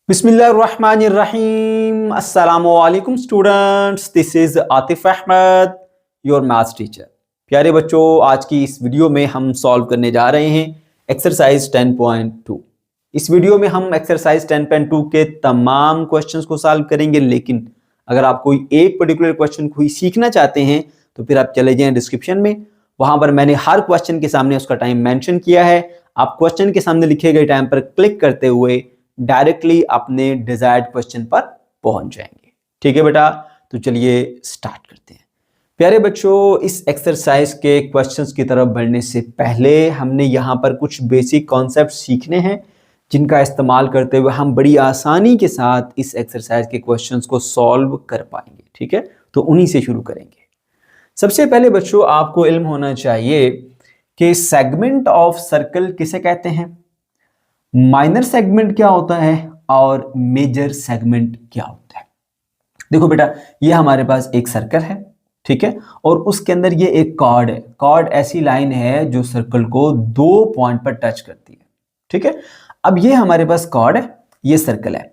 बिस्मिल्लाहिर्रहमानिर्रहीम अस्सलामुअलैकुम students, this is Atif Ahmad, your maths teacher. प्यारे बच्चों, आज की इस वीडियो में हम सॉल्व करने जा रहे हैं एक्सरसाइज 10.2। इस वीडियो में हम एक्सरसाइज 10.2 के तमाम क्वेश्चंस को सॉल्व करेंगे, लेकिन अगर आप कोई एक पर्टिकुलर क्वेश्चन को ही सीखना चाहते हैं तो फिर आप चले जाएं डिस्क्रिप्शन में, वहां पर मैंने हर क्वेश्चन के सामने उसका टाइम मेंशन किया है। आप क्वेश्चन के सामने लिखे गए टाइम पर क्लिक करते हुए डायरेक्टली अपने डिजायर्ड क्वेश्चन पर पहुंच जाएंगे। ठीक है बेटा, तो चलिए स्टार्ट करते हैं। प्यारे बच्चों, इस एक्सरसाइज के क्वेश्चंस की तरफ बढ़ने से पहले हमने यहाँ पर कुछ बेसिक कॉन्सेप्ट सीखने हैं, जिनका इस्तेमाल करते हुए हम बड़ी आसानी के साथ इस एक्सरसाइज के क्वेश्चंस को सॉल्व कर पाएंगे। ठीक है, तो उन्हीं से शुरू करेंगे। सबसे पहले बच्चों, आपको इल्म होना चाहिए कि सेगमेंट ऑफ सर्कल किसे कहते हैं, माइनर सेगमेंट क्या होता है और मेजर सेगमेंट क्या होता है। देखो बेटा, ये हमारे पास एक सर्कल है, ठीक है, और उसके अंदर ये एक कॉर्ड है। कॉर्ड ऐसी लाइन है जो सर्कल को दो पॉइंट पर टच करती है। ठीक है, अब ये हमारे पास कॉर्ड है, ये सर्कल है।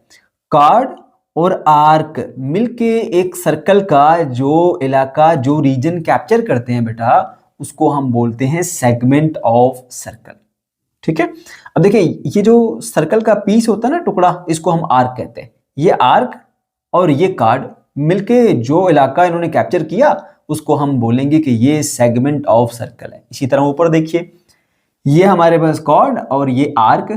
कॉर्ड और आर्क मिलके एक सर्कल का जो इलाका, जो रीजन कैप्चर करते हैं बेटा, उसको हम बोलते हैं सेगमेंट ऑफ सर्कल। ठीक है, अब देखिए, ये जो सर्कल का पीस होता है ना, टुकड़ा, इसको हम आर्क कहते हैं। ये आर्क और ये कार्ड मिलके जो इलाका इन्होंने कैप्चर किया, उसको हम बोलेंगे कि ये सेगमेंट ऑफ सर्कल है। इसी तरह ऊपर देखिए, ये हमारे पास कॉर्ड और ये आर्क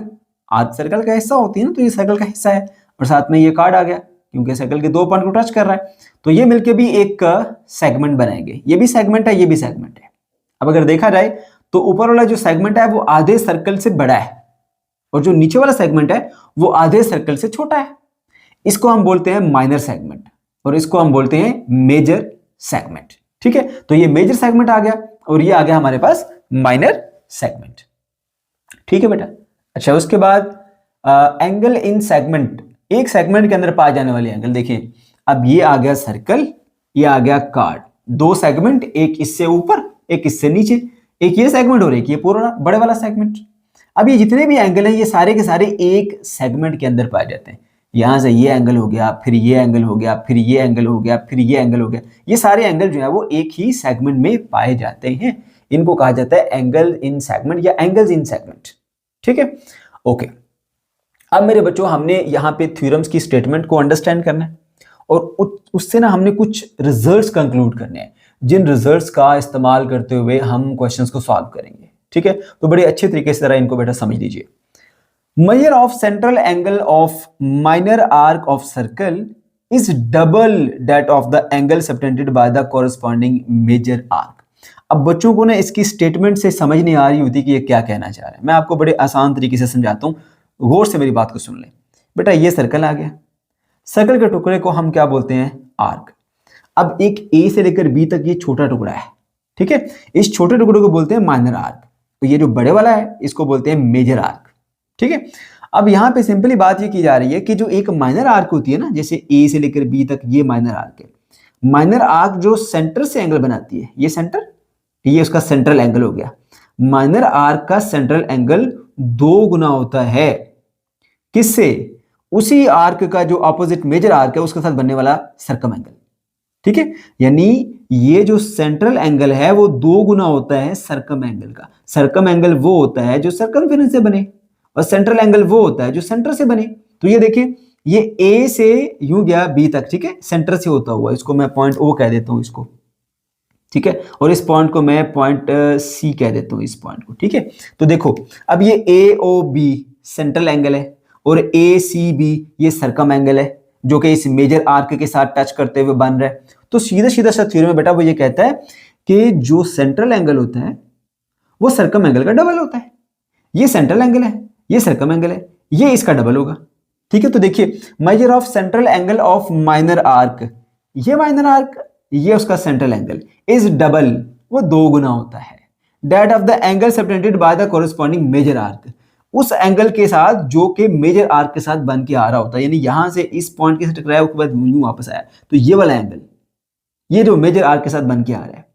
सर्कल का हिस्सा होती है ना, तो ये सर्कल का हिस्सा है, और साथ में ये कार्ड आ गया क्योंकि सर्कल के दो पॉइंट को टच कर रहा है, तो ये मिलके भी एक सेगमेंट बनाएंगे। ये भी सेगमेंट है, ये भी सेगमेंट है। अब अगर देखा जाए तो ऊपर वाला जो सेगमेंट है वो आधे सर्कल से बड़ा है, और जो नीचे वाला सेगमेंट है वो आधे सर्कल से छोटा है। इसको हम बोलते हैं माइनर सेगमेंट, और इसको हम बोलते हैं मेजर सेगमेंट। ठीक है, तो ये मेजर सेगमेंट आ गया और ये आ गया हमारे पास माइनर सेगमेंट। ठीक है बेटा। अच्छा, उसके बाद एंगल इन सेगमेंट, एक सेगमेंट के अंदर पाए जाने वाले एंगल। देखिए, अब ये आ गया सर्कल, ये आ गया कार्ड, दो सेगमेंट, एक इससे ऊपर एक इससे नीचे, एक ये सेगमेंट और एक ये पूरा बड़े वाला सेगमेंट। अब ये जितने भी एंगल हैं, ये सारे के सारे एक सेगमेंट के अंदर पाए जाते हैं। यहां से ये एंगल हो गया, फिर ये एंगल हो गया, फिर ये एंगल हो गया, फिर ये एंगल हो गया। ये सारे एंगल जो है वो एक ही सेगमेंट में पाए जाते हैं। इनको कहा जाता है एंगल इन सेगमेंट या एंगल्स इन सेगमेंट। ठीक है, ओके। अब मेरे बच्चों, हमने यहाँ पे थ्योरम्स की स्टेटमेंट को अंडरस्टैंड करना है, और उससे ना हमने कुछ रिजल्ट्स कंक्लूड करने हैं, जिन रिजल्ट्स का इस्तेमाल करते हुए हम क्वेश्चंस को सॉल्व करेंगे। ठीक है, तो बड़े अच्छे तरीके से जरा इनको बेटा समझ लीजिए। Major of central angle of minor arc of circle is double that of the angle subtended by the corresponding major arc. अब बच्चों को ना इसकी स्टेटमेंट से समझ नहीं आ रही होती कि ये क्या कहना चाह रहा है। मैं आपको बड़े आसान तरीके से समझाता हूँ, गौर से मेरी बात को सुन लें। बेटा, ये सर्कल आ गया, सर्कल के टुकड़े को हम क्या बोलते हैं, आर्क। अब एक ए से लेकर बी तक ये छोटा टुकड़ा है, ठीक है, इस छोटे टुकड़े को बोलते हैं माइनर आर्क। तो ये जो बड़े वाला है इसको बोलते हैं मेजर आर्क। ठीक है, अब यहां पे सिंपली बात ये की जा रही है कि जो एक माइनर आर्क होती है ना, जैसे ए से लेकर बी तक ये माइनर आर्क है। माइनर आर्क जो सेंटर से एंगल बनाती है, ये सेंटर, ये उसका सेंट्रल एंगल हो गया। माइनर आर्क का सेंट्रल एंगल दो गुना होता है किससे, उसी आर्क का जो ऑपोजिट मेजर आर्क है उसके साथ बनने वाला सर्कम एंगल। ठीक है, यानी ये जो सेंट्रल एंगल है वो दो गुना होता है सर्कम एंगल का। सर्कम एंगल वो होता है जो सर्कमफेरेंस से बने, और सेंट्रल एंगल वो होता है जो सेंटर से बने। तो ये देखिए, ये ए से यूं गया बी तक, ठीक है, सेंटर से होता हुआ, इसको मैं पॉइंट ओ कह देता हूं इसको। ठीक है, और इस पॉइंट को मैं पॉइंट सी कह देता हूं, इस पॉइंट को। ठीक है, तो देखो, अब ये ए ओ बी सेंट्रल एंगल है, और ए सी बी ये सर्कम एंगल है, जो कि इस मेजर आर्क के साथ टच करते हुए बन रहा है। तो सीधा सीधा सा थ्योरम में बेटा वो ये कहता है कि जो सेंट्रल एंगल होता है वो सर्कम एंगल का डबल होता है। ये सेंट्रल एंगल है, ये सर्कम एंगल है, ये इसका डबल होगा। ठीक है, तो देखिए, major of central angle of minor arc, ये माइनर आर्क, ये उसका सेंट्रल एंगल इज डबल, वो दो गुना होता है, that of the angle subtended by the corresponding major arc, उस एंगल के साथ जो कि मेजर आर्क के साथ बन के आ रहा होता है। यानी यहां से इस पॉइंट के साथ टकराया, उसके बाद यूं वापस आया, तो ये वाला एंगल, ये जो मेजर आर्क के साथ बन के आ रहा है।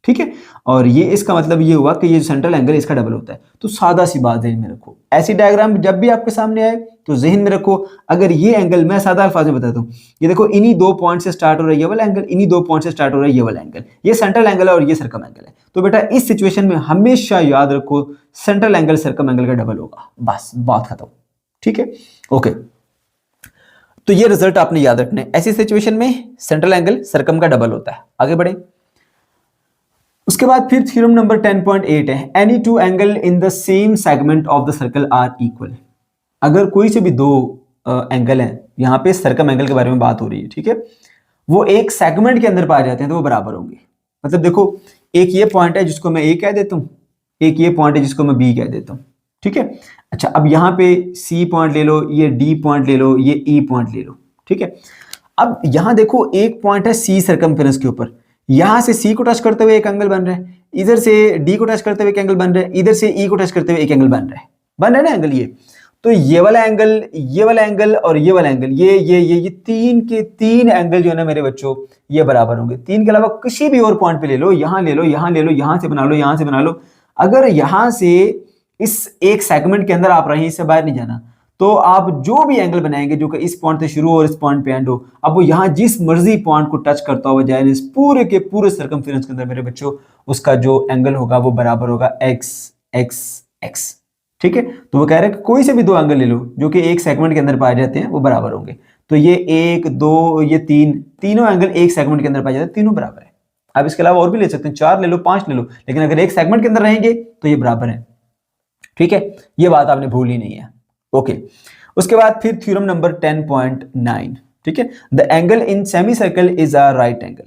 ठीक है। और ये इसका मतलब ये हुआ कि ये सेंट्रल एंगल इसका डबल होता है। तो सादा सी बात ज़हन में रखो, ऐसी डायग्राम जब भी आपके सामने आए तो जहन में रखो, अगर ये एंगल, मैं सादा अल्फाज में बताता हूँ, ये देखो इन्हीं 2 पॉइंट से स्टार्ट हो रहा है ये वाला एंगल, इन्हीं 2 पॉइंट से स्टार्ट हो रहा है ये वाला एंगल, ये सेंट्रल एंगल है और ये सर्कम एंगल है। तो बेटा इस सिचुएशन में हमेशा याद रखो सेंट्रल एंगल सर्कम एंगल का डबल होगा, बस बात खत्म। ठीक है, ओके। तो ये रिजल्ट आपने याद रखना है, ऐसी सिचुएशन में सेंट्रल एंगल सर्कम का डबल होता है। आगे बढ़े, उसके बाद फिर थ्योरम नंबर 10.8 है, any two angle in the same segment of the circle are equal. अगर कोई से भी दो एंगल हैं, यहाँ पे सर्कम एंगल के बारे में बात हो रही है, ठीक है, वो एक सेगमेंट के अंदर पाए जाते हैं तो वो बराबर होंगे। मतलब देखो, एक ये पॉइंट है जिसको मैं ए कह देता हूँ, एक ये पॉइंट है जिसको मैं बी कह देता हूँ, ठीक है। अच्छा, अब यहाँ पे सी पॉइंट ले लो, ये डी पॉइंट ले लो, ये ई पॉइंट ले लो, ठीक है। अब यहाँ देखो एक पॉइंट है सी सर्कमफेरेंस के ऊपर, यहां से सी को टच करते हुए एक एंगल बन रहा है, इधर से डी को टच करते हुए एक एंगल बन रहा है, इधर से ई को टच करते हुए एक एंगल बन रहा है ना एंगल ये। तो ये वाला एंगल, ये वाला एंगल और ये वाला एंगल, ये तीन के तीन एंगल जो है ना मेरे बच्चों, ये बराबर होंगे। तीन के अलावा किसी भी और पॉइंट पे ले लो, यहां ले लो, यहां ले लो, यहां से बना लो, यहां से बना लो। अगर यहां से इस एक सेगमेंट के अंदर आप रहे हैं, इससे बाहर नहीं जाना, तो आप जो भी एंगल बनाएंगे जो कि इस पॉइंट से शुरू हो और इस पॉइंट पे एंड हो, अब वो यहाँ जिस मर्जी पॉइंट को टच करता हुआ जाए इस पूरे के पूरे सर्कमफेरेंस के अंदर मेरे बच्चों, उसका जो एंगल होगा वो बराबर होगा एक्स एक्स एक्स। ठीक है, तो वो कह रहे हैं कि कोई से भी दो एंगल ले लो जो कि एक सेगमेंट के अंदर पाए जाते हैं वो बराबर होंगे। तो ये एक, दो, ये तीन, तीनों एंगल एक सेगमेंट के अंदर पाए जाते हैं, तीनों बराबर है। आप इसके अलावा और भी ले सकते हैं, 4 ले लो, 5 ले लो, लेकिन अगर एक सेगमेंट के अंदर रहेंगे तो ये बराबर है। ठीक है, ये बात आपने भूलनी नहीं है। ओके, उसके बाद फिर थ्योरम नंबर 10.9, ठीक है, the angle in semi circle is a right angle.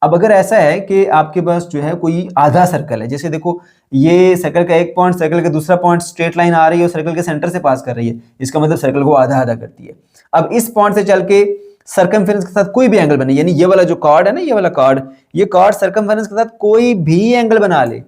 अब अगर ऐसा है कि आपके पास जो है कोई आधा सर्कल है, जैसे देखो ये सर्कल का एक पॉइंट, सर्कल का दूसरा पॉइंट, स्ट्रेट लाइन आ रही है और सर्कल के सेंटर से पास कर रही है, इसका मतलब सर्कल को आधा आधा करती है। अब इस पॉइंट से चल के सर्कमफेरेंस के साथ कोई भी एंगल बने, यानी ये वाला जो कार्ड है ना, ये वाला कार्ड, ये कार्ड सर्कमफेरेंस के साथ कोई भी एंगल बना ले,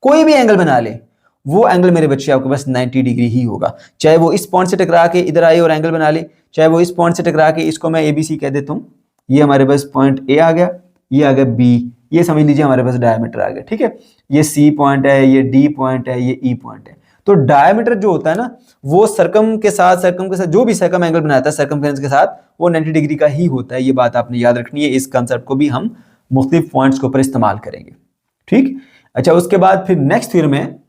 कोई भी एंगल बना ले, वो एंगल मेरे बच्चे आपके पास 90 डिग्री ही होगा। चाहे वो इस पॉइंट से टकरा के इधर आए और एंगल बना ले, चाहे वो इस पॉइंट से टकरा के, इसको मैं ABC कह देता हूँ, ये हमारे पास पॉइंट A आ गया, ये आ गया B, ये समझ लीजिए हमारे पास डायमीटर आ गया। ठीक है, ये C पॉइंट है, ये D पॉइंट है, ये E पॉइंट है। तो डायमीटर जो होता है ना, वो सर्कम के साथ जो भी सर्कम एंगल बनाता है सर्कमफेरेंस के साथ, वो 90 डिग्री का ही होता है। ये बात आपने याद रखनी है, इस कंसेप्ट को भी हम मुख्तलिफ पॉइंट्स के ऊपर इस्तेमाल करेंगे। ठीक, अच्छा, उसके बाद फिर नेक्स्ट थ्योरम है,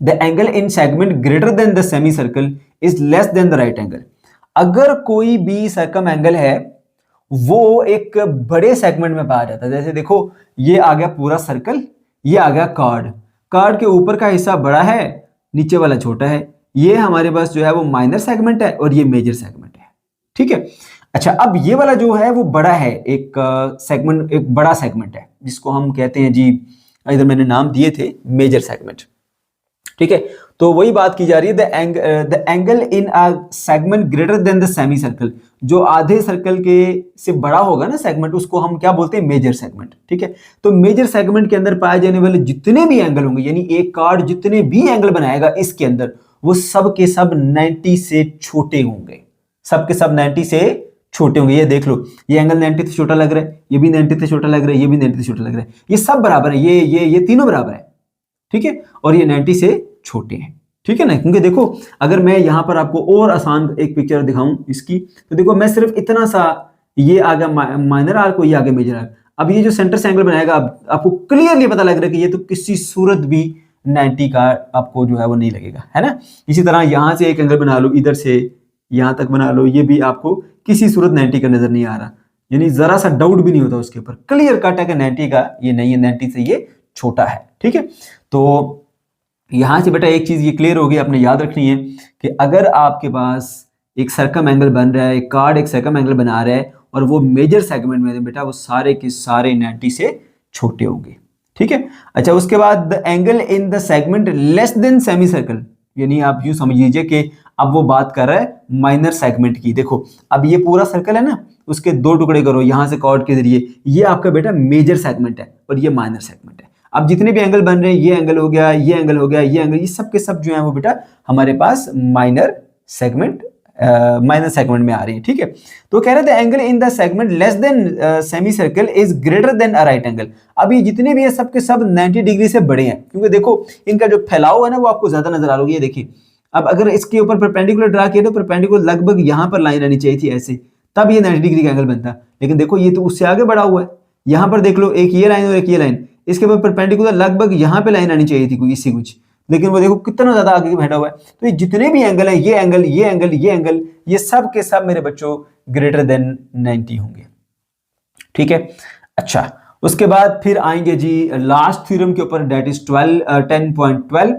the angle in segment greater then the semi circle is less than the right angle. अगर कोई भी सर्कम एंगल है वो एक बड़े सेगमेंट में पाया जाता है, जैसे देखो ये आ गया पूरा सर्कल, ये आ गया कार्ड, कार्ड के ऊपर का हिस्सा बड़ा है, नीचे वाला छोटा है, ये हमारे पास जो है वो माइनर सेगमेंट है और ये मेजर सेगमेंट है। ठीक है, अच्छा, अब ये वाला जो है वो बड़ा है, एक सेगमेंट, एक बड़ा सेगमेंट है जिसको हम कहते हैं जी, इधर मैंने नाम दिए थे मेजर सेगमेंट। ठीक है, तो वही बात की जा रही है, the angle in a segment greater then the semi circle, जो आधे सर्कल के से बड़ा होगा ना सेगमेंट, उसको हम क्या बोलते हैं, मेजर सेगमेंट। ठीक है, तो मेजर सेगमेंट के अंदर पाए जाने वाले जितने भी एंगल होंगे, यानी एक कार्ड जितने भी एंगल बनाएगा इसके अंदर, वो सब के सब 90 से छोटे होंगे, सब के सब 90 से छोटे होंगे। ये देख लो, ये एंगल 90 से छोटा लग रहा है, ये भी 90 से छोटा लग रहा है, ये भी 90 से छोटा लग रहा है, ये सब बराबर है, ये तीनों बराबर है। ठीक है, और ये 90 से छोटे हैं। ठीक है ना, क्योंकि देखो अगर मैं यहां पर आपको और आसान एक पिक्चर दिखाऊं इसकी, तो देखो मैं सिर्फ इतना सा, ये आ गया माइनर आर्क, ये आ गया मेजर आर्क। अब ये जो सेंटर से एंगल बनाएगा, आपको क्लियरली पता लग रहा है कि ये तो किसी सूरत भी 90 का आपको जो है वो नहीं लगेगा, है ना। इसी तरह यहां से एक एंगल बना लो, इधर से यहां तक बना लो, ये भी आपको किसी सूरत 90 का नजर नहीं आ रहा, यानी जरा सा डाउट भी नहीं होता उसके ऊपर, क्लियर कट है कि 90 का ये नहीं है, 90 से ये छोटा है। ठीक है, तो यहां से बेटा एक चीज ये क्लियर होगी, आपने याद रखनी है कि अगर आपके पास एक सर्कम एंगल बन रहा है, एक कार्ड एक सर्कम एंगल बना रहा है और वो मेजर सेगमेंट में, बेटा वो सारे के सारे 90 से छोटे होंगे। ठीक है, अच्छा, उसके बाद the angle in the segment less than semi circle, यानी आप यूं समझ लीजिए कि अब वो बात कर रहा है माइनर सेगमेंट की। देखो अब ये पूरा सर्कल है ना, उसके 2 टुकड़े करो यहां से कार्ड के जरिए, ये आपका बेटा मेजर सेगमेंट है और ये माइनर सेगमेंट है। अब जितने भी एंगल बन रहे हैं, ये एंगल हो गया, ये एंगल हो गया, ये एंगल, ये सब के सब जो है वो बेटा हमारे पास माइनर सेगमेंट माइनस सेगमेंट में आ रही है, ठीक है। तो कह रहे थे angle in the segment less than semi circle is greater than a right angle. अब ये जितने भी है सब के सब 90 डिग्री से बड़े हैं, क्योंकि देखो इनका जो फैलाव है ना वो आपको ज्यादा नजर आ रहा होगा। ये देखिए, अब अगर इसके ऊपर परपेंडिकुलर ड्रा किया तो परपेंडिकुलर लगभग यहाँ पर लाइन आनी चाहिए थी ऐसे, तब ये 90 डिग्री का एंगल बनता। लेकिन देखो ये तो उससे आगे बढ़ा हुआ है। यहाँ पर देख लो, एक ये लाइन और एक ये लाइन, इसके ऊपर परपेंडिकुलर लगभग यहाँ पे लाइन आनी चाहिए थी कोई इससे कुछ, लेकिन वो देखो कितना ज्यादा आगे बैठा हुआ है। तो ये जितने भी एंगल है, ये एंगल, ये एंगल, ये एंगल, ये सब के सब मेरे बच्चों ग्रेटर देन 90 होंगे, ठीक है। अच्छा, उसके बाद फिर आएंगे जी लास्ट थ्योरम के ऊपर, that is 10.12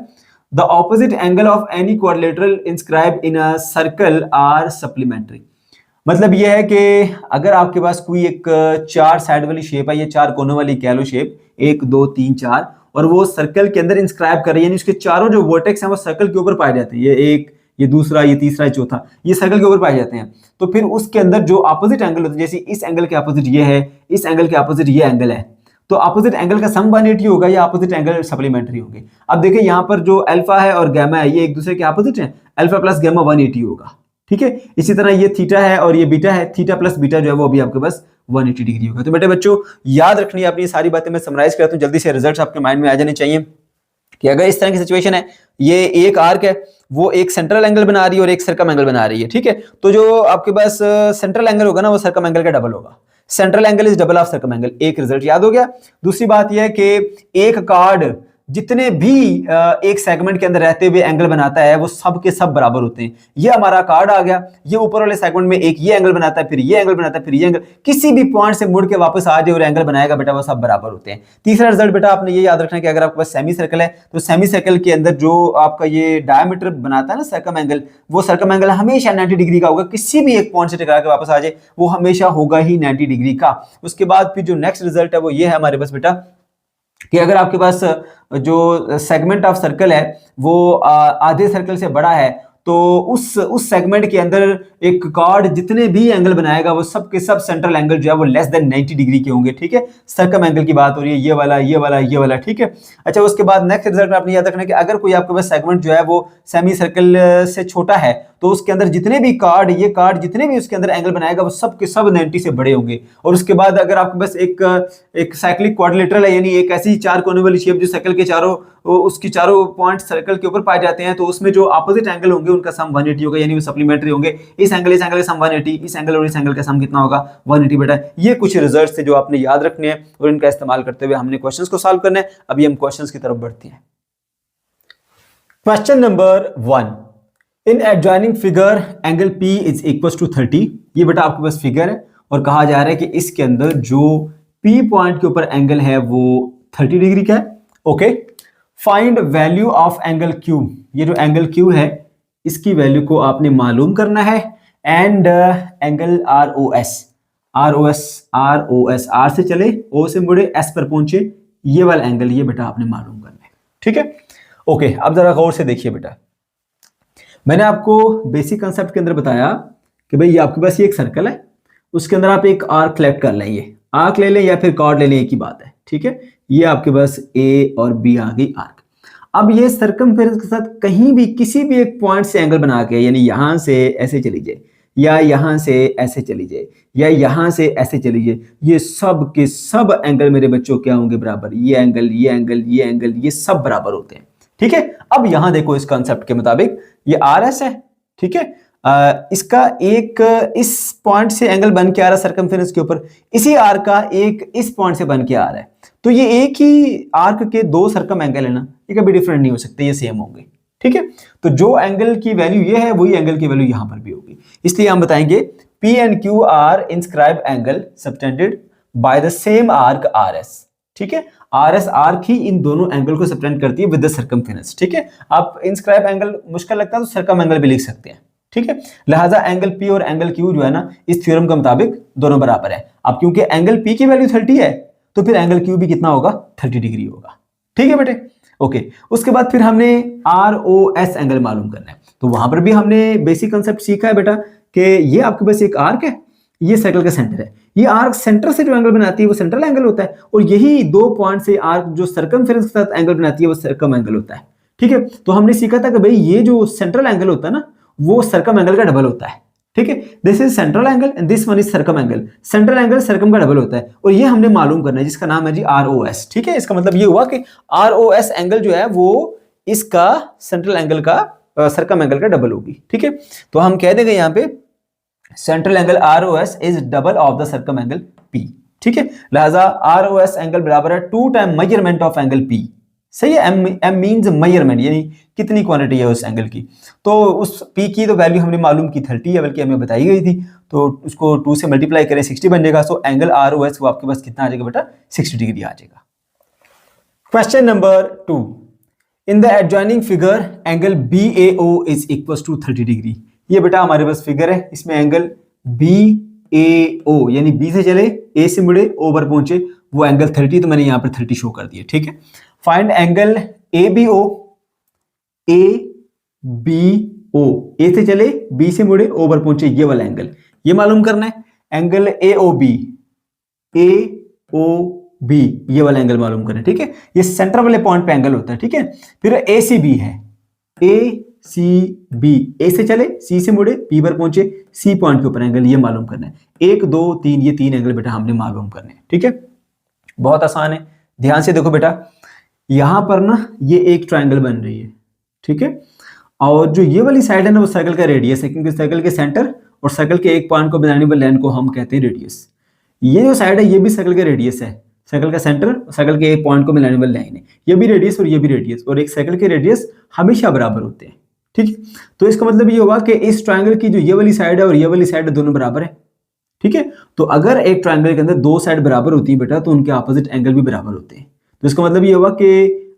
the opposite angle of any quadrilateral inscribe in a circle are supplementary. मतलब ये है कि अगर आपके पास कोई एक 4 साइड वाली शेप है, ये 4 कोनों वाली कह लो शेप, 1 2 3 4, और वो सर्कल के अंदर इंस्क्राइब कर रही है, यानी उसके चारों जो वर्टेक्स हैं वो सर्कल के ऊपर पाए जाते हैं, ये एक, ये दूसरा, ये तीसरा, ये चौथा, ये सर्कल के ऊपर पाए जाते हैं। तो फिर उसके अंदर जो अपोजिट एंगल होता है, जैसे इस एंगल के अपोजिट ये है, इस एंगल के अपोजिट ये एंगल है, तो अपोजिट एंगल का सम 180 होगा या अपोजिट एंगल सप्लीमेंट्री होंगे। अब देखिए यहाँ पर जो अल्फा है और गैमा है ये एक दूसरे के अपोजिट है, अल्फा प्लस गैमा 180 होगा, ठीक है। इसी तरह ये थीटा है और ये बीटा है, थीटा प्लस बीटा जो है वो भी आपके पास 180 डिग्री होगा। तो बेटे बच्चों याद रखनी है अपनी सारी बातें, मैं समराइज करता हूँ जल्दी से, रिजल्ट्स आपके माइंड में आ जाने चाहिए कि अगर इस तरह की सिचुएशन है, ये एक आर्क है, वो एक सेंट्रल एंगल बना रही है और एक सर्कम एंगल बना रही है, ठीक है। तो जो आपके पास सेंट्रल एंगल होगा ना वो सर्कम एंगल का डबल होगा, central angle is double of circum angle. एक रिजल्ट याद हो गया। दूसरी बात यह है कि एक कार्ड जितने भी एक सेगमेंट के अंदर रहते हुए एंगल बनाता है वो सब के सब बराबर होते हैं। ये हमारा कार्ड आ गया, ये ऊपर वाले सेगमेंट में एक ये एंगल बनाता है, फिर ये एंगल बनाता है, फिर ये एंगल, किसी भी पॉइंट से मुड़ के वापस आ जाए और एंगल बनाएगा बेटा वो सब बराबर होते हैं। तीसरा रिजल्ट बेटा आपने ये याद रखना है कि अगर आपके पास सेमी सर्कल है तो सेमी सर्कल के अंदर जो आपका ये डायमीटर बनाता है ना सर्कम एंगल, वो सर्कम एंगल हमेशा 90 डिग्री का होगा, किसी भी एक पॉइंट से टकरा के वापस आ जाए वो हमेशा होगा ही 90 डिग्री का। उसके बाद फिर जो नेक्स्ट रिजल्ट है वो ये है हमारे पास बेटा कि अगर आपके पास जो सेगमेंट ऑफ सर्कल है वो आधे सर्कल से बड़ा है तो उस सेगमेंट के अंदर एक कार्ड जितने भी एंगल बनाएगा वो सब के सब सेंट्रल एंगल जो है वो लेस देन 90 डिग्री के होंगे, ठीक है। सर्कम एंगल की बात हो रही है, ये वाला, ये वाला, ये वाला, ठीक है। अच्छा, उसके बाद नेक्स्ट रिजल्ट में आपने याद रखना है कि अगर कोई आपके पास सेगमेंट जो है वो सेमी सर्कल से छोटा है तो उसके अंदर जितने भी कार्ड, ये कार्ड जितने भी उसके अंदर एंगल बनाएगा वो सब के सब 90 से बड़े होंगे। और उसके बाद अगर आपके पास एक साइक्लिक क्वाड्रिलेटरल है, यानी एक ऐसी 4 कोने वाली शेप जो सर्कल के चारों, उसकी चारों पॉइंट सर्कल के ऊपर पाए जाते हैं, तो उसमें जो अपोजिट एंगल होंगे उनका सम 180 होगा, यानी वो सप्लीमेंट्री होंगे। इस एंगल का सम 180, इस एंगल और इस एंगल का सम कितना होगा 180 बेटा। ये कुछ रिजल्ट्स थे जो आपने याद रखने हैं और इनका इस्तेमाल करते हुए हमने क्वेश्चंस को सॉल्व करना है। अभी हम क्वेश्चंस की तरफ बढ़ते हैं। Question number 1, in adjoining figure angle P is equal to 30। ये बेटा आपके पास फिगर है और कहा जा रहा है कि इसके अंदर जो P पॉइंट के ऊपर एंगल है वो 30 डिग्री का है। Okay, find value of angle Q। ये जो एंगल Q है इसकी वैल्यू को आपने मालूम करना है। एंड एंगल ROS R से चले, O से मुड़े, S पर पहुंचे, ये वाला एंगल ये बेटा आपने मालूम करना है, ठीक है। ओके, अब जरा गौर से देखिए बेटा, मैंने आपको बेसिक कंसेप्ट के अंदर बताया कि भाई ये आपके पास ये एक सर्कल है, उसके अंदर आप एक आर्क कलेक्ट कर लें, ये आर्क ले लें या फिर कॉर्ड ले लें, एक ही बात है, ठीक है। ये आपके पास A और B आ गई आर्क। अब ये सर्कमफेरेंस के साथ कहीं भी किसी भी एक पॉइंट से एंगल बना के, यानी यहां से ऐसे चली जाए या यहां से ऐसे चली जाए या यहां से ऐसे चली जाए, ये सब के सब एंगल मेरे बच्चों क्या होंगे बराबर। ये एंगल, ये एंगल, ये एंगल, ये सब बराबर होते हैं, ठीक है। अब यहां देखो इस कॉन्सेप्ट के मुताबिक ये RS है, ठीक है। इसका एक इस पॉइंट से एंगल बन के आ रहा है सर्कमफेरेंस के ऊपर, इसी आर्क का एक इस पॉइंट से बन के आ रहा है, तो ये एक ही आर्क के 2 सर्कम एंगल है ना, ये कभी डिफरेंट नहीं हो सकते, ये सेम होंगे, ठीक है। तो जो एंगल की वैल्यू ये है वही एंगल की वैल्यू यहां पर भी होगी, इसलिए हम बताएंगे P and Q are inscribe angle subtended by the same arc RS, ठीक है। RS आर्क ही इन दोनों एंगल को सबटेंड करती है विद द सर्कमफेरेंस, ठीक है। आप इंस्क्राइब एंगल मुश्किल लगता है तो सर्कम एंगल भी लिख सकते हैं, ठीक है। लिहाजा एंगल P और एंगल Q जो है ना इस थ्योरम के मुताबिक दोनों बराबर है। अब क्योंकि एंगल P की वैल्यू 30 है तो फिर एंगल Q भी कितना होगा 30 डिग्री होगा, ठीक है बेटे। ओके, उसके बाद फिर हमने ROS एंगल मालूम करना है, तो वहां पर भी हमने बेसिक कंसेप्ट सीखा है बेटा कि ये आपके पास एक आर्क है, ये सर्कल का सेंटर है, ये आर्क सेंटर से जो एंगल बनाती है वो सेंट्रल एंगल होता है, और यही 2 पॉइंट से आर्क जो सर्कमफेरेंस के साथ एंगल बनाती है वो सर्कम एंगल होता है, ठीक है। तो हमने सीखा था कि भाई ये जो सेंट्रल एंगल होता है ना वो सर्कम एंगल का डबल होता है। ठीक है, this is central angle and this one is circum angle. Central angle circum का डबल होता है और ये हमने मालूम करना है जिसका नाम है जी ROS। ठीक है, इसका मतलब ये हुआ कि ROS एंगल जो है वो इसका सेंट्रल एंगल का सर्कम एंगल का डबल होगी। ठीक है, तो हम कह देंगे यहाँ पे central angle ROS is double of the circum angle P। ठीक है, लिहाजा ROS एंगल बराबर है 2 time measurement of angle P। सही है, M मींस मेजरमेंट, यानी कितनी क्वांटिटी है उस एंगल की। तो उस P की तो वैल्यू हमने मालूम की 30 है, बल्कि हमें बताई गई थी, तो उसको 2 से मल्टीप्लाई करें 60 बन जाएगा। सो एंगल ROS वो आपके पास कितना आ जाएगा बेटा, 60 डिग्री आ जाएगा। Question number 2, in the adjoining figure angle BAO is equal to 30 degree. ये बेटा हमारे पास फिगर है, इसमें एंगल BAO यानी B से चले A से मुड़े O पर पहुंचे वो एंगल 30, तो मैंने यहाँ पर 30 शो कर दिया। ठीक है, find angle ABO, ABO A से चले B से मुड़े O पर पहुंचे ये वाला एंगल, ये मालूम करना है। एंगल AOB, AOB ये वाला एंगल मालूम करना है। ठीक है, ये सेंटर वाले पॉइंट पे एंगल होता है। ठीक है, फिर ACB है, ACB A से चले C से मुड़े B पर पहुंचे C पॉइंट के ऊपर एंगल, ये मालूम करना है। 1 2 3 ये 3 एंगल बेटा हमने मालूम करने हैं। ठीक है, बहुत आसान है, ध्यान से देखो बेटा, यहां पर ना ये एक ट्रायंगल बन रही है। ठीक है, और जो ये वाली साइड है ना वो सर्कल का रेडियस है, क्योंकि सर्कल के सेंटर और सर्कल के एक पॉइंट को बनाने वाली लाइन को हम कहते हैं रेडियस। ये जो साइड है ये भी सर्कल का रेडियस है, सर्कल का सेंटर सर्कल के एक पॉइंट को मिलाने वाली लाइन है, ये भी रेडियस और ये भी रेडियस, और एक सर्कल के रेडियस हमेशा बराबर होते हैं। ठीक है, तो इसका मतलब ये होगा कि इस ट्रायंगल की जो ये वाली साइड है और ये वाली साइड है दोनों बराबर है। ठीक है, तो अगर एक ट्रायंगल के अंदर 2 साइड बराबर होती है बेटा तो उनके अपोजिट एंगल भी बराबर होते हैं। तो इसका मतलब ये होगा कि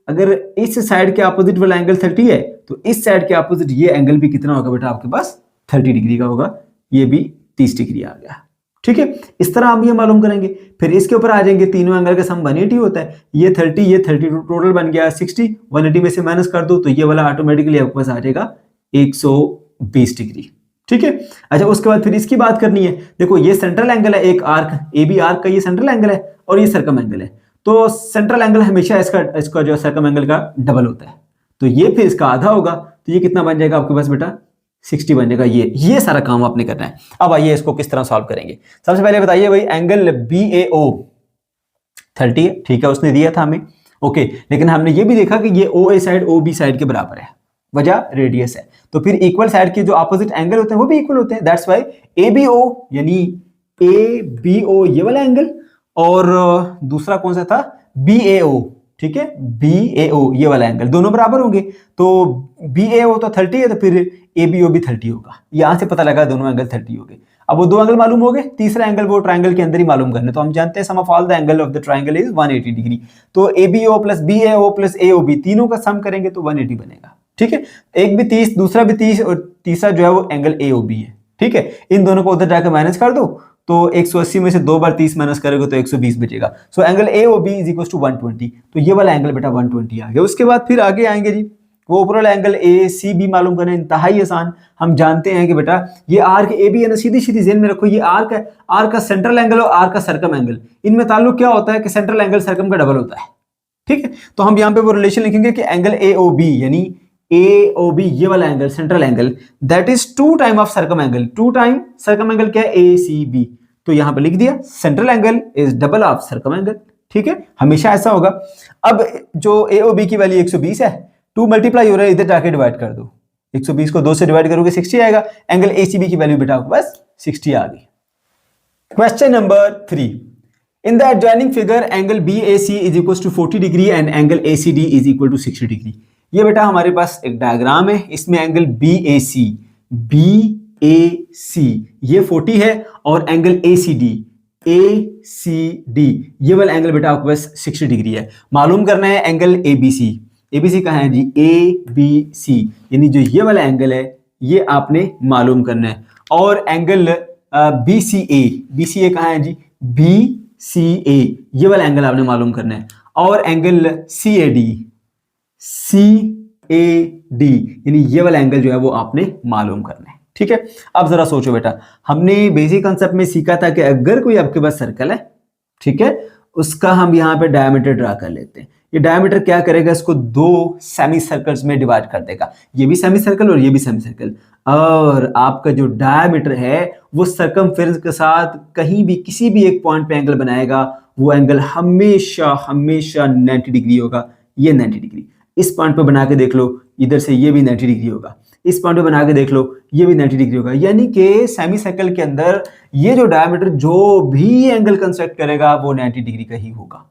अगर इस साइड के अपोजिट वाला एंगल 30 है तो इस साइड के अपोजिट ये एंगल भी कितना होगा बेटा आपके पास, 30 डिग्री का होगा, ये भी 30 डिग्री आ गया। ठीक है, इस तरह आप ये मालूम करेंगे। फिर इसके ऊपर आ जाएंगे, तीनों एंगल का सम 180 होता है, ये 30 टोटल बन गया 60, 180 में से माइनस कर दो तो ये वाला ऑटोमेटिकली आपके पास आ जाएगा 120 डिग्री। ठीक है, अच्छा उसके बाद फिर इसकी बात करनी है। देखो ये सेंट्रल एंगल है, एक आर्क AB आर्क का ये सेंट्रल एंगल है और ये सर्कम एंगल है, तो सेंट्रल एंगल हमेशा इसका जो सर्कम एंगल का डबल होता है, तो ये फिर इसका आधा होगा, तो ये कितना बन जाएगा आपके पास बेटा, 60 बन जाएगा। ये सारा काम आपने करना है। अब आइए इसको किस तरह सॉल्व करेंगे। सबसे पहले बताइए भाई, एंगल BAO 30 है, ठीक है, उसने दिया था हमें, ओके, लेकिन हमने ये भी देखा कि ये OA साइड OB साइड के बराबर है, वजह रेडियस है, तो फिर इक्वल साइड के जो अपोजिट एंगल होते हैं वो भी इक्वल होते हैं। दैट्स व्हाई ABO यानी ABO ये वाला एंगल और दूसरा कौन सा था BAO, ठीक है, BAO ये वाला एंगल दोनों बराबर होंगे। तो BAO तो 30 है तो फिर ABO भी 30 होगा, यहां से पता लगा दोनों एंगल 30 हो गए। अब वो 2 एंगल मालूम हो गए, तीसरा एंगल वो ट्रायंगल के अंदर ही मालूम करना है, तो हम जानते हैं sum of all the angle of the triangle is 180 degree. तो ABO plus BAO plus AOB तीनों का सम करेंगे तो 180 बनेगा। ठीक है, एक भी 30 दूसरा भी 30 और तीसरा जो है वो एंगल AOB है। ठीक है, इन दोनों को उधर जाकर माइनस कर दो तो 180 में से 2 बार 30 माइनस करोगे तो 120 बचेगा। So angle AOB is equal to 120, तो ये वाला एंगल बेटा 120 आ गया। उसके बाद फिर आगे आएंगे जी, वो ऊपर वाला एंगल ACB मालूम करना इंतहाई आसान। हम जानते हैं कि बेटा ये आर्क AB है ना, सीधी सीधी ज़हन में रखो, ये आर्क है, आर्क का सेंट्रल एंगल और आर्क का सर्कम एंगल, इनमें ताल्लुक क्या होता है कि सेंट्रल एंगल सर्कम का डबल होता है। ठीक है, तो हम यहाँ पे वो रिलेशन लिखेंगे कि एंगल AOB यानी AOB ये वाला angle central angle that is 2 time of circum angle, 2 time circum angle क्या है ACB, तो यहां पे लिख दिया central angle is double of circum angle. ठीक है, हमेशा ऐसा होगा। अब जो AOB की वैल्यू 120 है, 2 मल्टीप्लाई हो रहा है, इधर जाके डिवाइड कर दो, 120 को 2 से डिवाइड करोगे 60 आएगा। एंगल ACB की वैल्यू बेटा आपके पास 60 आ गई। Question number 3, in the adjoining figure angle BAC is equal to 40 degree and angle ACD is equal to 60 degree. ये बेटा हमारे पास एक डायग्राम है, इसमें एंगल BAC ये 40 है और एंगल ACD ये वाला एंगल बेटा आपके पास 60 डिग्री है। मालूम करना है एंगल ABC कहाँ है जी, ABC यानी जो ये वाला एंगल है ये आपने मालूम करना है। और एंगल BCA कहाँ है जी, BCA ये वाला एंगल आपने मालूम करना है। और एंगल CAD यानी ये वाला एंगल जो है वो आपने मालूम करना है। ठीक है, अब जरा सोचो बेटा, हमने बेसिक कांसेप्ट में सीखा था कि अगर कोई आपके पास सर्कल है, ठीक है, उसका हम यहाँ पे डायमीटर ड्रा कर लेते हैं। ये डायमीटर क्या करेगा, इसको 2 सेमी सर्कल्स में डिवाइड कर देगा, ये भी सेमी सर्कल और ये भी सेमी सर्कल। और आपका जो डायमीटर है वो सरकमफेरेंस के साथ कहीं भी किसी भी एक पॉइंट पे एंगल बनाएगा, वो एंगल हमेशा हमेशा 90 डिग्री होगा। ये 90 डिग्री इस पॉइंट पे बना के देख लो, इधर से ये भी 90 डिग्री होगा, इस पॉइंट पे बना के देख लो ये भी 90 डिग्री होगा। यानी कि सेमी सर्कल के अंदर ये जो डायमीटर जो भी एंगल कंस्ट्रक्ट करेगा वो 90 डिग्री का ही होगा।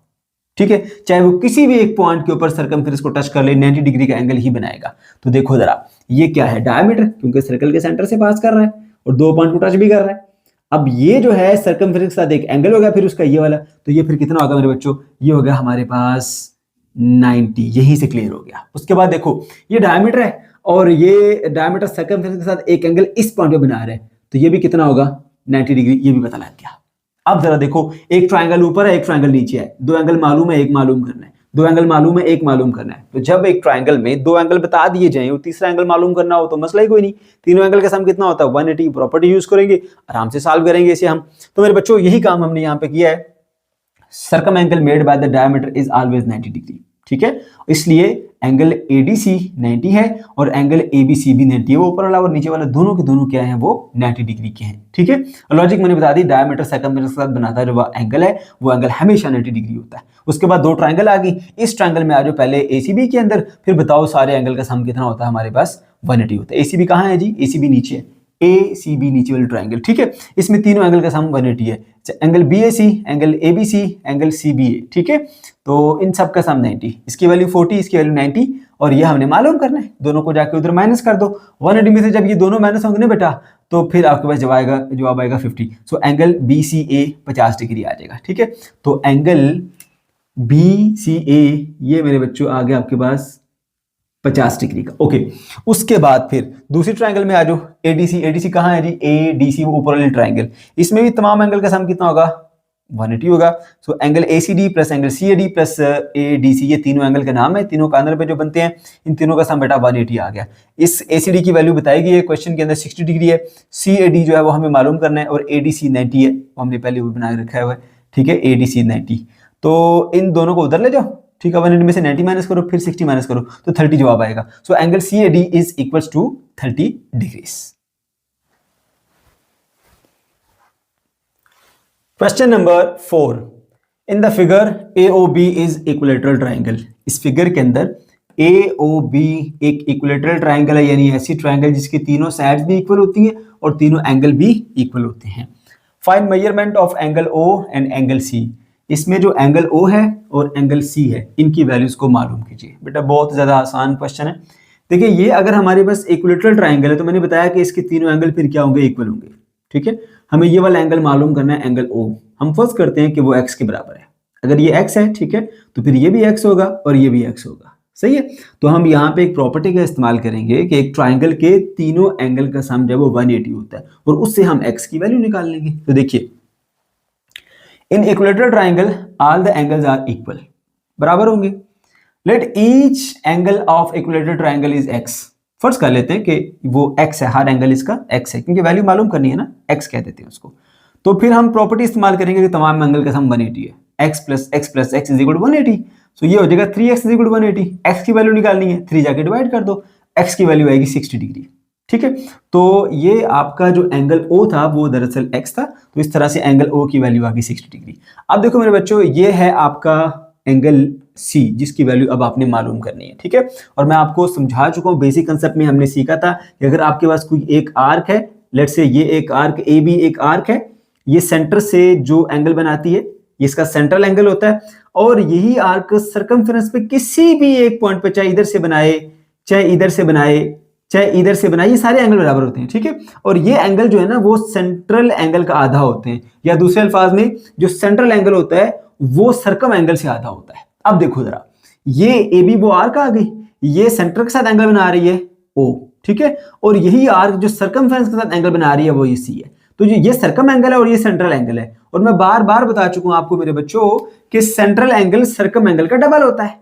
ठीक है, चाहे वो किसी भी एक पॉइंट के ऊपर सरकमफेरेंस को टच कर ले, 90 डिग्री का एंगल ही बनाएगा। तो देखो जरा, ये क्या है, डायमीटर, क्योंकि सर्कल के सेंटर से पास कर रहा है और दो पॉइंट को टच भी कर रहा है। अब ये जो है सरकमफेरेंस के साथ एक एंगल हो गया फिर उसका ये वाला, तो ये फिर कितना होगा मेरे बच्चों, ये हो गया हमारे पास 90। यहीं से क्लियर हो गया। उसके बाद देखो ये डायमीटर है और ये डायमीटर सरकमफेरेंस के साथ एक एंगल इस पॉइंट पे बना रहे हैं, तो ये भी कितना होगा 90 डिग्री, ये भी पता लग गया। अब जरा देखो, एक ट्रायंगल ऊपर है एक ट्रायंगल नीचे है, दो एंगल मालूम है एक मालूम करना है, दो एंगल मालूम है एक मालूम करना है। तो जब एक ट्रायंगल में दो एंगल बता दिए जाएं और तीसरा एंगल मालूम करना हो तो मसला ही कोई नहीं, तीनों एंगल का सम कितना होता है 180। प्रॉपर्टी यूज करेंगे, आराम से सॉल्व करेंगे इसे हम। तो मेरे बच्चों यही काम हमने यहाँ पे किया है। Circum angle made by the diameter is always 90 degree. ठीक है, इसलिए एंगल ADC 90 है और एंगल ABC भी 90 है। वो ऊपर वाला और नीचे वाला दोनों के दोनों क्या हैं, वो 90 डिग्री के हैं। ठीक है, लॉजिक मैंने बता दी, डायमीटर सर्कमफेरेंस के साथ बनाता है जो वो एंगल है, वो एंगल हमेशा 90 डिग्री होता है। उसके बाद दो ट्रायंगल आ गई, इस ट्रायंगल में आ जाओ पहले ACB के अंदर, फिर बताओ सारे एंगल का सम कितना होता है हमारे पास 180 होता है। ACB कहाँ है जी, ACB नीचे है, ACB नीचे वाले ट्रायंगल। ठीक है, इसमें तीनों एंगल का सम 180 है, angle BAC, angle ABC, angle CBA। ठीक है, तो इन सब का सम 90, इसकी वैल्यू 40, इसकी वैल्यू 90, और ये हमने मालूम करना है। दोनों को जाके उधर माइनस कर दो, 180 में से जब ये दोनों माइनस होंगे ना बेटा, तो फिर आपके पास जवाब आएगा 50। सो एंगल BCA 50 डिग्री आ जाएगा। ठीक है, तो एंगल BCA ये मेरे बच्चों आ गया आपके पास 50 डिग्री का। ओके, उसके बाद फिर दूसरी ट्रायंगल में आ जाओ, ADC कहाँ है जी, ADC वो ऊपर वाली ट्रायंगल, इसमें भी तमाम एंगल का सम कितना होगा 180 होगा। So angle ACD plus angle CAD plus ADC, ये तीनों एंगल का नाम है, तीनों कॉर्नर पे जो बनते हैं, इन तीनों का सम बेटा 180 आ गया। इस ACD की वैल्यू बताई गई है क्वेश्चन के अंदर 60 डिग्री है, CAD जो है वो हमें मालूम करना है, और ADC 90 है, वो हमने पहले वो बना रखा है। ठीक है, ADC 90, तो इन दोनों को उधर ले जाओ। ठीक है, 180 में से 90 माइनस करो, फिर 60 माइनस करो, तो 30 जवाब आएगा। So angle CAD is equals to 30 degrees. Question number 4, in the figure AOB is equilateral triangle. इस फिगर के अंदर AOB एक इक्विलेटरल ट्राइंगल है, यानी ऐसी ट्राइंगल जिसकी तीनों साइड्स भी इक्वल होती हैं और तीनों एंगल भी इक्वल होते हैं। Find measurement of angle O and angle C। इसमें जो एंगल O है और एंगल C है, इनकी वैल्यूज को मालूम कीजिए। बेटा बहुत ज्यादा आसान क्वेश्चन है। देखिए, ये अगर हमारे पास इक्विलेटरल ट्राइंगल है तो मैंने बताया कि इसके तीनों एंगल फिर क्या होंगे, इक्वल होंगे। ठीक है, हमें ये वाला एंगल मालूम करना है, एंगल O। हम फर्स्ट करते हैं कि वो x के बराबर है। अगर ये x है, ठीक है, तो फिर ये भी x होगा और ये भी x होगा। सही है, तो हम यहाँ पे एक प्रॉपर्टी का इस्तेमाल करेंगे कि एक ट्राइंगल के तीनों एंगल का सम जब वो 180 होता है और उससे हम x की वैल्यू निकाल लेंगे। तो देखिए, in equilateral triangle all the angles are equal, बराबर होंगे। Let each angle of equilateral triangle is x। First कर लेते हैं कि वो x है, हर एंगल इसका x है, क्योंकि वैल्यू मालूम करनी है ना, x कह देते हैं उसको। तो फिर हम प्रॉपर्टी इस्तेमाल करेंगे कि तमाम एंगल का सम 180 है, x plus x is equal to 180। So ये हो जाएगा 3x is equal to 180। x की वैल्यू निकालनी है, 3 जाके डिवाइड कर दो, x की वैल्यू आएगी 60 डिग्री। ठीक है, तो ये आपका जो एंगल O था वो दरअसल x था, तो इस तरह से एंगल O की वैल्यू आ गई 60 डिग्री। अब देखो मेरे बच्चों, ये है आपका एंगल C, जिसकी वैल्यू अब आपने मालूम करनी है। ठीक है, और मैं आपको समझा चुका हूँ, बेसिक कंसेप्ट में हमने सीखा था कि अगर आपके पास कोई एक आर्क है, लेट्स से ये एक आर्क AB एक आर्क है, ये सेंटर से जो एंगल बनाती है ये इसका सेंट्रल एंगल होता है, और यही आर्क सर्कमफेरेंस पे किसी भी एक पॉइंट पे, चाहे इधर से बनाए चाहे इधर से बनाए चाहे इधर से बनाए, ये सारे एंगल बराबर होते हैं। ठीक है, और ये एंगल जो है ना वो सेंट्रल एंगल का आधा होते हैं, या दूसरे अल्फाज में जो सेंट्रल एंगल होता है वो सर्कम एंगल से आधा होता है। अब देखो जरा, ये AB वो आर्क आ गई, ये सेंटर के साथ एंगल बना रही है O। ठीक है, और यही आर्क जो सर्कमफेरेंस के साथ एंगल बना रही है वो ये C है। तो ये सर्कम एंगल है और ये सेंट्रल एंगल है, और मैं बार बार बता चुका हूं आपको मेरे बच्चों कि सेंट्रल एंगल सर्कम एंगल का डबल होता है।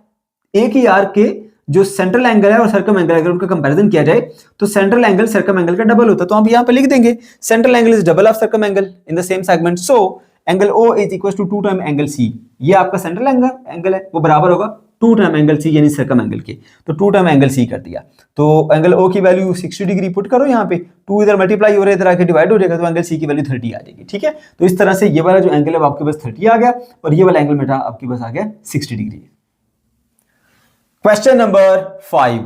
एक ही आर्क के जो सेंट्रल एंगल है और सर्कम एंगल, अगर उनका कंपैरिजन किया जाए तो सेंट्रल एंगल सर्कम एंगल का डबल होता है। तो हम यहाँ पे लिख देंगे central angle is double of circum angle in the same segment, so angle O is equal to 2 time angle C। ये आपका सेंट्रल एंगल है, वो बराबर होगा टू टाइम एंगल सी यानी सर्कम एंगल के, तो टू टाइम एंगल सी कर दिया। तो एंगल ओ की वैल्यू 60 डिग्री पुट करो यहाँ पे, टू इधर मल्टीप्लाई हो रहा है, इधर आके डिवाइड हो जाएगा, तो एंगल सी की वैल्यू 30 आ जाएगी। ठीक है, तो इस तरह से ये वाला जो एंगल है वो आपके पास 30 आ गया और ये वाला एंगल बेटा आपके पास आ गया 60 डिग्री। Question number 5,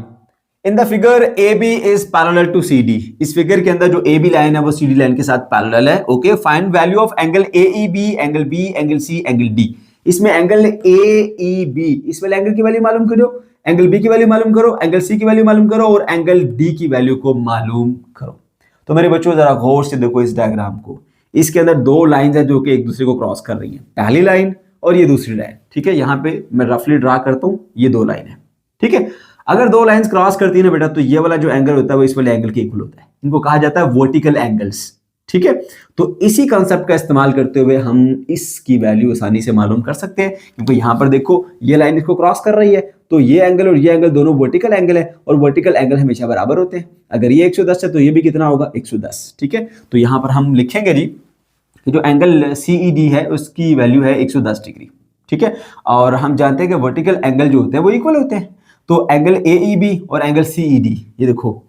in the figure A B is parallel to C D. इस फिगर के अंदर जो ए बी लाइन है वो सी डी लाइन के साथ पैरेलल है। Okay, find value of angle A E B, angle B, angle C, angle D. इसमें एंगल ए ई बी, इस वाले एंगल की वैल्यू मालूम करो, एंगल बी की वैल्यू मालूम करो, एंगल सी की वैल्यू मालूम करो और एंगल डी की वैल्यू को मालूम करो। तो मेरे बच्चों जरा गौर से देखो इस डायग्राम को। इसके अंदर दो लाइंस है जो कि एक दूसरे को क्रॉस कर रही है, पहली लाइन और ये दूसरी लाइन। ठीक है, यहाँ पे मैं रफली ड्रा करता हूँ, ये दो लाइन है। ठीक है, अगर दो लाइंस क्रॉस करती है ना बेटा, तो ये वाला जो एंगल होता है वो इस वाले एंगल के इक्वल होता है। इनको कहा जाता है वर्टिकल एंगल्स। ठीक है, तो इसी कॉन्सेप्ट का इस्तेमाल करते हुए हम इसकी वैल्यू आसानी से मालूम कर सकते हैं, क्योंकि यहाँ पर देखो ये लाइन इसको क्रॉस कर रही है, तो ये एंगल और ये एंगल दोनों वर्टिकल एंगल है और वर्टिकल एंगल हमेशा बराबर होते हैं। अगर ये 110 है तो ये भी कितना होगा, 110। ठीक है, तो यहाँ पर हम लिखेंगे जी कि जो एंगल CED है उसकी वैल्यू है 110 डिग्री। ठीक है, और हम जानते हैं कि वर्टिकल एंगल जो होते हैं वो इक्वल होते हैं। तो एंगल AEB और एंगल CED, ये देखो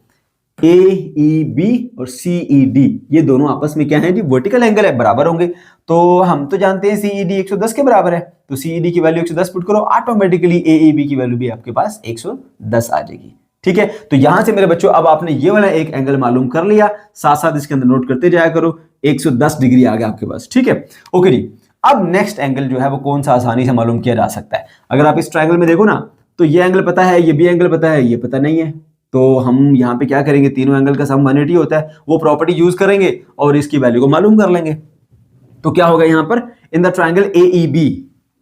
AEB और CED ये दोनों आपस में क्या है जी, वर्टिकल एंगल है, बराबर होंगे। तो हम तो जानते हैं CED 110 के बराबर है, तो CED की वैल्यू 110 पुट करो, ऑटोमेटिकली AEB की वैल्यू भी आपके पास 110 आ जाएगी। ठीक है, तो यहां से मेरे बच्चों अब आपने ये वाला एक एंगल मालूम कर लिया, साथ साथ इसके अंदर नोट करते जाया करो, 110 डिग्री आ गया आपके पास। ठीक है, ओके जी। अब नेक्स्ट एंगल जो है वो कौन सा आसानी से मालूम किया जा सकता है। अगर आप इस ट्रायंगल में देखो ना, तो ये एंगल पता है, ये भी एंगल पता है, ये पता नहीं है, तो हम यहाँ पे क्या करेंगे, तीनों एंगल का सम 180 होता है, वो प्रॉपर्टी यूज करेंगे और इसकी वैल्यू को मालूम कर लेंगे। तो क्या होगा यहाँ पर, इन द ट्रायंगल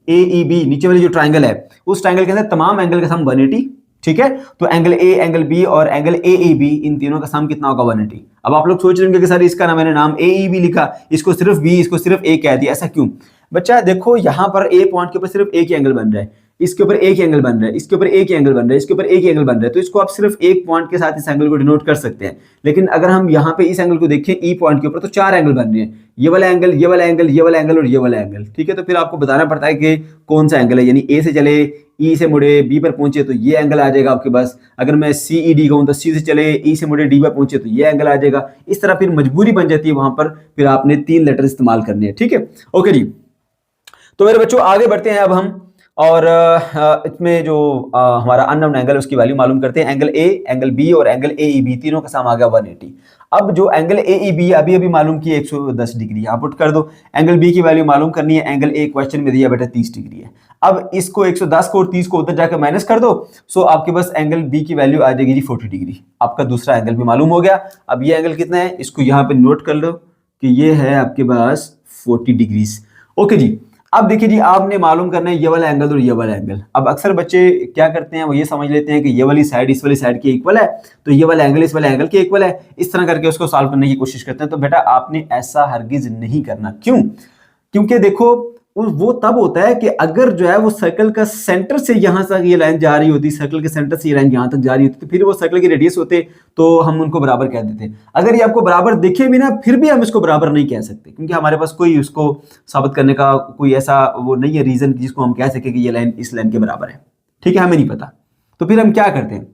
AEB नीचे वाली जो ट्रायंगल है उस ट्रायंगल के अंदर तमाम एंगल का सम 180। ठीक है, तो एंगल A, एंगल B और एंगल AEB इन तीनों का सम कितना होगा, 180। अब आप लोग सोच रहे होंगे कि सर इसका ना मैंने नाम AEB लिखा, इसको सिर्फ B, इसको सिर्फ A कह दिया, ऐसा क्यों? बच्चा देखो यहाँ पर A पॉइंट के ऊपर सिर्फ एक ही एंगल बन रहा है, इसके ऊपर एक ही एंगल बन रहा है, इसके ऊपर एक ही एंगल बन रहा है, इसके ऊपर एक ही एंगल बन रहा है, तो इसको आप सिर्फ एक पॉइंट के साथ इस एंगल को डिनोट कर सकते हैं। लेकिन अगर हम यहाँ पे इस एंगल को देखें E पॉइंट के ऊपर, तो चार एंगल बन रहे हैं, ये वाला एंगल, ये वाला एंगल, ये वाला एंगल और ये वाला एंगल। ठीक है, तो फिर आपको बताना पड़ता है कि कौन सा एंगल है, यानी A से चले, E से मुड़े, B पर पहुंचे तो ये एंगल आ जाएगा आपके पास। अगर मैं CED कहूँ तो C से चले, E से मुड़े, D पर पहुंचे तो ये एंगल आ जाएगा। इस तरह फिर मजबूरी बन जाती है, वहां पर फिर आपने 3 लेटर इस्तेमाल करने हैं। ठीक है, ओके जी। तो मेरे बच्चों आगे बढ़ते हैं अब हम, और इसमें जो हमारा अननोन एंगल है उसकी वैल्यू मालूम करते हैं। एंगल A, एंगल B और एंगल AEB तीनों का सम आ गया 180। अब जो एंगल AEB अभी मालूम किया 110 डिग्री, यहाँ पुट कर दो। एंगल B की वैल्यू मालूम करनी है, एंगल A क्वेश्चन में दिया बेटा 30 डिग्री है। अब इसको 110 को और 30 को उधर जाकर माइनस कर दो, सो आपके पास एंगल B की वैल्यू आ जाएगी जी 40 डिग्री। आपका दूसरा एंगल भी मालूम हो गया। अब ये एंगल कितना है, इसको यहाँ पे नोट कर लो कि ये है आपके पास 40 डिग्रीज। ओके जी, अब देखिए जी, आपने मालूम करना है ये वाला एंगल और ये वाला एंगल। अब अक्सर बच्चे क्या करते हैं, वो ये समझ लेते हैं कि ये वाली साइड इस वाली साइड के इक्वल है, तो ये वाला एंगल इस वाले एंगल के इक्वल है, इस तरह करके उसको सॉल्व करने की कोशिश करते हैं। तो बेटा आपने ऐसा हरगिज नहीं करना। क्यों? क्योंकि देखो वो तब होता है कि अगर जो है वो सर्कल का सेंटर से यहां तक ये लाइन जा रही होती, सर्कल के सेंटर से ये लाइन यहां तक जा रही होती, तो फिर वो सर्कल के रेडियस होते तो हम उनको बराबर कह देते। अगर ये आपको बराबर दिखे भी ना, फिर भी हम इसको बराबर नहीं कह सकते, क्योंकि हमारे पास कोई उसको साबित करने का कोई ऐसा वो नहीं है रीजन जिसको हम कह सके कि ये लाइन इस लाइन के बराबर है। ठीक है, हमें नहीं पता। तो फिर हम क्या करते हैं,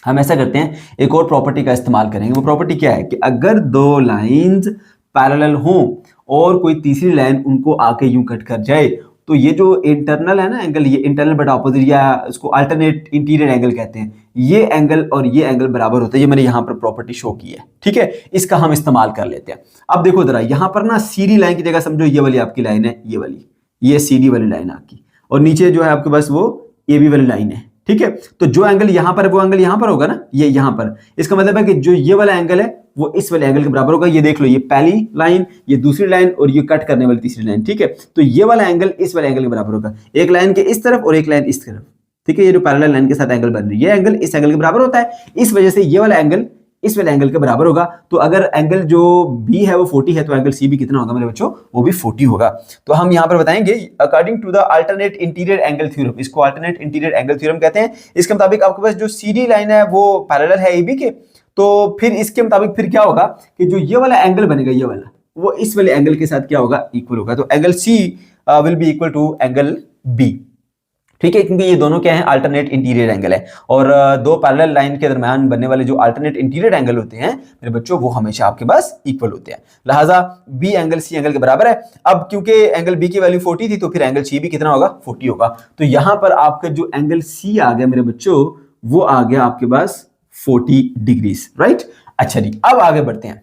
हम ऐसा करते हैं, एक और प्रॉपर्टी का इस्तेमाल करेंगे। वो प्रॉपर्टी क्या है कि अगर दो लाइंस पैरेलल हों और कोई तीसरी लाइन उनको आके यूं कट कर जाए, तो ये जो इंटरनल है ना एंगल, ये इंटरनल बटा ऑपोजिट या इसको अल्टरनेट इंटीरियर एंगल कहते हैं, ये एंगल और ये एंगल बराबर होते हैं। ये मैंने यहाँ पर प्रॉपर्टी शो की है। ठीक है, इसका हम इस्तेमाल कर लेते हैं। अब देखो जरा, यहाँ पर ना सीडी लाइन की जगह समझो ये वाली आपकी लाइन है, ये वाली, ये सीडी वाली लाइन आपकी, और नीचे जो है आपके पास वो AB वाली लाइन है। ठीक है, तो जो एंगल यहाँ पर है वो एंगल यहाँ पर होगा ना, ये यहाँ पर। इसका मतलब है कि जो ये वाला एंगल है वो इस वाले एंगल के बराबर होगा। ये देख लो, ये पहली लाइन, ये दूसरी लाइन और ये कट करने वाली तीसरी लाइन। ठीक है, तो ये वाला एंगल इस वाले एंगल के बराबर होगा, एक लाइन के इस तरफ और एक लाइन इस तरफ। ठीक है, ये जो पैरेलल लाइन के साथ एंगल बन रही है, ये एंगल इस एंगल के बराबर होता है, इस वजह से ये वाला एंगल इस वाले एंगल के बराबर होगा। तो अगर एंगल जो B है वो 40 है, तो एंगल C भी कितना होगा मेरे बच्चों, वो भी 40 होगा। तो हम यहाँ पर बताएंगे according to the alternate interior angle theorem, इसको अल्टरनेट इंटीरियर एंगल थ्योरम कहते हैं। इसके मुताबिक आपके पास जो CD लाइन है वो पैरेलल है AB के, तो फिर इसके मुताबिक फिर क्या होगा कि जो ये वाला एंगल बनेगा, ये वाला, वो इस वाले एंगल के साथ क्या होगा, इक्वल होगा। तो angle C will be equal to angle B। ठीक है, क्योंकि ये दोनों क्या है, अल्टरनेट इंटीरियर एंगल है, और दो पैरेलल लाइन के दरमियान बनने वाले जो अल्टरनेट इंटीरियर एंगल होते हैं मेरे बच्चों, वो हमेशा आपके पास इक्वल होते हैं। लिहाजा बी एंगल सी एंगल के बराबर है। अब क्योंकि एंगल बी की वैल्यू 40 थी, तो फिर एंगल सी भी कितना होगा, 40 होगा। तो यहां पर आपका जो एंगल सी आ गया मेरे बच्चों, वो आ गया आपके पास 40 डिग्रीज, राइट। अच्छा जी, अब आगे बढ़ते हैं।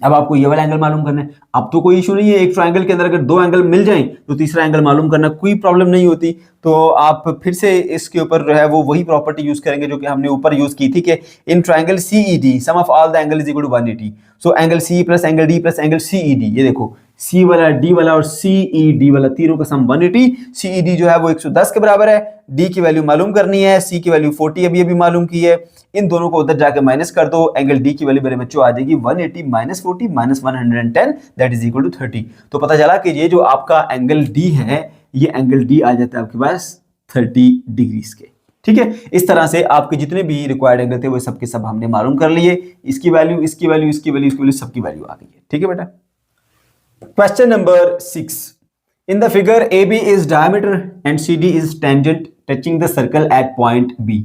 अब आपको ये वाला एंगल मालूम करना है। अब तो कोई इशू नहीं है, एक ट्रायंगल के अंदर अगर दो एंगल मिल जाएं तो तीसरा एंगल मालूम करना कोई प्रॉब्लम नहीं होती। तो आप फिर से इसके ऊपर जो है वो वही प्रॉपर्टी यूज करेंगे जो कि हमने ऊपर यूज की थी कि in triangle CED sum of all the angle is equal to 180। So angle C plus angle D plus angle CED, ये देखो सी वाला, डी वाला और सीईडी वाला तीनों का सम 180। सीईडी जो है वो 110 के बराबर है। डी की वैल्यू मालूम करनी है, सी की वैल्यू 40 अभी मालूम की है। इन दोनों को उधर जाके माइनस कर दो, एंगल डी की वैल्यू मेरे बच्चों आ जाएगी 180 minus 40 minus 110, that is equal to 30। तो पता चला कि ये जो आपका एंगल डी है, ये एंगल डी आ जाता है आपके पास 30 डिग्रीज के। ठीक है, इस तरह से आपके जितने भी रिक्वायर्ड एंगल थे वो सब के सब हमने मालूम कर लिए। इसकी वैल्यू, इसकी वैल्यू, इसकी वैल्यू, इसकी वैल्यू, सबकी वैल्यू आ गई है। ठीक है बेटा। Question number 6, in the figure AB is diameter and CD is tangent touching the circle at point B।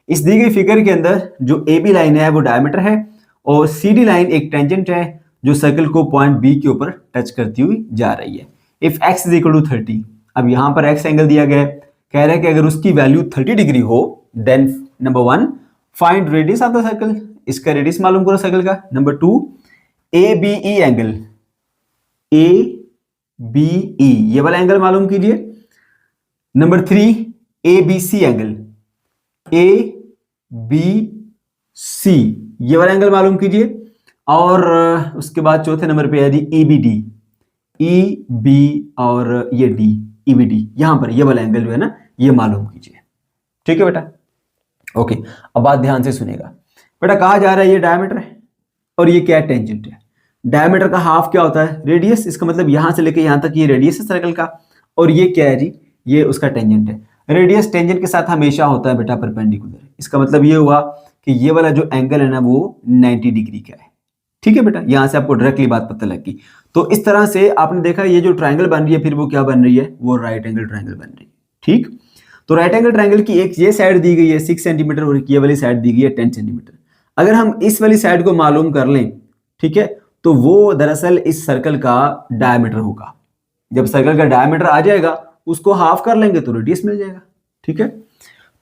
इस दी गई फिगर के अंदर जो AB लाइन है वो डायमीटर है और CD लाइन एक टेंजेंट है जो सर्कल को पॉइंट B के ऊपर टच करती हुई जा रही है। If x is equal to 30, अब यहां पर x एंगल दिया गया है, कह रहा है कि अगर उसकी वैल्यू 30 डिग्री हो then number 1 find radius of the circle, इसका रेडियस मालूम करो सर्कल का। नंबर 2 ABE एंगल, ABE ये वाला एंगल मालूम कीजिए। नंबर 3 ABC एंगल, ABC ये वाला एंगल मालूम कीजिए। और उसके बाद चौथे नंबर पे है जी EBD, EB और ये D, EBD यहां पर ये वाला एंगल जो है ना ये मालूम कीजिए। ठीक है बेटा, ओके। अब बात ध्यान से सुनेगा बेटा, कहा जा रहा है ये डायमीटर है और ये क्या टेंजेंट है। डायमीटर का हाफ क्या होता है, रेडियस। इसका मतलब यहां से लेके यहां तक ये रेडियस है सर्कल का, और ये क्या है जी, ये उसका टेंजेंट है। रेडियस टेंजेंट के साथ हमेशा होता है बेटा परपेंडिकुलर। इसका मतलब ये हुआ कि ये वाला जो एंगल है ना वो 90 डिग्री का है। ठीक है बेटा, यहां से आपको डायरेक्टली बात पता लगी। तो इस तरह से आपने देखा ये जो ट्रायंगल बन रही है, फिर वो क्या बन रही है, वो राइट एंगल ट्रायंगल बन रही है। ठीक, तो राइट एंगल ट्रायंगल की एक ये साइड दी गई है 6 सेंटीमीटर और ये वाली साइड दी गई है 10 सेंटीमीटर। अगर हम इस वाली साइड को मालूम कर लें, ठीक है, तो वो दरअसल इस सर्कल का डायमीटर होगा। जब सर्कल का डायमीटर आ जाएगा उसको हाफ कर लेंगे तो रेडियस मिल जाएगा। ठीक है,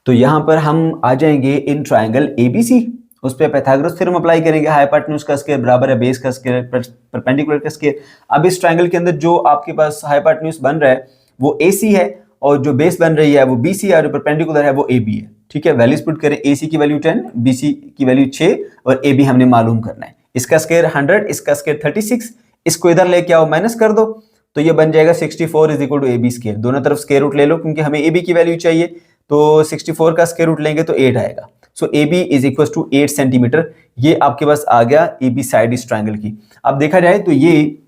तो यहां पर हम आ जाएंगे इन ट्रायंगल ABC, उस पर पाइथागोरस थ्योरम अप्लाई करेंगे। हाइपोटेन्यूज का स्क्वायर बराबर है बेस का स्क्वायर परपेंडिकुलर का स्क्वायर। अब इस ट्रायंगल के अंदर जो आपके पास हाइपोटेन्यूज बन रहा है वो AC है और जो बेस बन रही है वो BC है और जो परपेंडिकुलर है वो AB है। ठीक है, वैल्यूज पुट करें, AC की वैल्यू 10, BC की वैल्यू 6 और AB हमने मालूम करना है। इसका स्क्वायर 100, इसका स्क्वायर 36, इसको इधर लेके आओ माइनस कर दो तो ये बन जाएगा 64 is equal to AB square. दोनों तरफ स्क्वायर रूट ले लो क्योंकि हमें AB की वैल्यू चाहिए, तो 64 का स्क्वायर रूट लेंगे तो 8 आएगा। So AB is equal to 8 centimetre. ये आपके पास आ गया AB साइड इस ट्रायंगल की। अब देखा जाए तो ये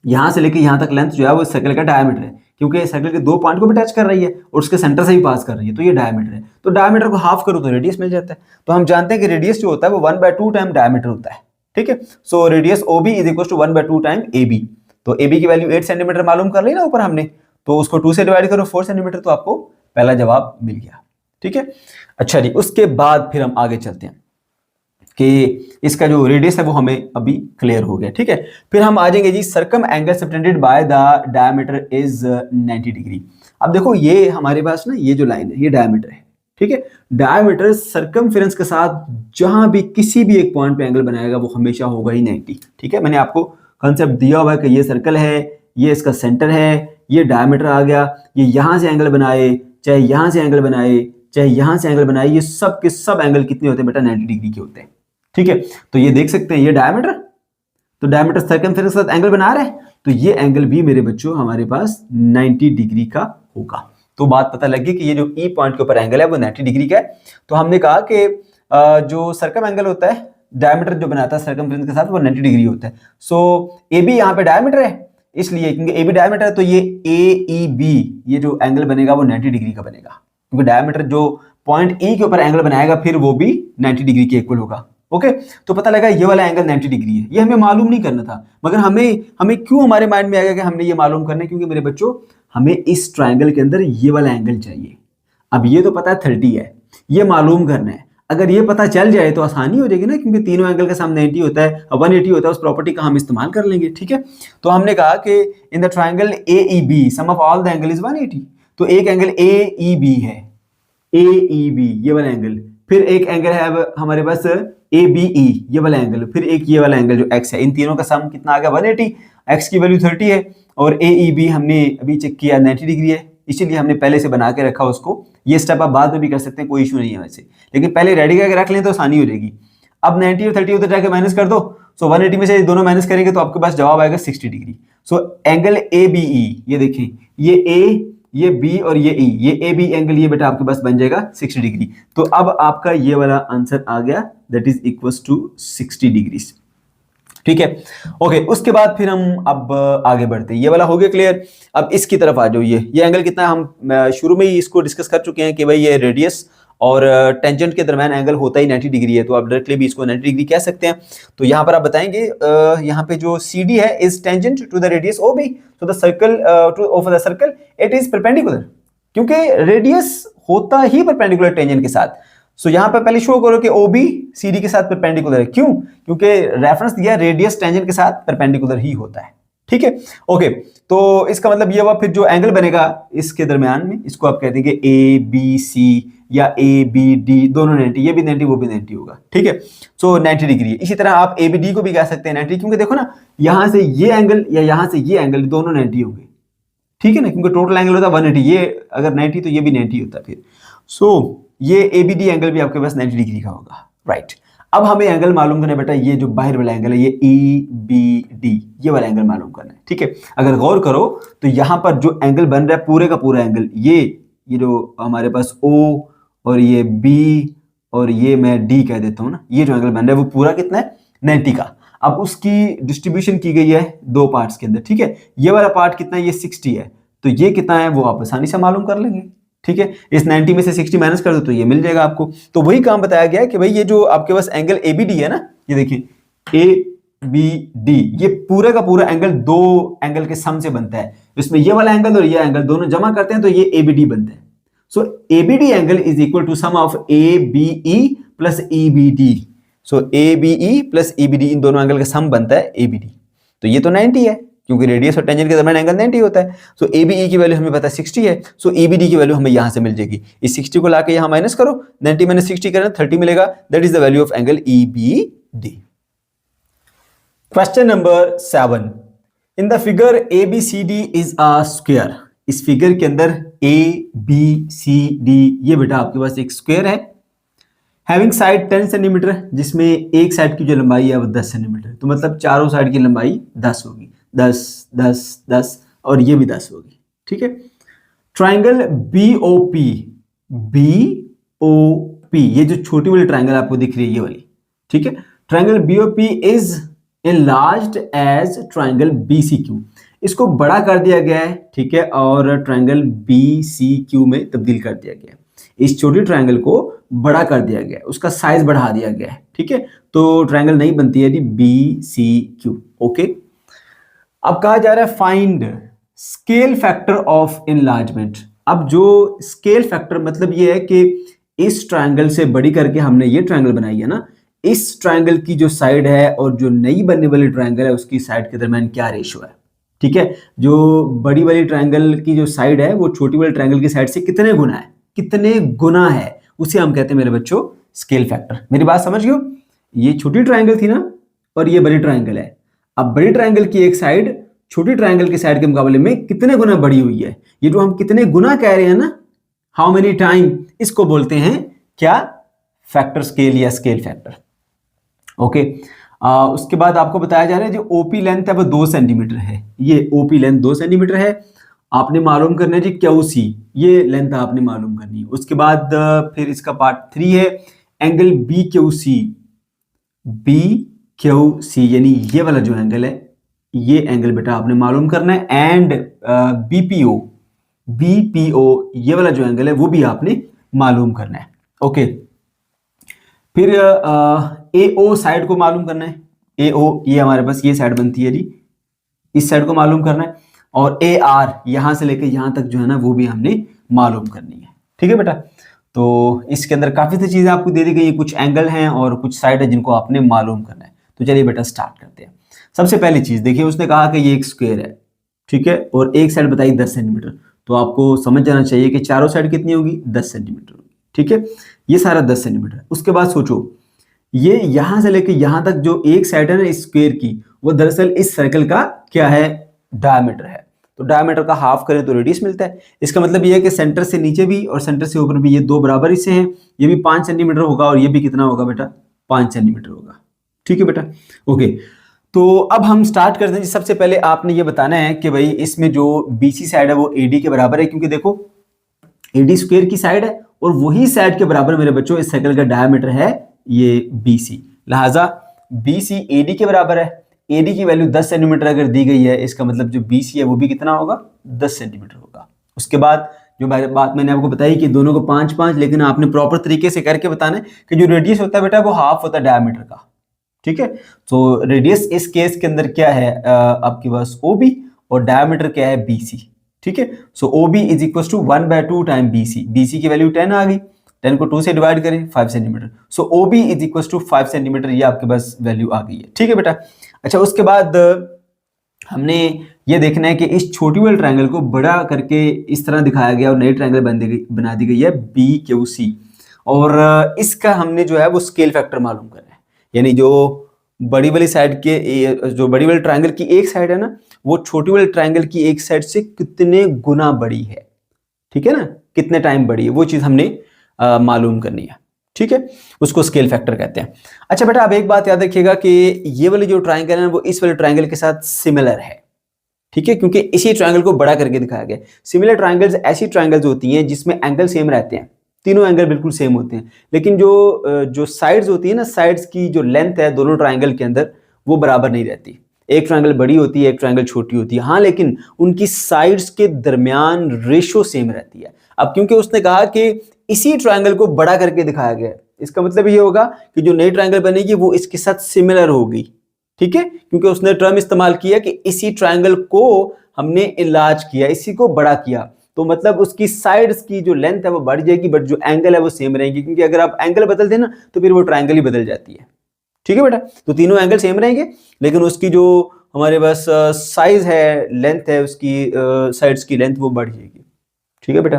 यहां से लेके यहां तक लेंथ जो है वो सर्कल का डायमीटर है, क्योंकि सर्कल के दो पॉइंट को भी टच कर रही है और उसके सेंटर से भी पास कर रही है, तो ये डायमीटर है। तो डायमीटर को हाफ करो तो रेडियस मिल जाता है। तो हम जानते हैं कि रेडियस जो होता है वो 1/2 टाइम डायमीटर होता है। ठीक है, so radius OB is equal to 1/2 time AB। तो AB की वैल्यू 8 सेंटीमीटर मालूम कर ली ना ऊपर हमने, तो उसको 2 से डिवाइड करो 4 सेंटीमीटर, तो आपको पहला जवाब मिल गया। ठीक है, अच्छा जी, उसके बाद फिर हम आगे चलते हैं कि इसका जो रेडियस है वो हमें अभी क्लियर हो गया। ठीक है, फिर हम आ जाएंगे जी circum angle subtended by the diameter is 90 degree. अब देखो ये हमारे पास ना ये जो लाइन है ये डायमीटर है। ठीक है, डायमीटर सर्कमफेरेंस के साथ जहां भी किसी भी एक पॉइंट पे एंगल बनाएगा वो हमेशा होगा ही 90। ठीक है, मैंने आपको कंसेप्ट दिया हुआ है कि ये सर्कल है, ये इसका सेंटर है, ये डायमीटर आ गया, ये यहां से एंगल बनाए, चाहे यहां से एंगल बनाए, चाहे यहां से एंगल बनाए, ये सब के सब एंगल कितने होते हैं बेटा, 90 डिग्री के होते हैं। ठीक है, तो ये देख सकते हैं ये डायमीटर, तो डायमीटर सर्कमफेरेंस के साथ एंगल बना रहा है, तो ये एंगल भी मेरे बच्चों हमारे पास 90 डिग्री का होगा। तो बात पता लगी कि ये जो E पॉइंट के ऊपर एंगल है वो 90 डिग्री का है। तो हमने कहा कि जो सर्कम एंगल होता है, डायमीटर जो बनाता है सर्कमफेरेंस के साथ वो 90 डिग्री होता है। सो AB यहाँ पे डायमीटर है, इसलिए क्योंकि AB डायमीटर है तो ये AEB ये जो एंगल बनेगा वो 90 डिग्री का बनेगा, क्योंकि डायमीटर जो पॉइंट E के ऊपर एंगल बनाएगा फिर वो भी 90 डिग्री के इक्वल होगा। ओके, तो पता लगा ये वाला एंगल 90 डिग्री है। ये हमें मालूम नहीं करना था, मगर हमें क्यों हमारे माइंड में आ गया कि हमने ये मालूम करना है, क्योंकि मेरे बच्चों हमें इस ट्राइंगल के अंदर ये वाला एंगल चाहिए। अब ये तो पता है 30 है, ये मालूम करना है। अगर ये पता चल जाए तो आसानी हो जाएगी ना, क्योंकि तीनों एंगल का सम 90 होता है, 180 होता है, उस प्रॉपर्टी का हम इस्तेमाल कर लेंगे। ठीक है, तो हमने कहा कि in the triangle AEB sum of all the angle is 180। तो एक एंगल AEB है, AEB ये वाला एंगल, फिर एक एंगल है अब हमारे पास ABE ये वाला एंगल, फिर एक ये वाला एंगल जो x है। इन तीनों का सम कितना आ गया 180, x की वैल्यू 30 है और AEB हमने अभी चेक किया 90 डिग्री है, इसीलिए हमने पहले से बना के रखा उसको। ये स्टेप आप बाद में भी कर सकते हैं, कोई इशू नहीं है वैसे, लेकिन पहले रेडी करके रख लें तो आसानी हो जाएगी। अब 90 और 30 उधर जाके माइनस कर दो, सो 180 में से दोनों माइनस करेंगे तो आपके पास जवाब आएगा 60 डिग्री। सो एंगल ABE ये देखें, ये A, ये B और ये E, ये AB एंगल ये बेटा आपके पास बन जाएगा 60 डिग्री। तो अब आपका ये वाला आंसर आ गया, that is equals to 60 degree. ठीक है, ओके। उसके बाद फिर हम अब आगे बढ़ते हैं, ये वाला हो गया क्लियर। अब इसकी तरफ आ जाओ। ये एंगल कितना, हम शुरू में ही इसको डिस्कस कर चुके हैं कि भाई ये रेडियस और टेंजेंट के दरम्यान एंगल होता ही 90 डिग्री है, तो आप डायरेक्टली भी इसको 90 डिग्री कह सकते हैं। तो यहाँ पर आप बताएंगे यहाँ पे जो CD है is tangent to the radius OB, so the circle to of the circle it is perpendicular, क्योंकि रेडियस होता ही परपेंडिकुलर टेंजेंट के साथ। सो यहाँ पे पहले शो करो कि OB CD के साथ परपेंडिकुलर है। क्यों? क्योंकि रेफरेंस दिया रेडियस टेंजेंट के साथ परपेंडिकुलर ही होता है। ठीक है, ओके। तो इसका मतलब ये हुआ, फिर जो एंगल बनेगा इसके दरमियान में, इसको आप कहते हैं कि ABC या ABD दोनों 90, ये भी 90 वो भी 90 होगा। ठीक है, सो 90 डिग्री। इसी तरह आप ABD को भी कह सकते हैं 90, क्योंकि देखो ना यहां से ये एंगल या यहां से ये एंगल दोनों 90 होंगे। ठीक है ना, क्योंकि टोटल एंगल होता है 180, ये अगर 90 तो ये भी 90 होता है फिर। सो ये ABD एंगल भी आपके पास 90 डिग्री का होगा, राइट। अब हमें एंगल मालूम करना है बेटा, ये जो बाहर वाला एंगल है ये EBD ये वाला एंगल मालूम करना है। ठीक है, अगर गौर करो तो यहाँ पर जो एंगल बन रहा है पूरे का पूरा एंगल, ये जो हमारे पास O और ये B और ये मैं D कह देता हूँ ना, ये जो एंगल बन रहा है वो पूरा कितना है 90 का। अब उसकी डिस्ट्रीब्यूशन की गई है दो पार्ट्स के अंदर। ठीक है, ये वाला पार्ट कितना है, ये 60 है, तो ये कितना है वो आप आसानी से मालूम कर लेंगे। ठीक है, इस 90 में से 60 माइनस कर दो तो ये मिल जाएगा आपको। तो वही काम बताया गया है कि भाई ये जो आपके पास एंगल ABD है ना, ये देखिए ABD ये पूरे का पूरा एंगल दो एंगल के सम से बनता है। इसमें ये वाला एंगल और ये एंगल दोनों जमा करते हैं तो ये ABD बनता है। So ABD angle is equal to sum of ABE plus EBD। So ABE plus EBD इन दोनों एंगल का सम बनता है ABD। तो ये तो 90 है, क्योंकि रेडियस और टेंजेंट के दरमियान एंगल 90 होता है। सो ABE की वैल्यू हमें पता है 60 है, सो EBD की वैल्यू हमें यहां से मिल जाएगी। इस 60 को लाके यहां माइनस करो, 90 माइनस 60 करना 30 मिलेगा, that is the value of angle EBD। Question number 7, in the figure ABCD is a square. इस फिगर के अंदर ABCD ये बेटा आपके पास एक स्क्वायर है, हैविंग साइड 10 सेंटीमीटर, जिसमें एक साइड की जो लंबाई है वो 10 सेंटीमीटर, तो मतलब चारों साइड की लंबाई 10 होगी, 10 10 10 और ये भी 10 होगी। ठीक है, ट्राइंगल BOP ये जो छोटी वाली ट्राइंगल आपको दिख रही है ये वाली, ठीक है, triangle BOP is enlarged as triangle BCQ। इसको बड़ा कर दिया गया है, ठीक है, और ट्राइंगल BCQ में तब्दील कर दिया गया है। इस छोटी ट्राइंगल को बड़ा कर दिया गया है, उसका साइज बढ़ा दिया गया है। ठीक है, तो ट्राइंगल नहीं बनती है जी BCQ। ओके, अब कहा जा रहा है find scale factor of enlargement. अब जो स्केल फैक्टर मतलब ये है कि इस ट्राइंगल से बड़ी करके हमने ये ट्राइंगल बनाई है ना, इस ट्राइंगल की जो साइड है और जो नई बनने वाली ट्राइंगल है उसकी साइड के दरमियान क्या रेशियो है। ठीक है, जो बड़ी वाली ट्राइंगल की जो साइड है वो छोटी वाली ट्राइंगल की साइड से कितने गुना है, कितने गुना है, उसे हम कहते हैं मेरे बच्चों स्केल फैक्टर। मेरी बात समझ गए हो? ये छोटी ट्राइंगल थी ना और ये बड़ी ट्राइंगल है। अब बड़ी ट्राइंगल की एक साइड छोटी ट्राइंगल की साइड के मुकाबले में कितने गुना बड़ी हुई है, ये जो हम कितने गुना कह रहे हैं ना, हाउ मेनी टाइम, इसको बोलते हैं क्या, फैक्टर स्केल या स्केल फैक्टर। ओके, उसके बाद आपको बताया जा रहा है जो OP लेंथ है वो 2 सेंटीमीटर है, ये OP लेंथ 2 सेंटीमीटर है। आपने मालूम करना है जी QC, ये लेंथ आपने मालूम करनी है। उसके बाद फिर इसका पार्ट 3 है एंगल BQC यानी ये वाला जो एंगल है ये एंगल बेटा आपने मालूम करना है, एंड BPO ये वाला जो एंगल है वो भी आपने मालूम करना है। ओके, फिर AO साइड को मालूम करना है। AO ये हमारे पास ये साइड बनती है जी, इस साइड को मालूम करना है। और ए आर यहाँ से लेकर यहाँ तक जो है ना वो भी हमने मालूम करनी है। ठीक है बेटा, तो इसके अंदर काफी सारी चीजें आपको दे दी गई, कुछ एंगल हैं और कुछ साइड है जिनको आपने मालूम करना है। तो चलिए बेटा स्टार्ट करते हैं। सबसे पहली चीज देखिए, उसने कहा कि ये एक स्क्वायर है, ठीक है, और एक साइड बताई 10 सेंटीमीटर, तो आपको समझ जाना चाहिए कि चारों साइड कितनी होगी, 10 सेंटीमीटर होगी। ठीक है, ये सारा 10 सेंटीमीटर। उसके बाद सोचो ये यहां से लेकर यहां तक जो एक साइड है ना स्क्वायर की, वो दरअसल इस सर्कल का क्या है, डायमीटर है। तो डायमीटर का हाफ करें तो रेडियस मिलता है। इसका मतलब ये है कि सेंटर से नीचे भी और सेंटर से ऊपर भी ये दो बराबर हिस्से हैं। ये भी 5 सेंटीमीटर होगा और ये भी कितना होगा बेटा, 5 सेंटीमीटर होगा। ठीक है बेटा, ओके। तो अब हम स्टार्ट करते हैं। सबसे पहले आपने ये बताना है कि भाई इसमें जो बीसी साइड है वो एडी के बराबर है, क्योंकि देखो एडी स्क्वायर की साइड है और वही साइड के बराबर मेरे बच्चों इस सर्कल का डायमीटर है ये बीसी, लिहाजा बीसी एडी के बराबर है। एडी की वैल्यू 10 सेंटीमीटर अगर दी गई है, इसका मतलब जो बीसी है वो भी कितना होगा, 10 सेंटीमीटर होगा। उसके बाद जो बात मैंने आपको बताई कि दोनों को 5-5, लेकिन आपने प्रॉपर तरीके से करके बताना है कि जो रेडियस होता है बेटा वो हाफ होता है डायमीटर का। ठीक है, तो रेडियस इस केस के अंदर क्या है आपके पास ओबी, और डायमीटर क्या है बीसी। ठीक है, so OB is equal to 1/2 time BC. BC की वैल्यू 10 आ गई, 10 को 2 से डिवाइड करें 5 centimetre, so OB is equal to 5 centimetre, ये आपके पास वैल्यू आ गई है। ठीक है बेटा, अच्छा उसके बाद हमने ये देखना है कि इस छोटी वाले ट्रायंगल को बड़ा करके इस तरह दिखाया गया और नई ट्रायंगल बना दी गई है BQC, और इसका हमने जो है वो स्केल फैक्टर मालूम करना है। यानी जो बड़ी वाली साइड के, जो बड़ी वाली ट्रायंगल की एक साइड है ना, वो छोटी वाली ट्रायंगल की एक साइड से कितने गुना बड़ी है। ठीक है ना, कितने टाइम बड़ी है, वो चीज हमने मालूम करनी है। ठीक है, उसको स्केल फैक्टर कहते हैं। अच्छा बेटा, अब एक बात याद रखिएगा कि ये वाली जो ट्रायंगल है वो इस वाले ट्रायंगल के साथ सिमिलर है। ठीक है, क्योंकि इसी ट्रायंगल को बड़ा करके दिखाया गया। सिमिलर ट्रायंगल्स ऐसी ट्रायंगल्स होती हैं जिसमें एंगल सेम रहते हैं, तीनों एंगल बिल्कुल सेम होते हैं, लेकिन जो साइड्स होती है ना, साइड्स की जो लेंथ है दोनों ट्रायंगल के अंदर वो बराबर नहीं रहती। एक ट्रायंगल बड़ी होती है, एक ट्रायंगल छोटी होती है, हाँ, लेकिन उनकी साइड्स के दरमियान रेशो सेम रहती है। अब क्योंकि उसने कहा कि इसी ट्रायंगल को बड़ा करके दिखाया गया, इसका मतलब ये होगा कि जो नई ट्रायंगल बनेगी वो इसके साथ सिमिलर होगी। ठीक है, क्योंकि उसने टर्म इस्तेमाल किया कि इसी ट्रायंगल को हमने इलाज किया, इसी को बड़ा किया, तो मतलब उसकी साइड्स की जो लेंथ है वो बढ़ जाएगी, बट जो एंगल है वो सेम रहेगी, क्योंकि अगर आप एंगल बदल देना तो फिर वो ट्रायंगल ही बदल जाती है। ठीक है बेटा, तो तीनों एंगल सेम रहेंगे, लेकिन उसकी जो हमारे पास साइज है, लेंथ है, उसकी साइड्स की लेंथ वो बढ़ जाएगी। ठीक है बेटा,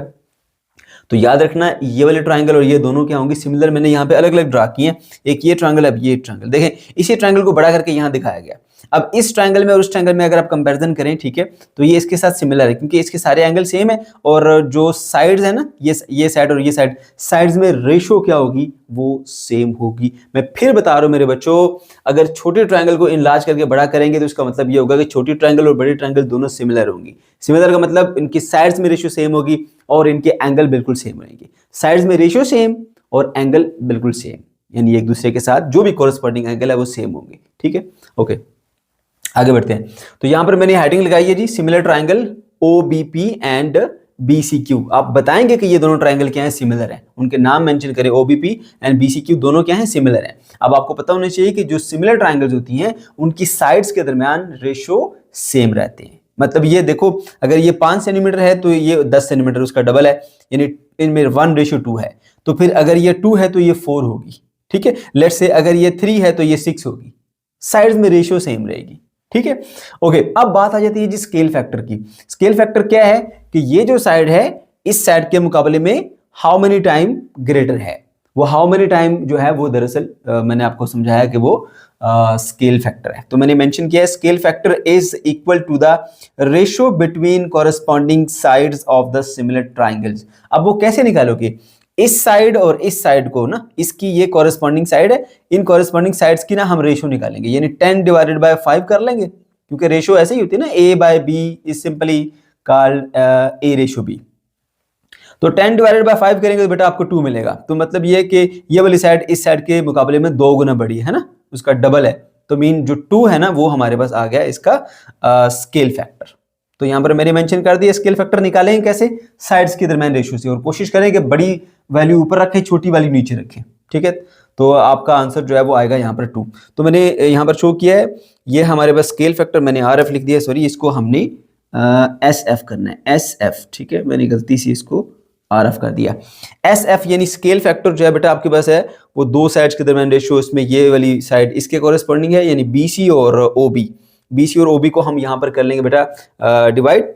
तो याद रखना ये वाले ट्रायंगल और ये दोनों क्या होंगे, सिमिलर। मैंने यहाँ पे अलग अलग ड्रा किए हैं, एक ये ट्रायंगल, अब ये ट्रायंगल। देखें इसी ट्रायंगल को बड़ा करके यहाँ दिखाया गया। अब इस ट्रायंगल में और उस ट्रायंगल में अगर आप कंपैरिजन करें, ठीक है, तो ये इसके साथ सिमिलर है क्योंकि इसके सारे एंगल सेम है, और जो साइड्स है ना, ये साइड और ये साइड, साइड्स में रेशो क्या होगी, वो सेम होगी। मैं फिर बता रहा हूँ मेरे बच्चों, अगर छोटे ट्रायंगल को इनलार्ज करके बड़ा करेंगे तो इसका मतलब ये होगा कि छोटी ट्रायंगल और बड़ी ट्रायंगल दोनों सिमिलर होंगी। सिमिलर का मतलब इनकी साइड्स में रेशियो सेम होगी और इनके एंगल बिल्कुल सेम रहेंगे। साइड्स में रेशियो सेम और एंगल बिल्कुल सेम, यानी एक दूसरे के साथ जो भी कोरस्पॉन्डिंग एंगल है वो सेम होंगे। ठीक है, ओके, आगे बढ़ते हैं। तो यहां पर मैंने हेडिंग लगाई है जी, similar triangle OBP and BCQ। आप बताएंगे कि ये दोनों ट्रायंगल क्या है, सिमिलर है, उनके नाम मेंशन करें, OBP एंड BCQ दोनों क्या है, सिमिलर है। अब आपको पता होना चाहिए कि जो सिमिलर ट्रायंगल्स होती हैं उनकी साइड्स के दरमियान रेशो सेम रहते हैं। मतलब ये देखो, अगर ये 5 सेंटीमीटर है तो ये 10 सेंटीमीटर उसका डबल है, यानी इनमें 1:2 है। तो फिर अगर ये 2 है तो ये 4 होगी। ठीक है, लेट्स से अगर ये 3 है तो ये 6 होगी, साइड्स में रेशियो सेम रहेगी। ठीक है, ओके। अब बात आ जाती है जी स्केल फैक्टर की। स्केल फैक्टर क्या है कि ये जो साइड है इस साइड के मुकाबले में हाउ मेनी टाइम ग्रेटर है, वो हाउ मेनी टाइम जो है वो दरअसल मैंने आपको समझाया कि वो स्केल फैक्टर है। तो मैंने मेंशन किया है scale factor is equal to the ratio between corresponding sides of the similar triangles. अब वो कैसे निकालोगे, इस साइड और इस साइड को ना, इसकी ये कॉरेस्पॉन्डिंग साइड है, इन कॉरेस्पॉन्डिंग साइड्स की ना हम रेशियो निकालेंगे, यानी 10/5 कर लेंगे, क्योंकि रेशियो ऐसे ही होती है ना, A/B is simply called A/B। तो 10/5 करेंगे तो बेटा आपको 2 मिलेगा। तो मतलब ये है कि ये वाली साइड इस साइड के मुकाबले में 2 गुना बड़ी है ना, उसका डबल है, तो मीन जो 2 है ना वो हमारे पास आ गया इसका स्केल फैक्टर। तो यहाँ पर मैंने मेंशन कर दिया, स्केल फैक्टर निकालेंगे कैसे, साइड्स के दरमियान रेशियो से, और कोशिश करें कि बड़ी वैल्यू ऊपर रखें, छोटी वाली नीचे रखें। ठीक है, तो आपका आंसर जो है वो आएगा यहाँ पर 2। तो मैंने यहाँ पर शो किया है, ये हमारे पास स्केल फैक्टर, मैंने RF लिख दिया, सॉरी, इसको हमने एस एफ करना है, एस एफ, ठीक है, मैंने गलती से इसको आर एफ कर दिया। एस एफ यानी स्केल फैक्टर जो है बेटा आपके पास है वो दो साइड्स के दरमियान रेशियो, इसमें ये वाली साइड इसके कॉरेस्पॉन्डिंग है, यानी बीसी और ओबी। बीसी और ओबी को हम यहाँ पर कर लेंगे बेटा डिवाइड,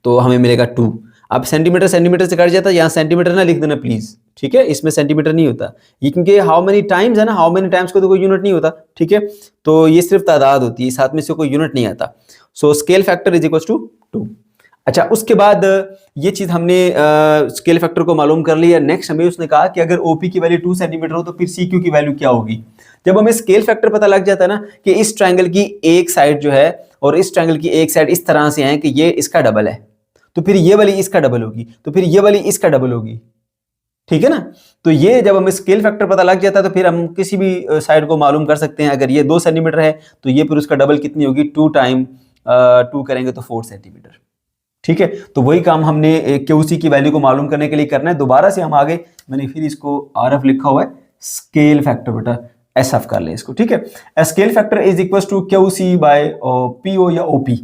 तो हमें मिलेगा 2। अब सेंटीमीटर सेंटीमीटर से कट जाता है, यहाँ सेंटीमीटर ना लिख देना प्लीज, ठीक है, इसमें सेंटीमीटर नहीं होता ये, क्योंकि हाउ मेनी टाइम्स है ना, हाउ मेनी टाइम्स को तो कोई यूनिट नहीं होता, ठीक है, तो ये सिर्फ तादाद होती है, साथ में से कोई यूनिट नहीं आता। So scale factor is equal to 2। अच्छा, उसके बाद ये चीज हमने स्केल फैक्टर को मालूम कर लिया। नेक्स्ट हमें उसने कहा कि अगर ओपी की वैल्यू 2 सेंटीमीटर हो तो फिर सी क्यू की वैल्यू क्या होगी। जब हमें स्केल फैक्टर पता लग जाता है ना कि इस ट्रायंगल की एक साइड जो है और इस ट्रायंगल की एक साइड इस तरह से है कि ये इसका डबल है, तो फिर ये वाली इसका डबल होगी, तो फिर ये वाली इसका डबल होगी, ठीक है ना। तो ये जब हमें स्केल फैक्टर पता लग जाता है तो फिर हम किसी भी साइड को मालूम कर सकते हैं। अगर ये 2 सेंटीमीटर है तो ये फिर उसका डबल कितनी होगी, 2 टाइम 2 करेंगे तो 4 सेंटीमीटर, ठीक है। तो वही काम हमने क्यूसी की वैल्यू को मालूम करने के लिए करना है। दोबारा से हम आगे, मैंने फिर इसको आरएफ लिखा हुआ है, स्केल फैक्टर बेटा एसएफ कर ले इसको, ठीक है। Scale factor is equal to QC by PO या ओपी,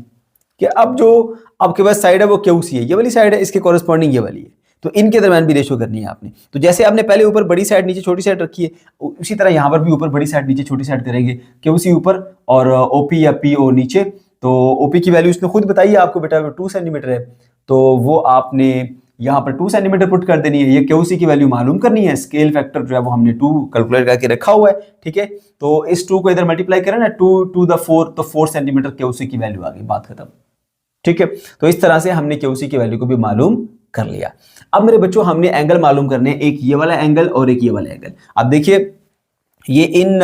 कि अब जो आपके पास साइड है वो क्यूसी है, ये वाली साइड है, इसके कॉरेस्पॉन्डिंग ये वाली है, तो इनके दरमियान भी रेशो करनी है आपने। तो जैसे आपने पहले ऊपर बड़ी साइड नीचे छोटी साइड रखी है, उसी तरह यहाँ पर भी ऊपर बड़ी साइड नीचे छोटी साइड करेंगे, क्यूसी ऊपर और ओपी या पीओ नीचे। तो ओपी की वैल्यू उसने खुद बताई है आपको बेटा 2 सेंटीमीटर है, तो वो आपने यहाँ पर 2 सेंटीमीटर पुट कर देनी है। ये क्यूसी की वैल्यू मालूम करनी है, स्केल फैक्टर जो है वो हमने 2 कैलकुलेट करके रखा हुआ है, ठीक है। तो इस 2 को इधर मल्टीप्लाई करें ना, 2 टू द 4, तो 4 सेंटीमीटर क्यूसी की वैल्यू आ गई, बात खत्म, ठीक है। तो इस तरह से हमने क्यूसी की वैल्यू को भी मालूम कर लिया। अब मेरे बच्चों हमने एंगल मालूम करने, एक ये वाला एंगल और एक ये वाला एंगल। अब देखिए ये इन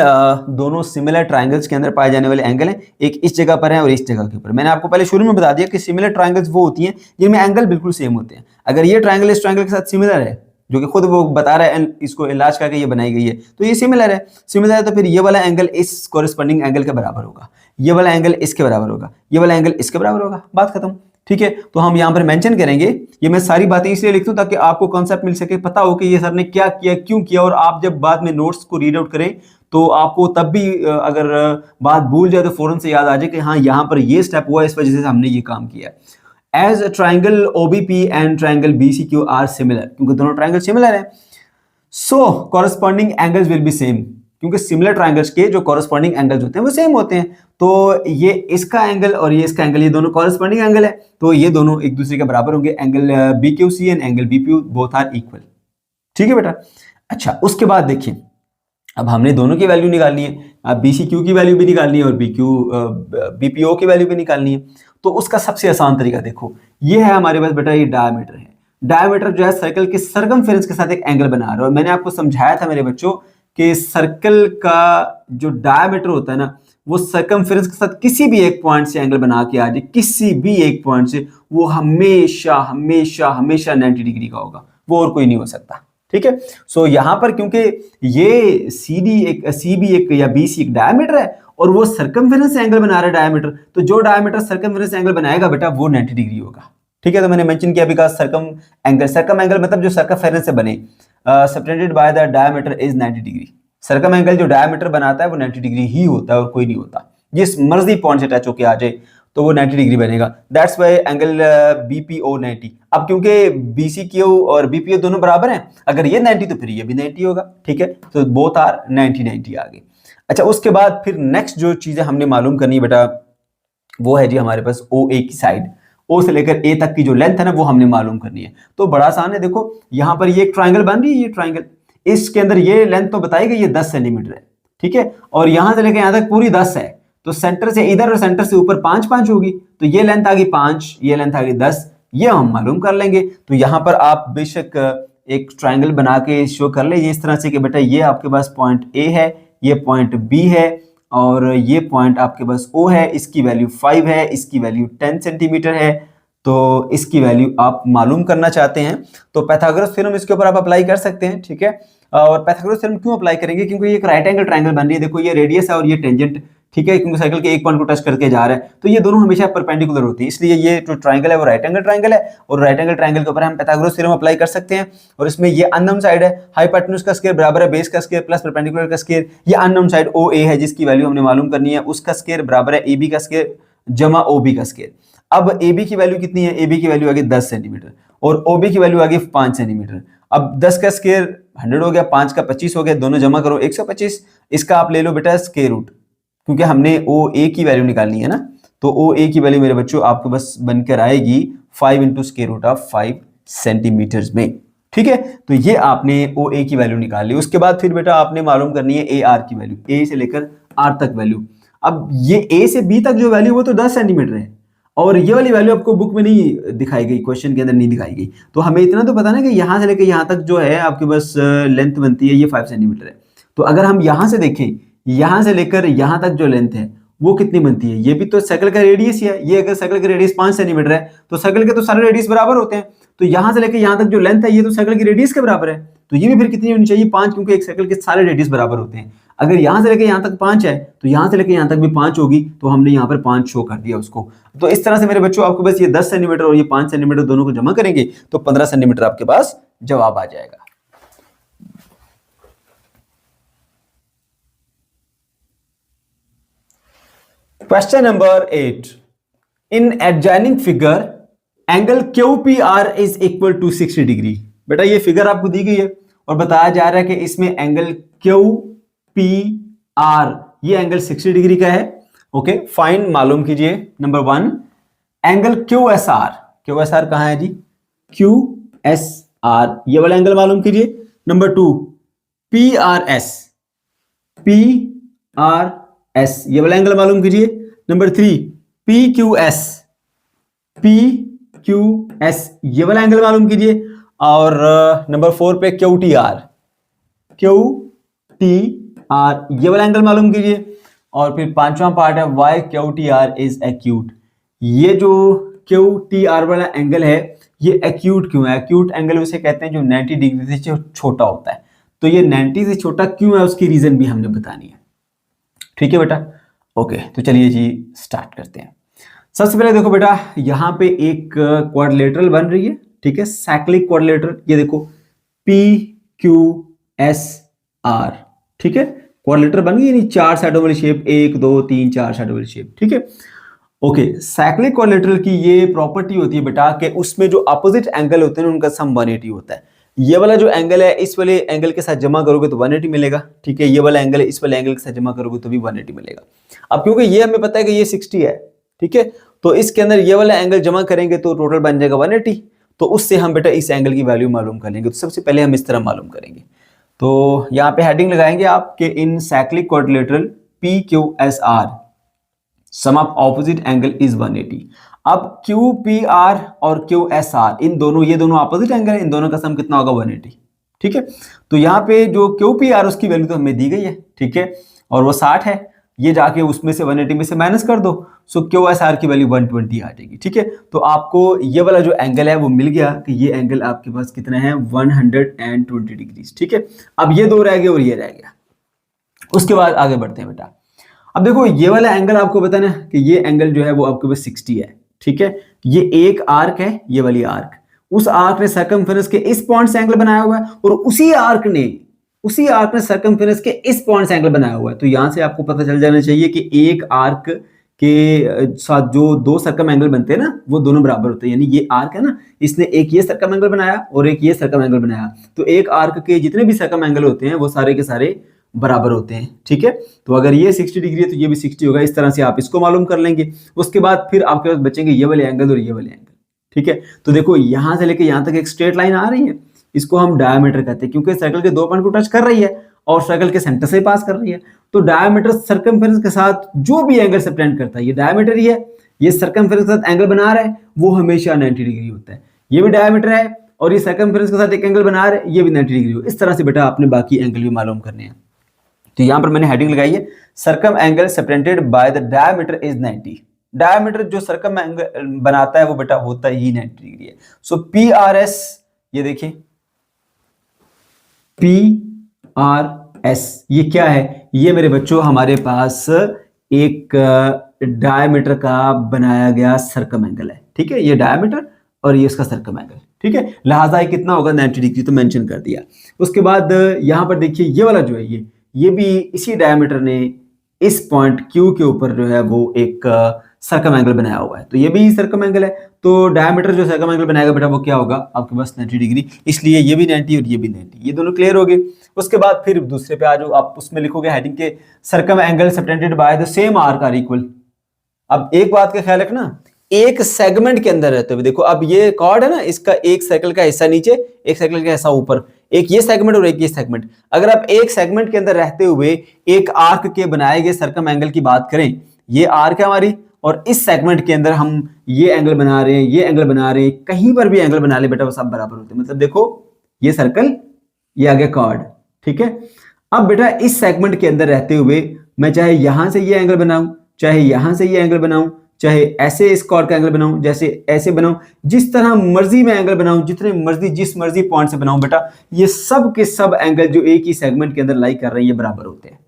दोनों सिमिलर ट्रायंगल्स के अंदर पाए जाने वाले एंगल हैं, एक इस जगह पर है और इस जगह के ऊपर। मैंने आपको पहले शुरू में बता दिया कि सिमिलर ट्रायंगल्स वो होती हैं जिनमें एंगल बिल्कुल सेम होते हैं। अगर ये ट्रायंगल इस ट्रायंगल के साथ सिमिलर है, जो कि खुद वो बता रहा है, इसको इलाज करके ये बनाई गई है, तो ये सिमिलर है। सिमिलर है तो फिर ये वाला एंगल इस कॉरेस्पॉन्डिंग एंगल के बराबर होगा, ये वाला एंगल इसके बराबर होगा, ये वाला एंगल इसके बराबर होगा, बात खत्म, ठीक है। तो हम यहाँ पर मेंशन करेंगे, ये मैं सारी बातें इसलिए लिखता हूँ ताकि आपको कॉन्सेप्ट मिल सके, पता हो कि ये सर ने क्या किया, क्यों किया, और आप जब बाद में नोट्स को रीड आउट करें तो आपको तब भी अगर बात भूल जाए तो फौरन से याद आ जाए कि हाँ यहाँ पर ये स्टेप हुआ, इस वजह से हमने ये काम किया। As triangle OBP and triangle BCQ are similar, क्योंकि दोनों ट्राइंगल सिमिलर है, so corresponding angles will be same, क्योंकि सिमिलर ट्रायंगल्स के जो कॉरेस्पॉन्डिंग एंगल्स होते हैं वो सेम होते हैं। तो ये इसका एंगल और ये इसका एंगल, ये दोनों कॉरेस्पॉन्डिंग एंगल है, तो ये दोनों एक दूसरे के बराबर होंगे। Angle BQC and angle BPU both are equal, ठीक है बेटा। अच्छा, उसके बाद देखिए अब हमने दोनों की वैल्यू निकालनी है, अब बीसीक्यू की वैल्यू भी निकालनी है और बीपीओ की वैल्यू भी निकालनी है। तो उसका सबसे आसान तरीका देखो, ये है हमारे पास बेटा, ये डायमीटर है। डायमीटर जो है सर्कल के सरकमफेरेंस के साथ एक एंगल बना रहा है, और मैंने आपको समझाया था मेरे बच्चों कि सर्कल का जो डायमीटर होता है ना, वो सरकमफेरेंस के साथ किसी भी एक पॉइंट से एंगल बना के आ जाए, किसी भी एक पॉइंट से, वो हमेशा हमेशा हमेशा 90 डिग्री का होगा, वो और कोई नहीं हो सकता, ठीक है। सो यहां पर क्योंकि ये सीबी एक या बीसी एक डायमीटर है और वो सरकमफेरेंस एंगल बना रहा है डायमीटर, तो जो डायमीटर सरकमफेरेंस एंगल बनाएगा बेटा वो 90 डिग्री होगा, ठीक है। तो मैंने मेंशन किया बिकॉज़ सरकम एंगल मतलब जो सरकमफेरेंस से बने, subtended by the diameter is 90 degree. Circum angle जो डायमीटर बनाता है वो 90 डिग्री ही होता है और कोई नहीं होता, जिस मर्जी पॉइंट से टच होके आ जाए तो वो 90 डिग्री बनेगा। That's why angle BPO 90। अब क्योंकि बीसीक्यू और बीपीओ दोनों बराबर हैं, अगर ये 90 तो फिर ये भी 90 होगा, ठीक है। तो बोथ आर 90 आ गए। अच्छा, उसके बाद फिर नेक्स्ट जो चीजें हमने मालूम करनी है बेटा, वो है जी हमारे पास ओ ए की साइड, ओ से लेकर ए तक की जो लेंथ है ना वो हमने मालूम करनी है। तो बड़ा आसान है, देखो यहाँ पर ये एक ट्राइंगल बन रही है, ये ट्राइंगल, इसके अंदर ये लेंथ तो बताई गई है 10 सेंटीमीटर है, ठीक है, और यहां से लेकर यहां तक पूरी 10 है, तो सेंटर से इधर और सेंटर से ऊपर 5 होगी, तो ये लेंथ आ गई 5, ये लेंथ आ गई 10, ये हम मालूम कर लेंगे। तो यहाँ पर आप बेशक एक ट्राइंगल बना के शो कर ले इस तरह से कि बेटा ये आपके पास पॉइंट ए है, ये पॉइंट बी है, और ये पॉइंट आपके पास ओ है, इसकी वैल्यू 5 है, इसकी वैल्यू 10 सेंटीमीटर है, तो इसकी वैल्यू आप मालूम करना चाहते हैं तो पाइथागोरस थ्योरम इसके ऊपर आप अप्लाई कर सकते हैं, ठीक है। और पाइथागोरस थ्योरम क्यों अप्लाई करेंगे, क्योंकि ये एक राइट एंगल ट्राइंगल बन रही है, देखो ये रेडियस है और ये टेंजेंट, ठीक है, क्योंकि साइकिल के एक पॉइंट को टच करके जा रहा है, तो ये दोनों हमेशा परपेंडिकुलर होती है, इसलिए ये जो ट्राइंगल है वो राइट एंगल ट्राइंगल है, और राइट एंगल ट्राइंगल के ऊपर हम पाइथागोरस थ्योरम अप्लाई कर सकते हैं। और इसमें ये अननोन साइड है, हाइपोटेन्यूज का स्क्वायर बराबर है बेस का स्क्वायर प्लस परपेंडिकुलर का स्क्वायर, ये अननोन साइड ओ ए है जिसकी वैल्यू हमने मालूम करनी है, उसका स्क्वायर बराबर है ए बी का स्क्वायर जमा OB का स्क्वायर। अब AB की वैल्यू कितनी है, AB की वैल्यू आ गई 10 सेंटीमीटर और OB की वैल्यू आ गई 5 सेंटीमीटर। अब 10 का स्क्वायर 100 हो गया, 5 का 25 हो गया, दोनों जमा करो 125। इसका आप ले लो बेटा स्क्वायर रूट, क्योंकि हमने OA की वैल्यू निकालनी है ना, तो OA की वैल्यू मेरे बच्चों आपको बस बनकर आएगी 5 into square root of 5 centimetre में। ठीक है, तो ये आपने OA की वैल्यू निकाल ली। उसके बाद फिर बेटा आपने मालूम करनी है AR की वैल्यू, A से लेकर R तक वैल्यू। अब ये A से B तक जो वैल्यू वो तो 10 सेंटीमीटर है और ये वाली वैल्यू आपको बुक में नहीं दिखाई गई, क्वेश्चन के अंदर नहीं दिखाई गई। तो हमें इतना तो पता ना कि यहाँ से लेकर यहाँ तक जो है आपके बस लेंथ बनती है ये 5 सेंटीमीटर है। तो अगर हम यहाँ से देखें, यहाँ से लेकर यहाँ तक जो लेंथ है वो कितनी बनती है, ये भी तो सर्कल का रेडियस ही है। ये अगर सर्कल का रेडियस 5 सेंटीमीटर है तो सर्कल के तो सारे रेडियस बराबर होते हैं, तो यहाँ से लेकर यहाँ तक जो लेंथ है ये तो सर्कल की रेडियस के बराबर है, तो ये भी फिर कितनी होनी चाहिए 5, क्योंकि एक सर्कल के सारे रेडियस बराबर होते हैं। अगर यहाँ से लेकर यहाँ तक 5 है तो यहाँ से लेकर यहाँ तक भी 5 होगी, तो हमने यहाँ पर 5 शो कर दिया उसको। तो इस तरह से मेरे बच्चों आपको बस ये 10 सेंटीमीटर और ये 5 सेंटीमीटर दोनों को जमा करेंगे तो 15 सेंटीमीटर आपके पास जवाब आ जाएगा। Question number 8, in adjoining figure angle QPR is equal to 60 degree. बेटा ये फिगर आपको दी गई है और बताया जा रहा है कि इसमें एंगल QPR ये एंगल 60 डिग्री का है। ओके, फाइन मालूम कीजिए। नंबर 1 एंगल QSR, QSR कहां है जी, QSR ये वाला एंगल मालूम कीजिए। नंबर 2 PRS, PRS ये वाला एंगल मालूम कीजिए। नंबर 3 PQS, PQS ये वाला एंगल मालूम कीजिए। और नंबर 4 पे QTR, QTR ये वाला एंगल मालूम कीजिए। और फिर पांचवा पार्ट है why QTR is acute। ये जो QTR वाला एंगल है ये एक्यूट क्यों है, एक्यूट एंगल उसे कहते हैं जो 90 डिग्री से छोटा होता है। तो ये 90 से छोटा क्यों है उसकी रीजन भी हमने बतानी है। ठीक है बेटा, ओके तो चलिए जी स्टार्ट करते हैं। सबसे पहले देखो बेटा यहाँ पे एक क्वाड्रिलेटरल बन रही है, ठीक है, साइक्लिक क्वाड्रिलेटरल। ये देखो PQSR, ठीक है, क्वाड्रिलेटरल बन गई, यानी 4 साइडों वाली शेप, 1 2 3 4 साइडों वाली शेप। ठीक है, ओके। साइक्लिक क्वाड्रिलेटरल की ये प्रॉपर्टी होती है बेटा कि उसमें जो अपोजिट एंगल होते हैं उनका सम 180 होता है। ये वाला जो एंगल है इस वाले एंगल के साथ जमा करोगे तो 180 मिलेगा, ठीक है। ये वाला एंगल है इस वाले एंगल के साथ जमा करोगे तो भी 180 मिलेगा। अब क्योंकि ये हमें पता है कि ये 60 है, ठीक है, तो इसके अंदर ये वाला एंगल जमा करेंगे तो टोटल बन जाएगा 180। तो उससे हम बेटा इस एंगल की वैल्यू मालूम कर लेंगे। तो सबसे पहले हम इस तरह मालूम करेंगे, तो यहाँ पे हेडिंग लगाएंगे आपके in cyclic quadrilateral PQSR sum of opposite angle is 180। अब QPR और QSR इन दोनों, ये दोनों ऑपोजिट एंगल है, इन दोनों का सम कितना होगा 180। ठीक है, तो यहाँ पे जो QPR उसकी वैल्यू तो हमें दी गई है, ठीक है, और वो 60 है। ये जाके उसमें से 180 में से माइनस कर दो, सो QSR की वैल्यू 120 आ जाएगी। ठीक है, तो आपको ये वाला जो एंगल है वो मिल गया कि ये एंगल आपके पास कितना है 120 डिग्री। ठीक है, अब ये दो रह गए और ये रह गया। उसके बाद आगे बढ़ते हैं बेटा। अब देखो ये वाला एंगल आपको पता ना कि ये एंगल जो है वो आपके पास 60 है, ठीक है। ये एक आर्क है, ये वाली आर्क, उस आर्क ने सर्कमफेरेंस के इस पॉइंट से एंगल बनाया हुआ है और उसी आर्क ने सर्कमफेरेंस के इस पॉइंट से एंगल बनाया हुआ है। तो यहां से आपको पता चल जाना चाहिए कि एक आर्क के साथ जो दो सर्कम एंगल बनते हैं ना वो दोनों बराबर होते हैं। यानी ये आर्क है ना, इसने एक ये सर्कम एंगल बनाया और एक ये सर्कम एंगल बनाया, तो एक आर्क के जितने भी सर्कम एंगल होते हैं वो सारे के सारे बराबर होते हैं। ठीक है, तो अगर ये 60 डिग्री है तो ये भी 60 होगा। इस तरह से आप इसको मालूम कर लेंगे। उसके बाद फिर आपके पास बचेंगे ये वाले एंगल और ये वाले एंगल। ठीक है, तो देखो यहां से लेके यहां तक एक स्ट्रेट लाइन आ रही है, इसको हम डायमीटर कहते हैं, क्योंकि सर्कल के दो पॉइंट को टच कर रही है और सर्कल के सेंटर से पास कर रही है। तो डायमीटर सर्कमफेरेंस के साथ जो भी एंगल सबटेंड करता है, ये डायमीटर ही है, ये सर्कमफेरेंस के साथ एंगल बना रहा है वो हमेशा 90 डिग्री होता है। ये भी डायमीटर है और ये सर्कमफेरेंस के साथ एक एंगल बना रहा है, ये भी 90 डिग्री हो। इस तरह से बेटा आपने बाकी एंगल भी मालूम करने हैं। तो यहां पर मैंने हेडिंग लगाई है circum angle separated by the diameter is 90। Diameter जो सर्कम एंगल बनाता है वो बेटा होता ही 90 डिग्री है। सो PRS, ये देखिए PRS ये क्या है, ये मेरे बच्चों हमारे पास एक डायमीटर का बनाया गया सर्कम एंगल है। ठीक है, ये डायमीटर और ये इसका सर्कम एंगल। ठीक है, लिहाजा ये कितना होगा 90 डिग्री, तो मेंशन कर दिया। उसके बाद यहां पर देखिए ये वाला जो है ये भी इसी डायमीटर ने इस पॉइंट Q के ऊपर जो है वो एक सर्कम एंगल बनाया हुआ है, तो ये भी सर्कम एंगल है। तो डायमीटर जो सर्कम एंगल बनाएगा बेटा वो क्या होगा आपके पास 90 डिग्री, इसलिए ये भी 90 और ये भी 90, ये दोनों क्लियर हो गए। उसके बाद फिर दूसरे पे आ जाओ, आप उसमें लिखोगे हेडिंग के circum angle subtended by the same arc are equal. अब एक बात का ख्याल रखना, एक सेगमेंट के अंदर रहते हुए, देखो अब ये कॉर्ड है ना, इसका एक सर्कल का हिस्सा नीचे, एक सर्कल का हिस्सा ऊपर, एक ये सेगमेंट और एक ये सेगमेंट। अगर आप एक सेगमेंट के अंदर रहते हुए एक आर्क के बनाए गए सर्कम एंगल की बात करें, ये आर्क है हमारी, और इस सेगमेंट के अंदर हम ये एंगल बना रहे हैं, ये एंगल बना रहे हैं, कहीं पर भी एंगल बना ले बेटा वो सब बराबर होते हैं। मतलब देखो ये सर्कल, ये आ गया कॉर्ड, ठीक है। अब बेटा इस सेगमेंट के अंदर रहते हुए मैं चाहे यहां से ये एंगल बनाऊं, चाहे यहां से ये एंगल बनाऊं, चाहे ऐसे इस कॉर्ड का एंगल बनाऊं, जैसे ऐसे बनाऊं, जिस तरह मर्जी मैं एंगल बनाऊं, जितने मर्जी जिस मर्जी पॉइंट से बनाऊं बेटा, ये सब के सब एंगल जो एक ही सेगमेंट के अंदर लाई कर रहे हैं ये बराबर होते हैं,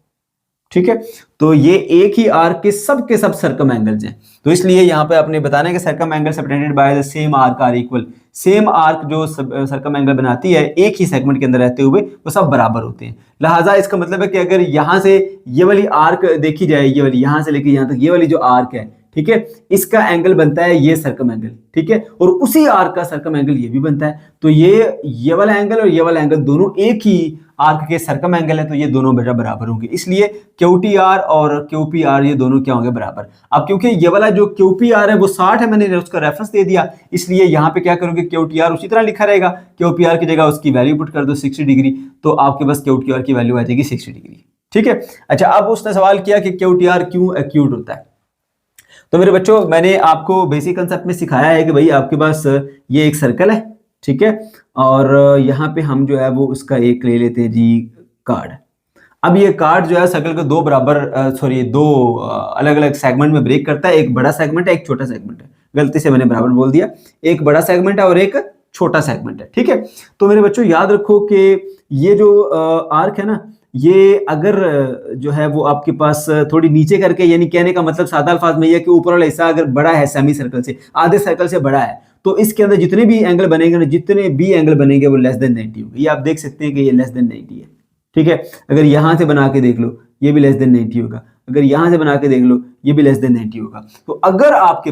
ठीक है। तो ये एक ही आर्क के सब सर्कम एंगल्स हैं, तो इसलिए यहां पे आपने बताना है कि circum angle subtended by the same arc are equal. Same arc जो सर्कम एंगल बनाती है एक ही सेगमेंट के अंदर रहते हुए वो सब बराबर होते हैं। लिहाजा इसका मतलब है कि अगर यहां से ये वाली आर्क देखी जाए, ये वाली यहां से लेकर यहां तक ये वाली जो आर्क है, ठीक है, इसका एंगल बनता है ये सर्कम एंगल, ठीक है, और उसी आर्क का सर्कम एंगल ये भी बनता है। तो ये वाला एंगल और ये वाला एंगल दोनों एक ही आर्क के सर्कम एंगल है, तो ये दोनों बेटा बराबर होंगे, इसलिए QTR और QPR ये दोनों क्या होंगे बराबर। अब क्योंकि ये वाला जो QPR है वो 60 है, मैंने उसका रेफरेंस दे दिया, इसलिए यहाँ पे क्या करोगे QTR उसी तरह लिखा रहेगा, QPR की जगह उसकी वैल्यू पुट कर दो 60 डिग्री, तो आपके पास QTR की वैल्यू आ जाएगी 60 डिग्री, ठीक है। अच्छा, अब उसने सवाल किया कि QTR क्यों एक्यूट होता है। तो मेरे बच्चों मैंने आपको बेसिक कंसेप्ट में सिखाया है कि भाई आपके पास ये एक सर्कल है, ठीक है, और यहाँ पे हम जो है वो उसका एक ले लेते हैं जी कार्ड। अब ये कार्ड जो है सर्कल को दो अलग अलग सेगमेंट में ब्रेक करता है, एक बड़ा सेगमेंट है एक छोटा सेगमेंट है, गलती से मैंने बराबर बोल दिया, एक बड़ा सेगमेंट है और एक छोटा सेगमेंट है, ठीक है। तो मेरे बच्चों याद रखो कि ये जो आर्क है ना, ये अगर जो है वो आपके पास थोड़ी नीचे करके, यानी कहने का मतलब सादा अल्फाज में यह कि ऊपर वाला हिस्सा अगर बड़ा है सेमी सर्कल से, आधे सर्कल से बड़ा है, तो इसके अंदर जितने भी एंगल बनेंगे ना, जितने भी एंगल बनेंगे वो लेस देन 90 होंगे। ये आप देख सकते हैं कि ये लेस देन 90 है, ठीक है। अगर यहां से बना के देख लो ये भी लेस देन 90 होगा, अगर यहां से बना के देख लो ये भी लेस देन 90 होगा। तो अगर आपके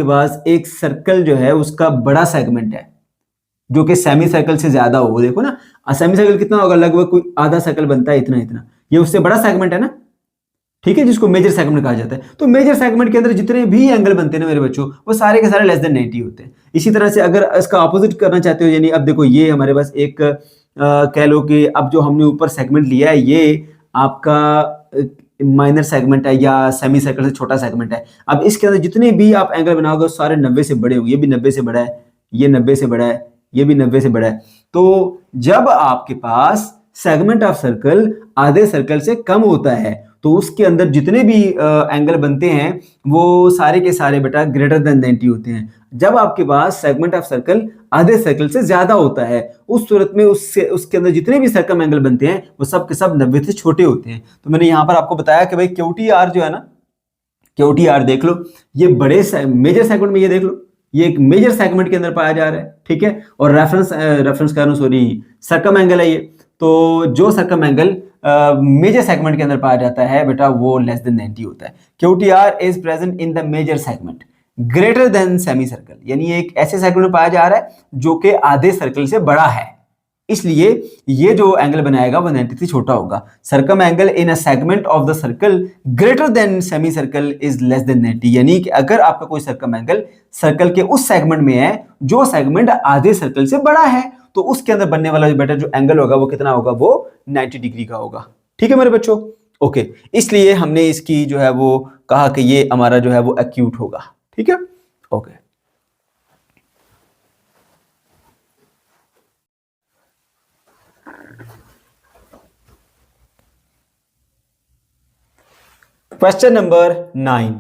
पास एक सर्कल जो है उसका बड़ा सेगमेंट है जो कि सेमी सर्कल से ज्यादा हो, देखो ना सेमी सर्कल कितना होगा, लगभग कोई आधा सर्कल बनता है, इतना इतना, ये उससे बड़ा सेगमेंट है ना, ठीक है, जिसको मेजर सेगमेंट कहा जाता है। तो मेजर सेगमेंट के अंदर जितने भी एंगल बनते हैं ना मेरे बच्चों, वो सारे के सारे लेस देन 90 होते हैं। इसी तरह से अगर इसका ऑपोजिट करना चाहते हो, यानी अब देखो ये हमारे पास एक कह लो कि अब जो हमने ऊपर सेगमेंट लिया है ये आपका माइनर सेगमेंट है या सेमी सर्कल से छोटा सेगमेंट है। अब इसके अंदर जितने भी आप एंगल बनाओगे सारे 90 से बड़े होंगे, ये भी 90 से बड़ा है, ये 90 से बड़ा है, ये भी 90 से बड़ा है। तो जब आपके पास सेगमेंट ऑफ सर्कल आधे सर्कल से कम होता है तो उसके अंदर जितने भी एंगल बनते हैं वो सारे के सारे बेटा ग्रेटर देन 90 होते हैं। जब आपके पास सेगमेंट ऑफ सर्कल आधे सर्कल से ज्यादा होता है उस सूरत में उसके अंदर जितने भी सर्कम एंगल बनते हैं वो सब के सब 90 से छोटे होते हैं। तो मैंने यहां पर आपको बताया कि भाई QTR जो है ना, QTR देख लो, ये बड़े मेजर सेगमेंट में, ये देख लो ये एक मेजर सेगमेंट के अंदर पाया जा रहा है, ठीक है, और रेफरेंस कर सर्कम एंगल है ये। तो जो सर्कम एंगल मेजर सेगमेंट के अंदर पाया जाता है बेटा वो लेस देन 90 होता है। QTR is present in the major segment greater than semi circle, यानी एक ऐसे सेगमेंट में पाया जा रहा है जो कि आधे सर्कल से बड़ा है, इसलिए ये जो एंगल बनाएगा वो 90 से छोटा होगा। Circum angle in a segment of the circle greater than semi circle is less than 90, यानी कि अगर आपका कोई सर्कम एंगल सर्कल के उस सेगमेंट में है जो सेगमेंट आधे सर्कल से बड़ा है तो उसके अंदर बनने वाला बेटा जो एंगल होगा वो कितना होगा, वो 90 डिग्री का होगा, ठीक है मेरे बच्चों। ओके, इसलिए हमने इसकी जो है वो कहा कि ये हमारा जो है वो एक्यूट होगा, ठीक है। Okay, question number 9,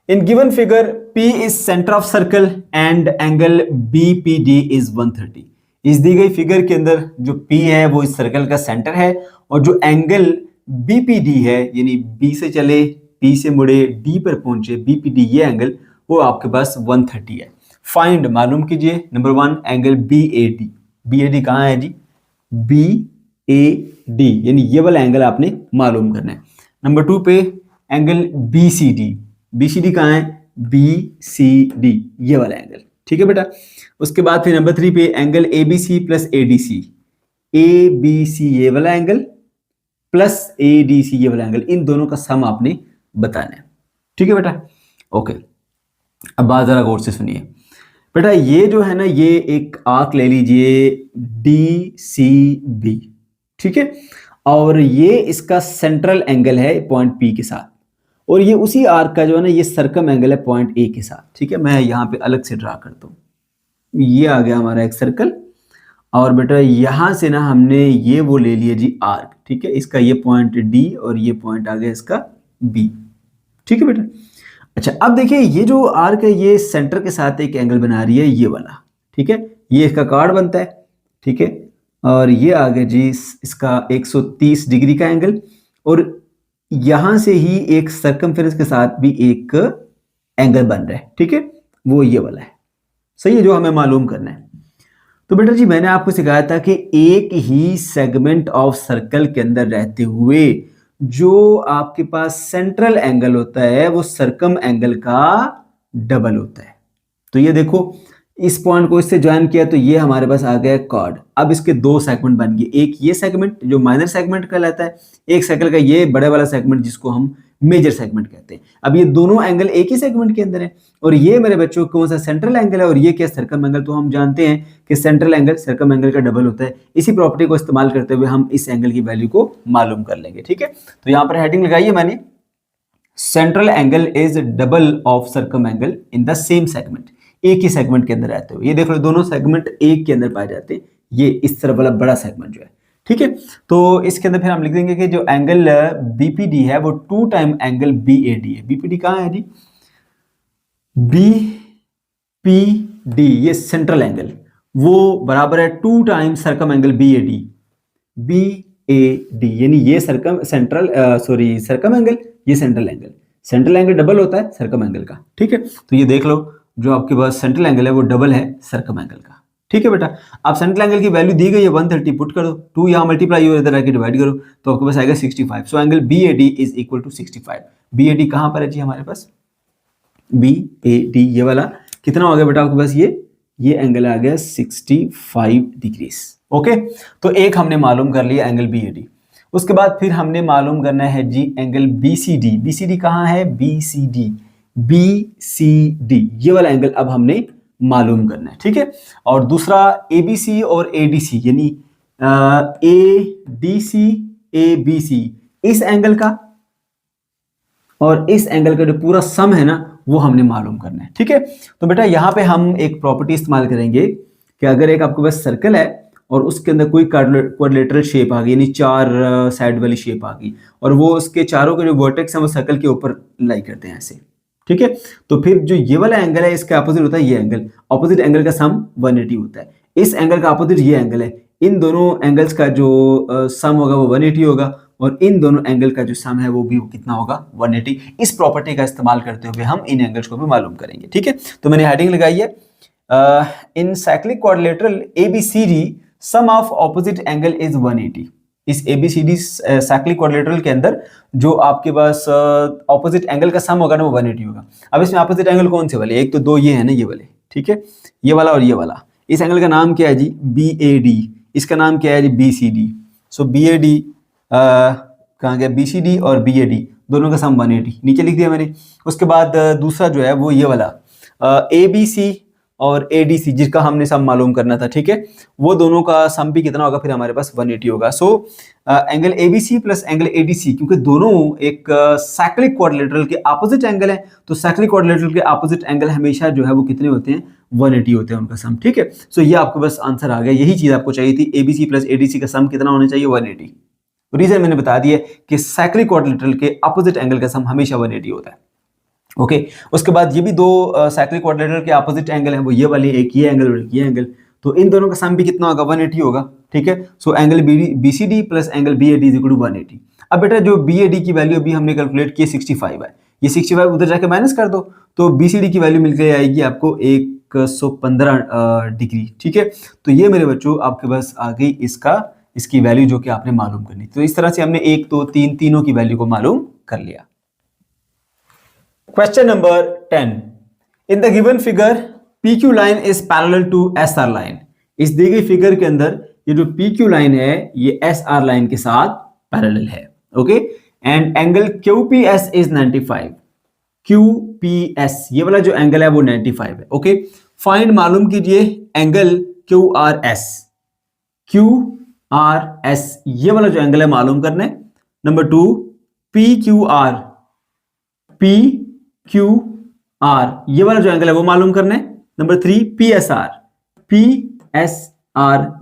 in given figure P is centre of circle and angle BPD is 130। इस दी गई फिगर के अंदर जो P है वो इस सर्कल का सेंटर है और जो एंगल BPD है, यानी B से चले P से मुड़े D पर पहुंचे BPD, ये एंगल वो आपके पास 130 है। फाइंड मालूम कीजिए नंबर 1 एंगल BAD। BAD कहाँ है जी, BAD, यानी ये वाला एंगल आपने मालूम करना है। नंबर 2 पे एंगल BCD, BCD कहाँ है, BCD ये वाला एंगल, ठीक है बेटा। उसके बाद फिर नंबर 3 पे angle ABC plus ADC, ABC ये वाला एंगल प्लस ADC ये वाला एंगल, इन दोनों का सम आपने बताना है, ठीक है बेटा। ओके, अब बात जरा गौर से सुनिए बेटा, ये जो है ना, ये एक आर्क ले लीजिए DCB, ठीक है, और ये इसका सेंट्रल एंगल है पॉइंट P के साथ, और ये उसी आर्क का जो है ना, ये सर्कम एंगल है पॉइंट A के साथ, ठीक है। मैं यहाँ पे अलग से ड्रा करता हूँ, ये आ गया हमारा एक सर्कल, और बेटा यहां से ना हमने ये वो ले लिया जी आर्क, ठीक है, इसका ये पॉइंट D और ये पॉइंट आ गया इसका B, ठीक है बेटा। अच्छा, अब देखिए ये जो आर्क है ये सेंटर के साथ एक एंगल बना रही है ये वाला, ठीक है, ये इसका कार्ड बनता है, ठीक है, और ये आ गया जी इसका 130 डिग्री का एंगल, और यहां से ही एक सर्कमफेरेंस के साथ भी एक एंगल बन रहा है, ठीक है, वो ये वाला है, सही है, जो हमें मालूम करना है। तो बेटा जी मैंने आपको सिखाया था कि एक ही सेगमेंट ऑफ सर्कल के अंदर रहते हुए जो आपके पास सेंट्रल एंगल होता है वो सर्कम एंगल का डबल होता है। तो ये देखो, इस पॉइंट को इससे ज्वाइन किया तो ये हमारे पास आ गया कॉर्ड। अब इसके दो सेगमेंट बन गए, एक ये सेगमेंट जो माइनर सेगमेंट कहलाता है, एक सर्कल का ये बड़े वाला सेगमेंट जिसको हम मेजर सेगमेंट कहते हैं। अब ये दोनों एंगल एक ही सेगमेंट के अंदर है, और ये मेरे बच्चों कौन सा सेंट्रल एंगल है और ये क्या सर्कम एंगल। तो हम जानते हैं कि सेंट्रल एंगल सर्कम एंगल का डबल होता है। इसी प्रॉपर्टी को इस्तेमाल करते हुए हम इस एंगल की वैल्यू को मालूम कर लेंगे, ठीक है। तो यहाँ पर हेडिंग लगाई है मैंने, central angle is double of circum angle in the same segment, एक ही सेगमेंट के अंदर रहते हुए। ये देख लो दोनों सेगमेंट एक के अंदर पाए जाते हैं, ये इस तरफ वाला बड़ा सेगमेंट जो है, ठीक है। तो इसके अंदर फिर हम लिख देंगे कि जो एंगल BPD है वो 2 टाइम एंगल BAD है। BPD कहाँ है जी, BPD ये सेंट्रल एंगल, वो बराबर है 2 टाइम सर्कम एंगल BAD, यानी ये सर्कम एंगल, ये central angle. Central angle double होता है सर्कम एंगल का, ठीक है। तो ये देख लो जो आपके पास सेंट्रल एंगल है वो डबल है सर्कम एंगल का, ठीक है बेटा। आप सेंट्रल एंगल की वैल्यू दी गई है 130, पुट कर दो, 2 यहाँ मल्टीप्लाई और इधर आके डिवाइड करो तो आपके पास आएगा 65। So angle BAD is equal to 65। BAD कहाँ पर है जी हमारे पास, BAD ये वाला कितना हो गया बेटा आपके पास, ये एंगल आ गया 65 डिग्रीज। ओके, तो एक हमने मालूम कर लिया एंगल BAD। उसके बाद फिर हमने मालूम करना है जी एंगल BCD। BCD कहाँ है, BCD ये वाला एंगल अब हमने मालूम करना है, ठीक है। और दूसरा ABC और ADC यानी ADC ABC, इस एंगल का और इस एंगल का जो पूरा सम है ना वो हमने मालूम करना है, ठीक है। तो बेटा यहाँ पे हम एक प्रॉपर्टी इस्तेमाल करेंगे कि अगर एक आपके पास सर्कल है और उसके अंदर कोई क्वाड्रिलेटरल शेप आ गई, यानी 4 साइड वाली शेप आ गई, और वो उसके चारों के जो वर्टेक्स हैं वो सर्कल के ऊपर लाई करते हैं ऐसे, ठीक है। तो फिर जो ये वाला एंगल है इसका अपोजिट होता है ये एंगल, अपोजिट एंगल का सम 180 होता है। इस एंगल का अपोजिट ये एंगल है, इन दोनों एंगल्स का जो सम होगा वो 180 होगा, और इन दोनों एंगल का जो सम है वो भी कितना होगा, 180। इस प्रॉपर्टी का इस्तेमाल करते हुए हम इन एंगल्स को भी मालूम करेंगे, ठीक है। तो मैंने हेडिंग लगाई है, in cyclic quadrilateral ABCD sum of opposite angle is 180। इस ABCD साइक्लिक क्वाड्रिलेटरल के अंदर जो आपके पास ऑपोजिट एंगल का सम होगा ना वो 180 होगा। अब इसमें ऑपोजिट एंगल कौन से वाले, एक तो दो ये है ना, ये वाले, ठीक है, ये वाला और ये वाला। इस एंगल का नाम क्या है जी, BAD, इसका नाम क्या है जी, BCD। सो BAD कहाँ गया, BCD और BAD दोनों का सम 180 नीचे लिख दिया मैंने। उसके बाद दूसरा जो है वो ये वाला ABC और ADC जिसका हमने सम मालूम करना था, ठीक है, वो दोनों का सम भी कितना होगा, फिर हमारे पास 180 होगा। सो angle ABC plus angle ADC, क्योंकि दोनों एक साइक्लिक क्वाड्रिलेटरल के अपोजिट एंगल है, तो साइक्लिक क्वाड्रिलेटरल के अपोजिट एंगल हमेशा जो है वो कितने होते हैं, 180 होते हैं उनका सम, ठीक है। सो ये आपके पास आंसर आ गया, यही चीज आपको चाहिए थी, ABC प्लस ADC का सम कितना होना चाहिए, 180। रीजन मैंने बता दिया कि साइक्लिक क्वाड्रिलेटरल के अपोजिट एंगल का सम हमेशा 180 होता है। ओके, उसके बाद ये भी दो साइक्लिक क्वाड्रिलेटरल के अपोजिट एंगल हैं, वो ये वाले, एक ये एंगल और एक ये एंगल, तो इन दोनों का सम भी कितना होगा, 180 होगा, ठीक है। So angle BCD plus angle BAD is equal to 180। अब बेटा जो BAD की वैल्यू अभी हमने कैलकुलेट की 65 है, ये 65 उधर जाके माइनस कर दो तो BCD की वैल्यू मिल के आएगी आपको 115 डिग्री, ठीक है। तो ये मेरे बच्चों आपके पास आ गई इसका इसकी वैल्यू जो कि आपने मालूम करनी। तो इस तरह से हमने 1 2 3 तीनों की वैल्यू को मालूम कर लिया। Question number 10, in the given figure PQ line is parallel to SR line. इस दी गई फिगर के अंदर ये जो PQ लाइन है ये SR लाइन के साथ पैरेलल है। Okay, and angle QPS is 95। QPS ये वाला जो एंगल है वो 95 है। ओके, फाइंड मालूम कीजिए एंगल QRS। QRS ये वाला जो एंगल है मालूम करना है। नंबर 2 PQR ये वाला जो एंगल है वो मालूम करना है। नंबर 3 PSR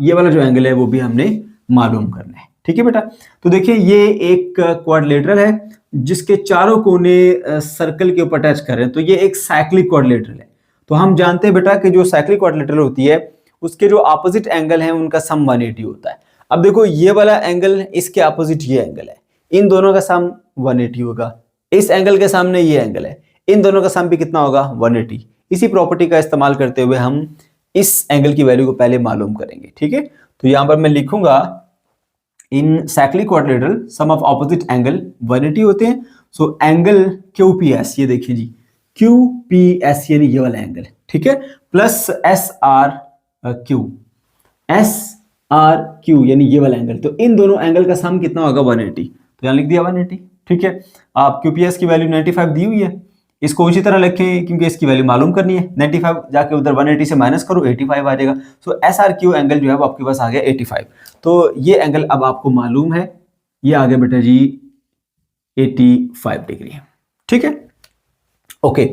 ये वाला जो एंगल है वो भी हमने मालूम करना है। ठीक है बेटा, तो देखिए ये एक क्वाड्रिलेटरल है जिसके चारों कोने सर्कल के ऊपर टच कर रहे हैं, तो ये एक साइक्लिक क्वाड्रिलेटरल है। तो हम जानते हैं बेटा कि जो साइक्लिक क्वाड्रिलेटरल होती है उसके जो ऑपोजिट एंगल है उनका सम 180 होता है। अब देखो ये वाला एंगल इसके ऑपोजिट ये एंगल है, इन दोनों का सम 180 होगा। इस एंगल के सामने ये एंगल है, इन दोनों का सम भी कितना होगा 180। इसी प्रॉपर्टी का इस्तेमाल करते हुए हम इस एंगल की वैल्यू को पहले मालूम करेंगे। ठीक है, तो यहां पर मैं लिखूंगा in cyclic quadrilateral sum of opposite angle 180 होते हैं। सो एंगल QPS ये देखिए जी, QPS यानी ये वाला एंगल, ठीक है, प्लस SRQ यानी ये वाला एंगल, तो इन दोनों एंगल का सम कितना होगा 180। तो यहां लिख दिया 180। ठीक है, आप QPS की वैल्यू 95 दी हुई है, इसको उसी तरह लिखें क्योंकि इसकी वैल्यू मालूम करनी है। 95 जाके उधर 180 से माइनस करो 85 आ जाएगा। सो SRQ एंगल जो है वो आपके पास आ गया 85। तो ये एंगल अब आपको मालूम है, ये आ गया बेटा जी 85 डिग्री। ठीक है, ओके,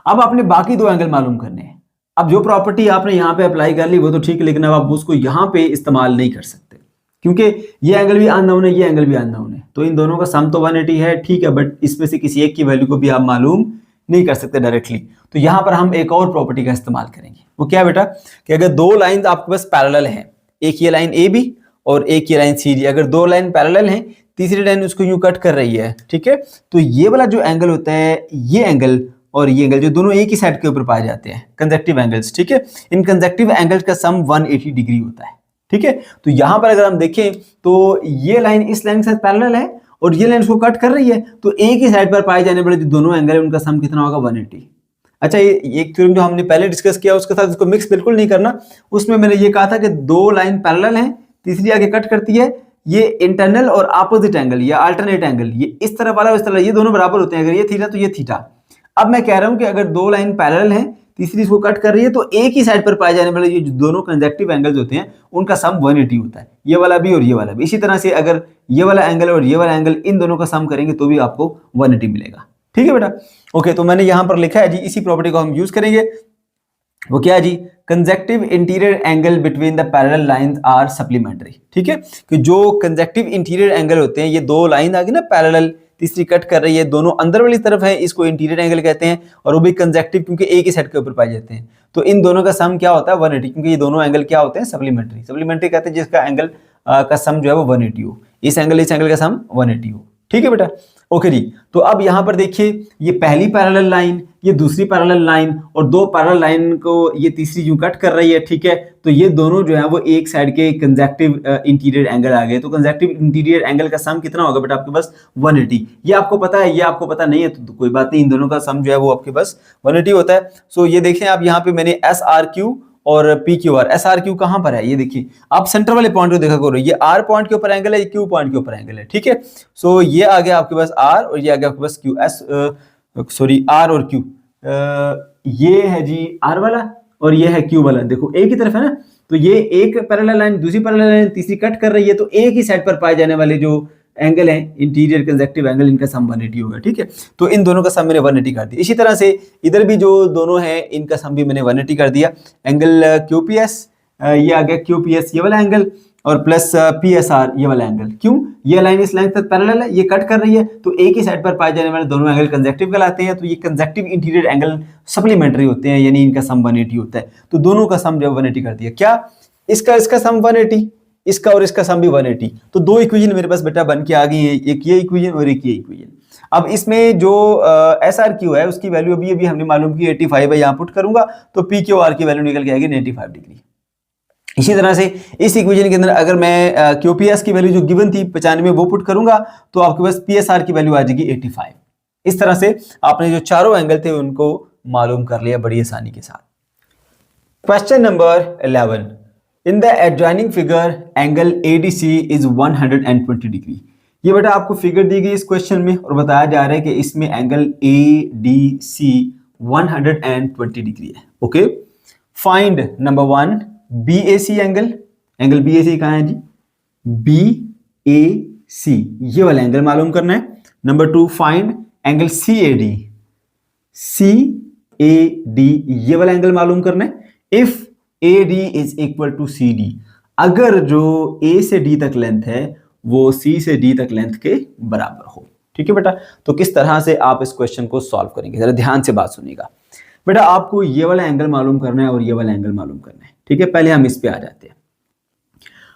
अब आपने बाकी दो एंगल मालूम करने हैं। अब जो प्रॉपर्टी आपने यहाँ पे अप्लाई कर ली वो तो ठीक है, लेकिन अब आप उसको यहाँ पे इस्तेमाल नहीं कर सकते क्योंकि ये एंगल भी अननोन है, ये एंगल भी अननोन है। तो इन दोनों का सम तो 180 है, ठीक है, बट इसमें से किसी एक की वैल्यू को भी आप मालूम नहीं कर सकते डायरेक्टली। तो यहां पर हम एक और प्रॉपर्टी का इस्तेमाल करेंगे। वो क्या बेटा कि अगर दो लाइन आपके पास पैरेलल हैं, एक ये लाइन AB और एक ये लाइन CD, अगर दो लाइन पैरेलल हैं, तीसरी लाइन उसको यूं कट कर रही है, ठीक है, तो ये वाला जो एंगल होता है, ये एंगल और ये एंगल जो दोनों एक ही साइड के ऊपर पाए जाते हैं, कंसेक्टिव एंगल्स। ठीक है, इन कंसेक्टिव एंगल्स का सम 180 डिग्री होता है। ठीक है, तो यहां पर अगर हम देखें तो ये लाइन इस लाइन के साथ पैरेलल है और ये लाइन इसको कट कर रही है, तो एक ही साइड पर पाए जाने वाले जो दोनों एंगल है उनका सम कितना होगा 180। अच्छा, ये एक थ्योरम जो हमने पहले डिस्कस किया उसके साथ इसको मिक्स बिल्कुल नहीं करना। उसमें मैंने ये कहा था कि दो लाइन पैरेलल हैं, तीसरी आगे कट करती है, ये इंटरनल और ऑपोजिट एंगल या अल्टरनेट एंगल, ये इस तरफ वाला इस तरफ, ये दोनों बराबर होते हैं। अगर ये थीटा तो ये थीटा। अब मैं कह रहा हूं कि अगर दो लाइन पैरेलल हैं, तीसरी इसको कट कर रही है, तो एक ही साइड पर पाए जाने वाले ये दोनों कंजेक्टिव एंगल्स होते हैं उनका सम 180 होता है, ये वाला भी और ये वाला भी। इसी तरह से अगर ये वाला एंगल और ये वाला एंगल इन दोनों का सम करेंगे तो भी आपको 180 मिलेगा। ठीक है बेटा, ओके, तो मैंने यहां पर लिखा है जी, इसी प्रॉपर्टी को हम यूज करेंगे। वो क्या है जी, consecutive interior angle between the parallel lines are supplementary. ठीक है, कि जो कंजेक्टिव इंटीरियर एंगल होते हैं, ये दो लाइन आ गई ना पैरेलल, तीसरी कट कर रही है, दोनों अंदर वाली तरफ है, इसको इंटीरियर एंगल कहते हैं, और वो भी कंजेक्टिव क्योंकि एक ही साइड के ऊपर पाए जाते हैं। तो इन दोनों का सम क्या होता है 180, क्योंकि ये दोनों एंगल क्या होते हैं सप्लीमेंट्री। सप्लीमेंट्री कहते हैं जिसका एंगल का सम जो है वो 180 हो, इस एंगल का सम 180 हो। ठीक है बेटा, ओके जी। तो अब यहां पर देखिए, ये पहली पैरेलल लाइन, ये दूसरी पैरेलल लाइन, और दो पैरेलल लाइन को ये तीसरी यूं कट कर रही है। ठीक है, तो ये दोनों जो है वो एक साइड के कंजेक्टिव इंटीरियर एंगल आ गए। तो कंजेक्टिव इंटीरियर एंगल का सम कितना होगा बेटा आपके पास 180। ये आपको पता है, ये आपको पता नहीं है तो कोई बात नहीं, इन दोनों का सम जो है वो आपके पास 180 होता है। सो ये देखें आप, यहाँ पे मैंने SRQ और PQR, SRQ कहां पर है ये देखिए, आप सेंटर वाले पॉइंट को देखा करो, ये R पॉइंट के ऊपर एंगल है, ये Q पॉइंट के ऊपर एंगल है। ठीक है, सो ये आ गया आपके पास R और ये आ गया आपके पास Q, R और Q, ये है जी R वाला और ये है Q वाला। देखो एक ही तरफ है ना, तो ये एक पैरेलल लाइन, दूसरी पैरेलल लाइन, तीसरी कट कर रही है, तो एक ही साइड पर पाए जाने वाले जो एंगल है इंटीरियर कंजेक्टिव एंगल, इनका सम 180 होगा। ठीक है, तो इन दोनों का सम मैंने 180 कर दिया। इसी तरह से इधर भी जो दोनों हैं इनका सम भी मैंने 180 कर दिया। एंगल QPS, ये आ गया QPS ये वाला एंगल, और प्लस PSR ये वाला एंगल। क्यों, ये लाइन इस लाइन तक पैरेलल है, ये कट कर रही है, तो एक ही साइड पर पाए जाने वाले दोनों एंगल कंजेक्टिव कहलाते हैं। तो ये कंजेक्टिव इंटीरियर एंगल सप्लीमेंट्री होते हैं, यानी इनका सम 180 होता है। तो दोनों का सम जो 180 कर दिया। क्या इसका सम 180, इसका और इसका सम भी 180। तो दो इक्वेशन मेरे पास बेटा बन के आ गई है, एक ये इक्वेशन और एक ये इक्वेशन। अब इसमें जो SRQ है उसकी वैल्यू अभी हमने मालूम की 85 है, यहाँ पुट करूंगा तो PQR की वैल्यू निकल के आएगी 95 डिग्री। इसी तरह से इस इक्वेशन के अंदर अगर मैं QPS की वैल्यू जो गिवन थी 95 वो पुट करूंगा तो आपके पास PSR की वैल्यू आ जाएगी 85। इस तरह से आपने जो चारों एंगल थे उनको मालूम कर लिया बड़ी आसानी के साथ। Question number 11, in the adjoining figure angle ADC is 120 degree. ये बेटा आपको फिगर दी गई इस क्वेश्चन में और बताया जा रहा है कि इसमें एंगल ADC 120 डिग्री है। Okay, find number 1 BAC angle, angle BAC कहाँ है जी, BAC ये वाला एंगल मालूम करना है। नंबर 2 फाइंड एंगल CAD ये वाला एंगल मालूम करना है। If AD is equal to CD, अगर जो A से D तक लेंथ है वो C से D तक लेंथ के बराबर हो। ठीक है बेटा, तो किस तरह से आप इस क्वेश्चन को सॉल्व करेंगे, जरा ध्यान से बात सुनिएगा बेटा। आपको ये वाला एंगल मालूम करना है और ये वाला एंगल मालूम करना है। ठीक है, पहले हम इस पे आ जाते हैं।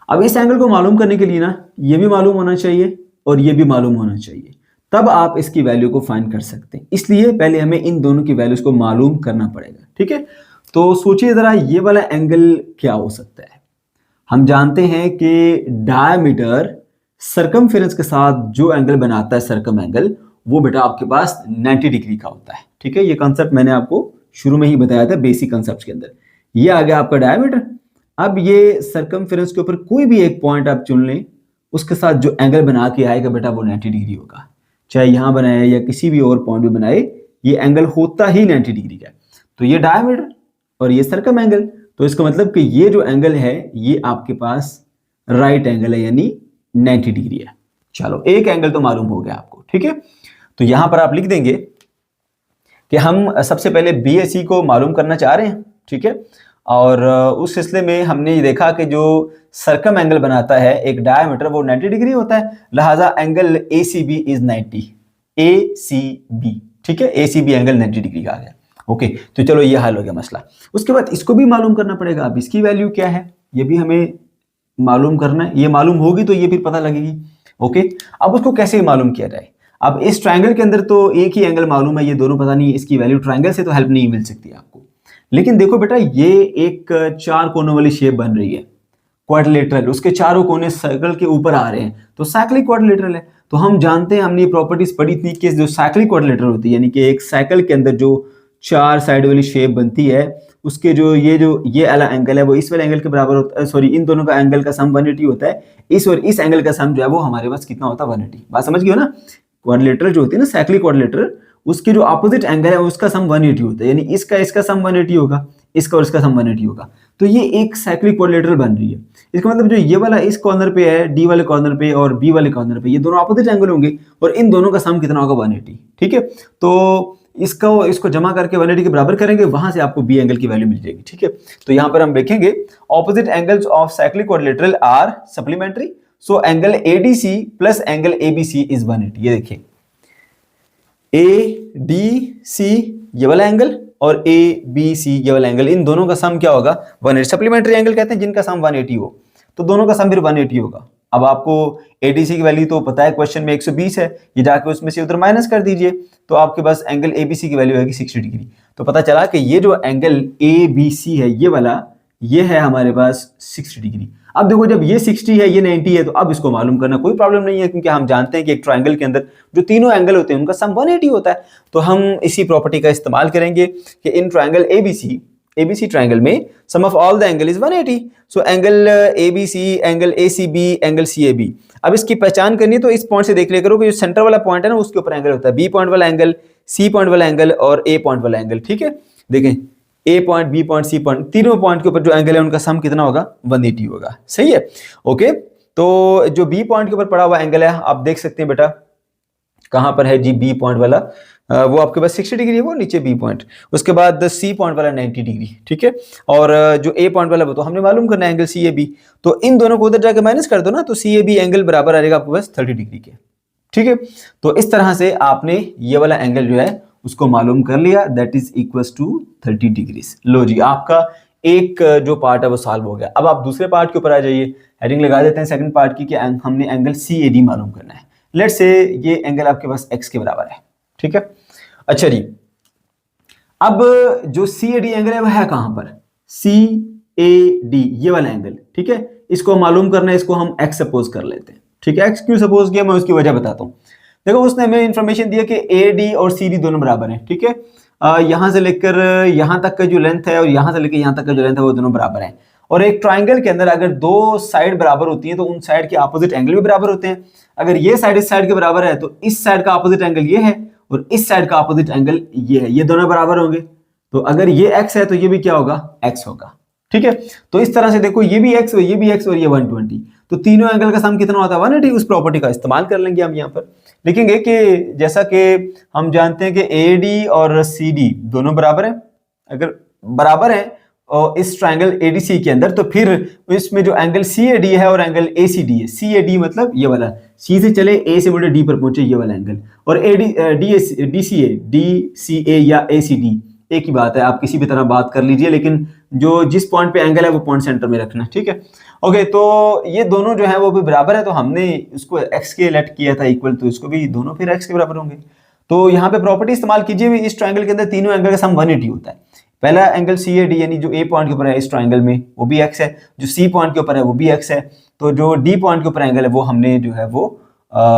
अब इस एंगल को मालूम करने के लिए ना ये भी मालूम होना चाहिए और ये भी मालूम होना चाहिए, तब आप इसकी वैल्यू को फाइंड कर सकते हैं। इसलिए पहले हमें इन दोनों की वैल्यूज को मालूम करना पड़ेगा। ठीक है, तो सोचिए जरा ये वाला एंगल क्या हो सकता है। हम जानते हैं कि डायमीटर सर्कमफेरेंस के साथ जो एंगल बनाता है सर्कम एंगल, वो बेटा आपके पास 90 डिग्री का होता है। ठीक है, ये कंसेप्ट मैंने आपको शुरू में ही बताया था बेसिक कंसेप्ट के अंदर। ये आ गया आपका डायमीटर। अब ये सर्कमफेरेंस के ऊपर कोई भी एक पॉइंट आप चुन लें, उसके साथ जो एंगल बना के आएगा बेटा वो 90 डिग्री होगा। चाहे यहां बनाए या किसी भी और पॉइंट में बनाए, ये एंगल होता ही 90 डिग्री का। तो ये डायमीटर और ये सर्कम एंगल, तो इसका मतलब कि ये जो एंगल है ये आपके पास राइट एंगल है, यानी 90 डिग्री है। चलो एक एंगल तो मालूम हो गया आपको। ठीक है, तो यहां पर आप लिख देंगे कि हम सबसे पहले BAC को मालूम करना चाह रहे हैं। ठीक है, और उस सिलसिले में हमने ये देखा कि जो सर्कम एंगल बनाता है एक डायमीटर वो 90 डिग्री होता है, लिहाजा एंगल ACB इज 90। ACB, ठीक है, ACB एंगल 90 डिग्री का आ गया। ओके, तो चलो ये हल हो गया मसला। उसके बाद इसको भी मालूम करना पड़ेगा। अब इसकी वैल्यू क्या है ये भी हमें मालूम करना है। ये मालूम होगी तो ये फिर पता लगेगी। ओके, अब उसको कैसे मालूम किया जाए। अब इस ट्रायंगल के अंदर तो एक ही एंगल मालूम है, ये दोनों पता नहीं, इसकी वैल्यू ट्रायंगल से तो हेल्प नहीं मिल सकती आपको। लेकिन देखो बेटा, ये एक 4 कोनों वाली शेप बन रही है, क्वाड्रिलेटरल, उसके चारों कोने सर्कल के ऊपर आ रहे हैं, तो साइक्लिक क्वाड्रिलेटरल है। तो हम जानते हैं, हमने ये प्रॉपर्टीज पढ़ी थी कि जो साइक्लिक क्वाड्रिलेटरल होती है, यानी कि एक साइकिल के अंदर जो 4 साइड वाली शेप बनती है, उसके जो ये वाला एंगल है वो इस वाले एंगल के बराबर होता है। सॉरी, इन दोनों का एंगल का सम 180 होता है। इस और इस एंगल का सम जो है वो हमारे पास कितना होता है, 180। बात समझ गए हो ना। क्वाड्रिलेटरल जो होती है ना, साइक्लिक क्वाड्रिलेटरल, उसकी जो ऑपोजिट एंगल है उसका सम 180 होता है, यानी इसका सम 180 होगा, इसका और इसका सम 180 होगा। तो ये एक साइक्लिक क्वाड्रिलेटरल बन रही है। इसका मतलब जो ये वाला इस कॉर्नर पे है, D वाले कॉर्नर पे और B वाले कॉर्नर पे, ये दोनों ऑपोजिट एंगल होंगे और इन दोनों का सम कितना होगा, 180। ठीक है, तो इसको जमा करके 180 के बराबर करेंगे, वहां से आपको B एंगल की वैल्यू मिल जाएगी। ठीक है, तो यहां पर हम देखेंगे opposite angles of cyclic quadrilateral are supplementary, so angle ADC plus angle ABC is 180। ये देखिए, ADC ये वाला एंगल और ABC ये वाला एंगल, इन दोनों का सम क्या होगा, 180। सप्लीमेंट्री एंगल कहते हैं जिनका सम 180 हो, तो दोनों का सम फिर 180 होगा। अब आपको ADC की वैल्यू तो पता है, क्वेश्चन में 120 है, ये जाके उसमें से उधर माइनस कर दीजिए, तो आपके पास एंगल ABC की वैल्यू है 60 डिग्री। तो पता चला कि ये जो एंगल ABC है ये वाला, ये है हमारे पास 60 डिग्री। अब देखो, जब ये 60 है, ये 90 है, तो अब इसको मालूम करना कोई प्रॉब्लम नहीं है, क्योंकि हम जानते हैं कि एक ट्रायंगल के अंदर जो तीनों एंगल होते हैं उनका सम 180 होता है। तो हम इसी प्रॉपर्टी का इस्तेमाल करेंगे कि इन ट्रायंगल ABC ट्रायंगल में sum of all the angle is 180। So angle ABC, angle ACB, angle CAB। अब इसकी पहचान करनी है तो इस पॉइंट से देख लिया करो कि जो सेंटर वाला पॉइंट है ना, उसके ऊपर एंगल होता है, B पॉइंट वाला एंगल, C पॉइंट वाला एंगल और A पॉइंट वाला एंगल। ठीक है, देखें A point, B point, C point, तीनों पॉइंट के ऊपर जो एंगल है उनका सम कितना होगा, 180 होगा। सही है। ओके, तो जो B पॉइंट के ऊपर पड़ा हुआ एंगल है, आप देख सकते हैं बेटा कहां पर है जी, B पॉइंट वाला, वो आपके पास 60 डिग्री है, वो नीचे B पॉइंट, उसके बाद C पॉइंट वाला 90 डिग्री। ठीक है, और जो A पॉइंट वाला वो तो हमने मालूम करना है एंगल CAB, तो इन दोनों को उधर जाके माइनस कर दो ना, तो CAB एंगल बराबर आ जाएगा आपके पास 30 डिग्री के। ठीक है, तो इस तरह से आपने ये वाला एंगल जो है उसको मालूम कर लिया, that is equals to 30 degree. लो जी, आपका एक जो पार्ट है वो सॉल्व हो गया। अब आप दूसरे पार्ट के ऊपर आ जाइए, हेडिंग लगा देते हैं सेकंड पार्ट की कि हमने एंगल CAD मालूम करना है। लेट्स से ये एंगल आपके पास x के बराबर है। ठीक है, अच्छा जी, अब जो CAD एंगल है वह है कहां पर, ए डी, ये वाला एंगल, ठीक है, इसको मालूम करना है, इसको हम एक्स सपोज कर लेते हैं, ठीक है। एक्स क्यों सपोज किया मैं उसकी वजह बताता हूँ। देखो उसने हमें इंफॉर्मेशन दिया कि ए डी और सी डी दोनों बराबर हैं, ठीक है। यहाँ से लेकर यहाँ तक का जो लेंथ है और यहाँ से लेकर यहाँ तक का जो लेंथ है वो दोनों बराबर हैं। और एक ट्राइंगल के अंदर अगर दो साइड बराबर होती हैं तो उन साइड के ऑपोजिट एंगल भी बराबर होते हैं। अगर ये साइड इस साइड के बराबर है तो इस साइड का ऑपोजिट एंगल ये है और इस साइड का ऑपोजिट एंगल ये है, ये दोनों बराबर होंगे। तो अगर ये x है तो ये भी क्या होगा, x होगा, ठीक है। तो इस तरह से देखो ये भी x और ये भी x और ये 120, तो तीनों एंगल का सम कितना होता है 180। उस प्रॉपर्टी का इस्तेमाल कर लेंगे हम यहाँ पर, लिखेंगे कि जैसा कि हम जानते हैं कि AD और CD दोनों बराबर हैं। अगर बराबर है और इस ट्राइंगल ADC के अंदर, तो फिर इसमें जो एंगल CAD है और एंगल ACD है, CAD मतलब ये वाला, C से चले A से मुड़े D पर पहुंचे ये वाला एंगल, और DCA या ACD एक ही बात है, आप किसी भी तरह बात कर लीजिए, लेकिन जो जिस पॉइंट पे एंगल है वो पॉइंट सेंटर में रखना है, ठीक है। ओके, तो ये दोनों जो है वो भी बराबर है, तो हमने इसको x के लेट किया था इक्वल, तो इसको भी दोनों फिर x के बराबर होंगे। तो यहाँ पे प्रॉपर्टी इस्तेमाल कीजिए, इस ट्राइंगल के अंदर तीनों एंगल का सम 180 होता है। पहला एंगल CAD यानी जो A पॉइंट के ऊपर है इस ट्राइंगल में वो भी x है, जो C पॉइंट के ऊपर है वो भी x है, तो जो D पॉइंट के ऊपर एंगल है वो हमने जो है वो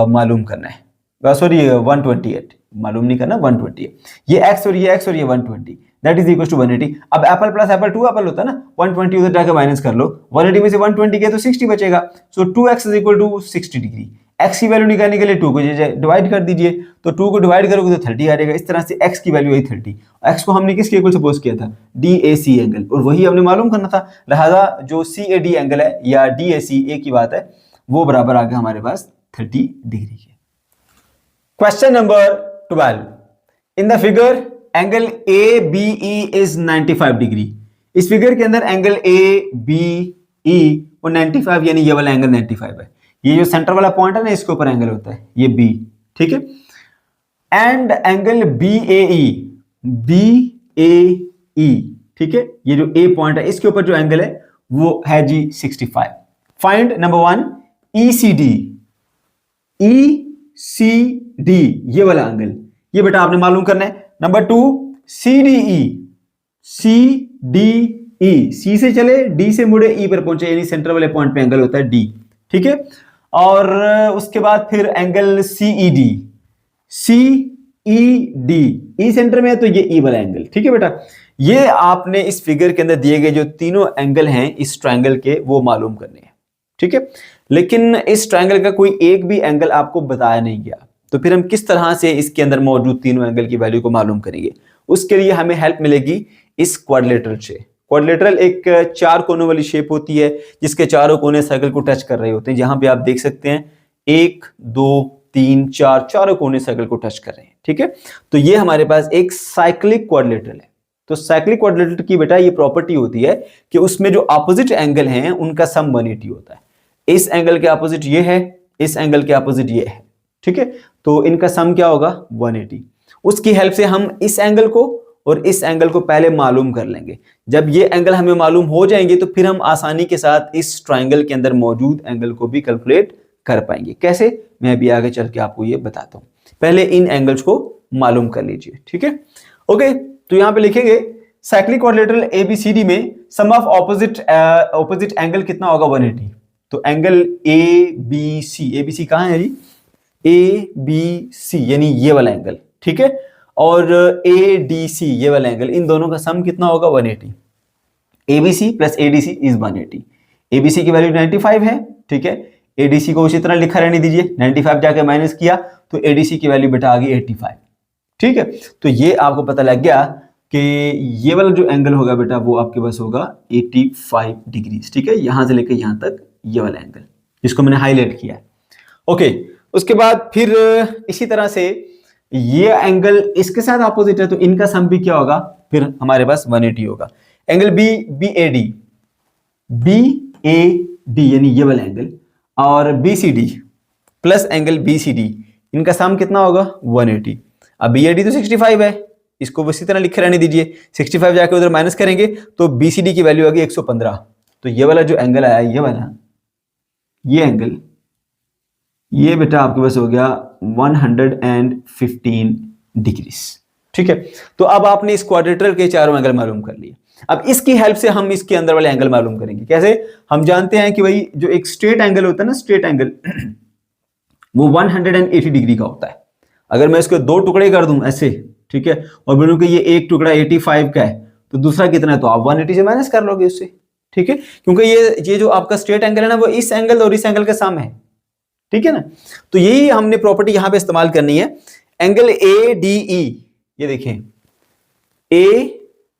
मालूम करना है, सॉरी 128 मालूम नहीं करना, 120 है। ये x और ये 120, दैट इज इक्वल टू 180। अब एप्पल प्लस एप्पल 2 एप्पल होता है ना, 120 उधर जाके माइनस कर लो, 180 में से 120 गया तो 60 बचेगा। So 2x is equal to 60 degree. x की वैल्यू निकालने के लिए 2 को डिवाइड कर दीजिए, तो 2 को डिवाइड करोगे तो 30 आ जाएगा। इस तरह से x की वैल्यू आई 30। x को हमने किसके इक्वल सपोज किया था, DAC एंगल, और वही हमने मालूम करना था, लिहाजा जो CAD एंगल है या DAC एक ही बात है, वो बराबर आ गया हमारे पास 30 डिग्री के। Question number 12, in the figure angle ABE is 95 degree. इस फिगर के अंदर एंगल ABE वो 95 यानी ये वाला एंगल 95 है। ये जो सेंटर वाला पॉइंट है ना इसके ऊपर एंगल होता है, ये B, ठीक है। एंड एंगल BAE, ठीक है, ये जो A पॉइंट है इसके ऊपर जो एंगल है वो है जी 65। फाइंड नंबर 1 ECD ये वाला एंगल, ये बेटा आपने मालूम करना है। नंबर 2 CDE, C से चले D से मुड़े E पर पहुंचे, यानी सेंटर वाले पॉइंट पे एंगल होता है D, ठीक है। और उसके बाद फिर एंगल CED, E सेंटर में है तो ये E वाला एंगल, ठीक है बेटा। ये आपने इस फिगर के अंदर दिए गए जो तीनों एंगल हैं इस ट्रायंगल के वो मालूम करने हैं, ठीक है। लेकिन इस ट्रायंगल का कोई एक भी एंगल आपको बताया नहीं गया, तो फिर हम किस तरह से इसके अंदर मौजूद तीनों एंगल की वैल्यू को मालूम करेंगे। उसके लिए हमें हेल्प मिलेगी इस क्वाड्रिलेटरल से। क्वाड्रिलेटरल एक 4 कोनों वाली शेप होती है जिसके चारों कोने सर्कल को टच कर रहे होते हैं। जहां पे आप देख सकते हैं 1 2 3 4 चारों कोने सर्कल को टच कर रहे हैं, ठीक है। तो ये हमारे पास एक साइक्लिक क्वाड्रिलेटरल है। तो साइक्लिक क्वाड्रिलेटरल की बेटा ये प्रॉपर्टी होती है कि उसमें जो अपोजिट एंगल हैं उनका सम 180 होता है। इस एंगल के अपोजिट ये है, इस एंगल के अपोजिट ये है, ठीक है। तो इनका सम क्या होगा 180। उसकी हेल्प से हम इस एंगल को और इस एंगल को पहले मालूम कर लेंगे। जब ये एंगल हमें मालूम हो जाएंगे तो फिर हम आसानी के साथ इस ट्रायंगल के अंदर मौजूद एंगल को भी कैलकुलेट कर पाएंगे। कैसे, मैं अभी आगे चल के आपको ये बताता हूं। पहले इन एंगल्स को मालूम कर लीजिए, ठीक है। ओके, तो यहां पे लिखेंगे साइक्लिक क्वाड्रिलेटरल ABCD में सम ऑफ ऑपोजिट एंगल कितना होगा 180। तो एंगल ABC कहां है जी, ABC यानी ये वाला एंगल, ठीक है। और ADC ये वाला एंगल, इन दोनों का सम कितना होगा 180। ABC plus ADC is 180। ABC की वैल्यू 95 है, ठीक है। ADC को उसी तरह लिखा रहने दीजिए, 95 जाके माइनस किया तो ADC की वैल्यू बेटा आ गई 85, ठीक है। तो ये आपको पता लग गया कि ये वाला जो एंगल होगा बेटा वो आपके पास होगा 85 डिग्री, ठीक है। यहां से लेकर यहां तक ये वाला एंगल जिसको मैंने हाईलाइट किया है। ओके, उसके बाद फिर इसी तरह से ये एंगल इसके साथ अपोजिट है तो इनका सम भी क्या होगा, फिर हमारे पास 180 होगा। एंगल BAD यानी ये वाला एंगल और BCD प्लस एंगल BCD, इनका सम कितना होगा 180। अब BAD तो 65 है, इसको इसी तरह लिखे रहने दीजिए, 65 जाके उधर माइनस करेंगे तो BCD की वैल्यू आ गई 115। तो ये वाला जो एंगल आया, ये वाला ये एंगल, ये बेटा आपके पास हो गया 115 डिग्रीज, ठीक है, तो अब आपने इस क्वाड्रिलेटरल के चारों एंगल मालूम कर लिए। अब इसकी हेल्प से हम इसके अंदर वाले एंगल मालूम करेंगे। कैसे? हम जानते हैं कि भाई जो एक स्ट्रेट एंगल होता है ना, स्ट्रेट एंगल वो 180 डिग्री का होता है। अगर मैं इसको दो टुकड़े कर दूं ऐसे, ठीक है, और बोलूं कि ये एक टुकड़ा 85 का है तो दूसरा कितना है, तो आप 180 से माइनस कर लोगे उससे, ठीक है, क्योंकि ये जो आपका स्ट्रेट एंगल है ना वो इस एंगल और इस एंगल के सम है, ठीक है ना। तो यही हमने प्रॉपर्टी यहां पे इस्तेमाल करनी है। एंगल ए डी ई, ये देखें ए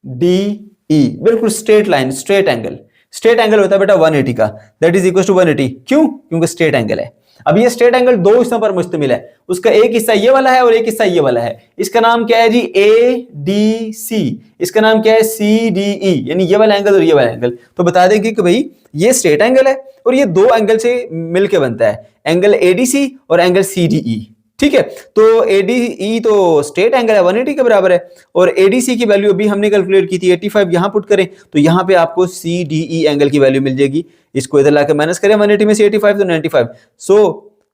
डी ई, बिल्कुल straight line, straight angle. Straight angle होता है बेटा 180 का, दैट इज इक्वल टू 180। क्यों? क्योंकि स्ट्रेट एंगल है। अब ये स्ट्रेट एंगल दो हिस्सों पर मुश्तमिल है, उसका एक हिस्सा ये वाला है और एक हिस्सा ये वाला है। इसका नाम क्या है जी? A D C. इसका नाम क्या है? सी डी ई, यानी ये वाला एंगल और ये वाला एंगल। तो बता देंगे कि भाई ये स्ट्रेट एंगल है और ये दो एंगल से मिलकर बनता है, एंगल एडीसी और एंगल सीडीई, ठीक है। तो एडीई तो स्ट्रेट एंगल है, 180 के बराबर है, और एडीसी की वैल्यू अभी हमने कैलकुलेट की थी 85, यहां पुट करें तो यहां पे आपको सीडीई एंगल की वैल्यू मिल जाएगी। इसको इधर लाकर माइनस करें 180 में से 85 तो 95। सो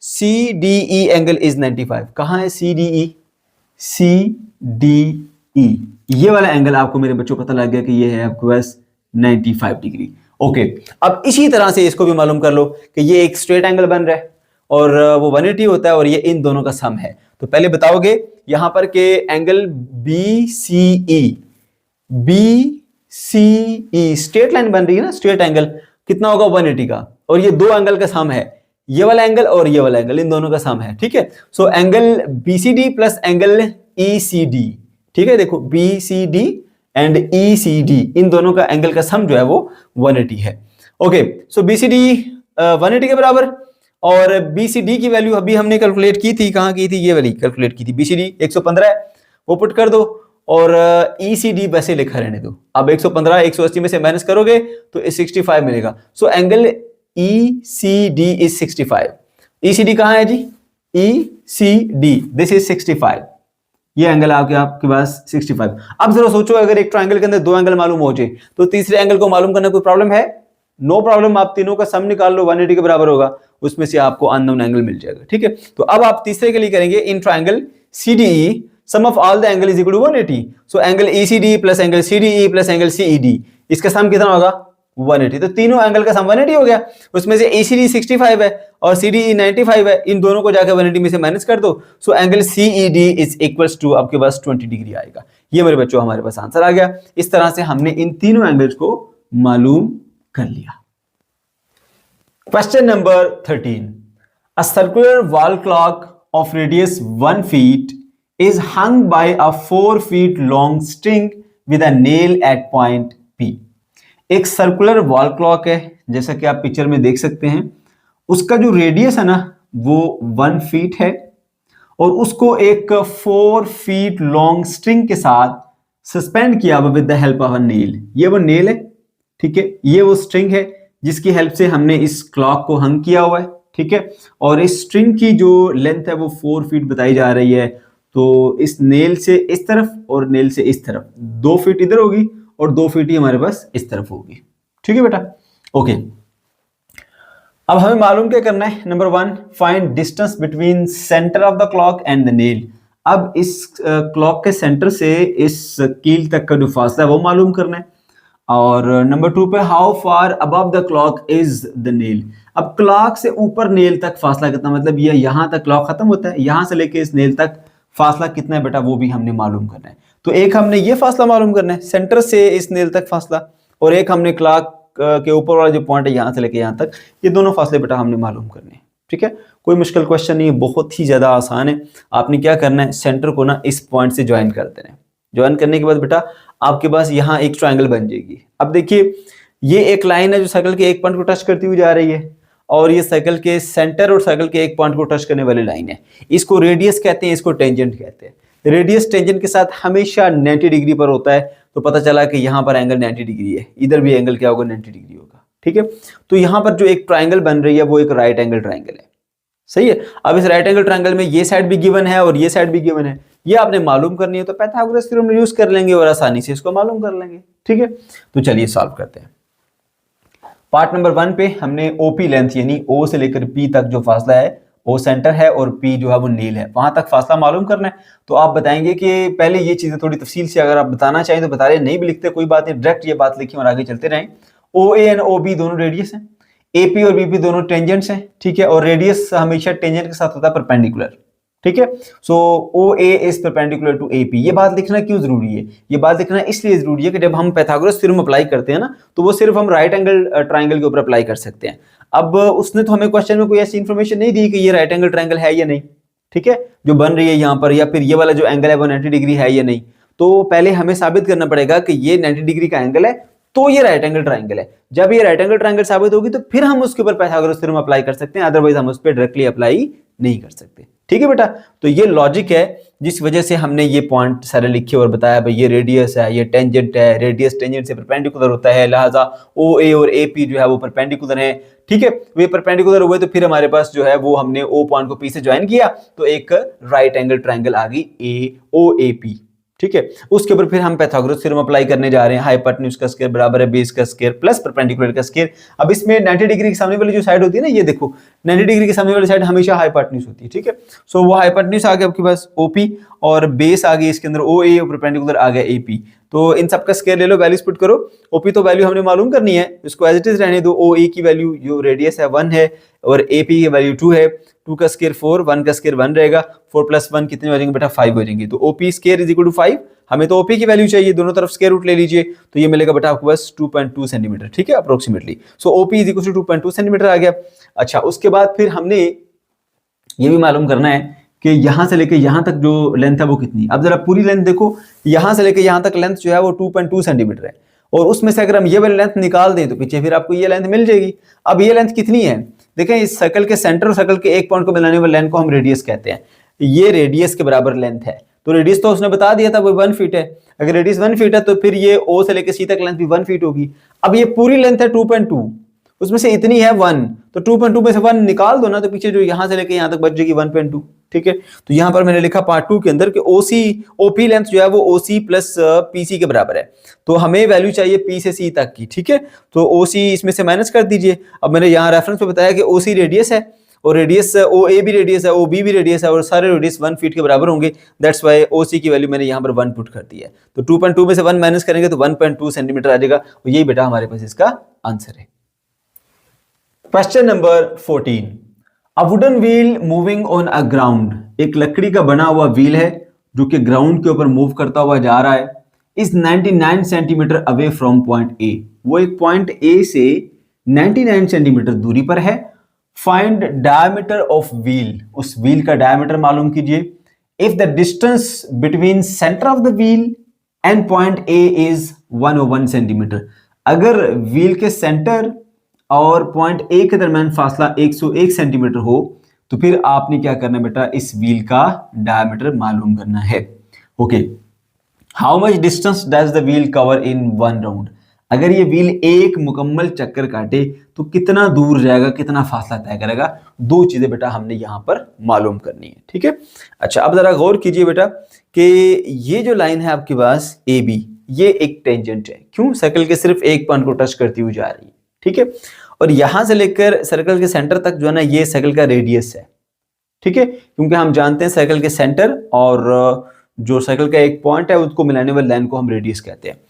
सीडीई एंगल इज 95। कहां है सीडीई? सीडीई, ये वाला एंगल आपको मेरे बच्चों पता लग गया कि ये है आपके पास 95 डिग्री। ओके, अब इसी तरह से इसको भी मालूम कर लो कि ये एक स्ट्रेट एंगल बन रहा है और वो 180 होता है और ये इन दोनों का सम है। तो पहले बताओगे यहां पर के angle BCE, BCE straight line बन रही है ना, स्ट्रेट एंगल कितना होगा? 180 का, और ये दो एंगल का सम है, ये वाला एंगल और ये वाला एंगल, इन दोनों का सम है, ठीक है। So angle BCD plus angle ECD, ठीक है, देखो बीसीडी एंड ईसीडी, इन दोनों का एंगल का सम जो है वो 180 है। ओके, सो बीसीडी 180 के बराबर, और बीसीडी की वैल्यू अभी हमने कैलकुलेट की थी, कहां की थी? ये वाली कैलकुलेट की थी, बीसीडी 115 है, वो पुट कर दो, और ईसीडी वैसे लिखा रहने दो। अब 115 180 में से माइनस करोगे तो 65 मिलेगा। सो एंगल ईसीडी इज 65। ईसीडी कहां है जी? ईसीडी, दिस इज 65, ये एंगल आपके पास 65। अब जरा सोचो, अगर एक ट्रायंगल के अंदर दो एंगल मालूम हो जाए तो तीसरे एंगल को मालूम करना कोई प्रॉब्लम है? नो प्रॉब्लम, आप तीनों का सम निकाल लो, 180 के बराबर होगा, उसमें से आपको अननोन एंगल मिल जाएगा, ठीक है। तो अब आप तीसरे के लिए करेंगे in triangle CDE sum of all the angle is equal to 180। So angle ECD plus angle CDE plus angle CED, इसका सम कितना होगा? 180। तो तीनों एंगल का सम 180 हो गया, उसमें से ईसीडी 65 है और सीडीई 95 है, इन दोनों को जाकर 180 में से माइनस कर दो। So angle CED is equals to आपके पास 20 डिग्री आएगा। ये मेरे बच्चों हमारे पास आंसर आ गया। इस तरह से हमने इन तीनों एंगल्स को मालूम कर लिया। Question number 13. A circular wall clock of radius 1 feet is hung by a 4 feet long string with a nail at point P. एक सर्कुलर वॉल क्लॉक है, जैसा कि आप पिक्चर में देख सकते हैं। उसका जो रेडियस है ना वो 1 फीट है और उसको एक 4 फीट लॉन्ग स्ट्रिंग के साथ सस्पेंड किया हुआ with the help of a nail. ये वो नेल है, ठीक है, ये वो स्ट्रिंग है जिसकी हेल्प से हमने इस क्लॉक को हंग किया हुआ है, ठीक है। और इस स्ट्रिंग की जो लेंथ है वो 4 फीट बताई जा रही है। तो इस नेल से इस तरफ और नेल से इस तरफ 2 फीट इधर होगी और 2 फीट ही हमारे पास इस तरफ होगी, ठीक है बेटा। ओके, अब हमें मालूम क्या करना है? Number 1, find distance between centre of the clock and the nail. अब इस क्लॉक के सेंटर से इस कील तक का जो फासला है वो मालूम करना है। और नंबर 2 पे how far above the clock is the nail. अब क्लॉक से ऊपर नेल तक फासला कितना, मतलब ये यहां तक क्लॉक खत्म होता है, यहां से लेके इस नेल तक फासला कितना है बेटा, वो भी हमने मालूम करना है। तो एक हमने ये फासला मालूम करना है सेंटर से इस नेल तक फासला, और एक हमने क्लॉक के ऊपर वाला जो पॉइंट है यहां से लेके यहां तक, ये दोनों फासले बेटा हमने मालूम करने हैं, ठीक है। कोई मुश्किल क्वेश्चन नहीं है, बहुत ही ज्यादा आसान है। आपने क्या करना है, सेंटर को ना इस पॉइंट से ज्वाइन कर देना है। ज्वाइन करने के बाद बेटा आपके पास यहाँ एक ट्रायंगल बन जाएगी। अब देखिए ये एक लाइन है जो सर्कल के एक पॉइंट को टच करती हुई जा रही है, और ये सर्कल के सेंटर और सर्कल के एक पॉइंट को टच करने वाली लाइन है। इसको रेडियस कहते हैं, इसको टेंजेंट कहते हैं। रेडियस टेंजेंट के साथ हमेशा 90 डिग्री पर होता है। तो पता चला कि यहाँ पर एंगल 90 डिग्री है, इधर भी एंगल क्या होगा, 90 डिग्री होगा, ठीक है। तो यहाँ पर जो एक ट्रायंगल बन रही है वो एक राइट एंगल ट्रायंगल है, सही है। अब इस राइट एंगल ट्रायंगल में ये साइड भी गिवन है और ये साइड भी गिवन है, ये आपने मालूम करनी है तो पाइथागोरस थ्योरम यूज कर लेंगे और आसानी से इसको मालूम कर लेंगे, ठीक है। तो चलिए सॉल्व करते हैं। पार्ट नंबर 1 पे हमने ओपी लेंथ यानी ओ से लेकर पी तक जो फासला है ओ सेंटर है और पी जो है वो नील है, वहां तक फासला मालूम करना है। तो आप बताएंगे कि पहले ये चीजें थोड़ी तफसील से अगर आप बताना चाहें तो बता रहे, नहीं भी लिखते कोई बात नहीं, डायरेक्ट ये बात लिखिए और आगे चलते रहें। ओ ए एंड ओ बी दोनों रेडियस हैं, एपी और बीपी दोनों टेंजेंट्स हैं, ठीक है, और रेडियस हमेशा टेंजेंट के साथ होता है परपेंडिकुलर, ठीक है। सो ओ ए इज परपेंडिकुलर टू एपी। ये बात लिखना क्यों जरूरी है? ये बात लिखना इसलिए जरूरी है कि जब हम पाइथागोरस थ्योरम अप्लाई करते हैं ना, तो वो सिर्फ हम राइट एंगल ट्राइंगल के ऊपर अप्लाई कर सकते हैं। अब उसने तो हमें क्वेश्चन में कोई ऐसी इंफॉर्मेशन नहीं दी कि ये राइट एंगल ट्राइंगल है या नहीं, ठीक है, जो बन रही है यहाँ पर, या फिर ये वाला जो एंगल है वो 90 डिग्री है या नहीं। तो पहले हमें साबित करना पड़ेगा कि ये 90 डिग्री का एंगल है, तो ये राइट एंगल ट्राइंगल है। जब ये राइट एंगल ट्राइंगल साबित होगी तो फिर हम उसके ऊपर पाइथागोरस थ्योरम अप्लाई कर सकते हैं, अदरवाइज हम उस पर डायरेक्टली अप्लाई नहीं कर सकते, ठीक है बेटा। तो ये लॉजिक है जिस वजह से हमने ये पॉइंट सारे लिखे और बताया भाई ये रेडियस है, ये टेंजेंट है, रेडियस टेंजेंट से परपेंडिकुलर होता है, लिहाजा ओ ए और ए पी जो है वो परपेंडिकुलर है, ठीक है। वे परपेंडिकुलर हुए तो फिर हमारे पास जो है वो हमने ओ पॉइंट को पी से ज्वाइन किया तो एक राइट एंगल ट्राइंगल आ गई ए ओ ए पी, ठीक है। उसके ऊपर फिर हम पाइथागोरस थ्योरम अप्लाई करने जा रहे हैं, हाइपोटेन्यूज का स्क्वायर बराबर है बेस का स्क्वायर प्लस परपेंडिकुलर का स्क्वायर। अब इसमें 90 डिग्री के सामने वाली जो साइड होती है ना, ये देखो 90 डिग्री के सामने वाली साइड हमेशा हाइपोटेन्यूज होती है, ठीक है। सो वो हाइपोटेन्यूज आ गया आपके पास ओपी और बेस आ गई इसके अंदर ओ ए और परपेंडिकुलर आ गया एपी। तो इन सब का स्क्वायर ले लो, वैल्यूज पुट करो। ओपी तो वैल्यू हमने मालूम करनी है, इसको एज इट इज रहने दो। ओ ए की वैल्यू जो रेडियस है 1 है और एपी की वैल्यू 2 है, 2 का स्क्वायर 4, 1 का स्क्वायर 1 रहेगा, 4 + 1 कितने हो जाएंगे बेटा 5 हो जाएंगे। तो OP square is equal to 5, हमें तो ओपी की वैल्यू चाहिए, दोनों तरफ स्क्वायर रूट ले लीजिए तो ये मिलेगा बेटा आपको बस 2.2 सेंटीमीटर, ठीक है, approximately. So OP is equal to 2.2 centimetre आ गया। अच्छा, उसके बाद फिर हमने ये भी मालूम करना है कि यहां से लेके यहां तक जो लेंथ है वो कितनी। अब जरा पूरी लेंथ देखो, यहां से लेके यहां तक लेंथ जो है वो 2.2 सेंटीमीटर है, और उसमें से अगर हम ये वाली लेंथ निकाल दें तो पीछे फिर आपको ये लेंथ मिल जाएगी। अब ये लेंथ कितनी है? देखें, इस सर्कल के सेंटर और सर्कल के एक पॉइंट को मिलाने वाले लेंथ को हम रेडियस कहते हैं। ये रेडियस के बराबर लेंथ है, तो रेडियस तो उसने बता दिया था वो 1 फीट है। अगर रेडियस 1 फीट है तो फिर ये ओ से लेके सी तक लेंथ भी 1 फीट होगी। अब ये पूरी लेंथ है 2.2, उसमें से इतनी है 1, तो 2.2 में से 1 निकाल दो ना, तो पीछे जो यहां से लेके यहां तक बच जाएगी 1.2, ठीक है। तो यहां पर मैंने लिखा पार्ट 2 के अंदर कि ओसी ओपी लेंथ जो है वो ओसी प्लस पीसी के बराबर है, तो हमें वैल्यू चाहिए पी से सी तक की, ठीक है। तो ओसी इसमें से माइनस कर दीजिए। अब मैंने यहाँ रेफरेंस पे बताया कि ओसी रेडियस है और रेडियस ओ ए भी रेडियस है, ओ बी भी रेडियस है, और सारे रेडियस 1 फीट के बराबर होंगे। दैट्स वाई ओसी की वैल्यू मैंने यहाँ पर 1 पुट कर दी है। तो 2.2 में से 1 माइनस करेंगे तो 1.2 सेंटीमीटर आ जाएगा, और यही बेटा हमारे पास इसका आंसर है। Question number 14, a wooden wheel moving on a ground, एक लकड़ी का बना हुआ व्हील है जो कि ग्राउंड के ऊपर मूव करता हुआ जा रहा है, is 99 centimetre away from point A, वो एक पॉइंट ए से 99 सेंटीमीटर दूरी पर है। फाइंड डायमीटर ऑफ व्हील, उस व्हील का डायमीटर मालूम कीजिए। If the distance between centre of the wheel and point A is 101 centimetre, अगर व्हील के सेंटर और पॉइंट ए के दरमियान फासला 101 सेंटीमीटर हो तो फिर आपने क्या करना है बेटा, इस व्हील का डायमीटर मालूम करना है। Okay, how much distance does the wheel cover in 1 round, अगर ये व्हील एक मुकम्मल चक्कर काटे तो कितना दूर जाएगा, कितना फासला तय करेगा। दो चीजें बेटा हमने यहां पर मालूम करनी है, ठीक है। अच्छा, अब जरा गौर कीजिए बेटा कि ये जो लाइन है आपके पास ए बी, ये एक टेंजेंट है, क्यों, सर्कल के सिर्फ एक पॉइंट को टच करती हुई जा रही है, ठीक है। और यहां से लेकर सर्कल के सेंटर तक जो है ना, ये सर्कल का रेडियस है, ठीक है, क्योंकि हम जानते हैं सर्कल के सेंटर और जो सर्कल का एक पॉइंट है उसको मिलाने वाली लाइन को हम रेडियस कहते हैं।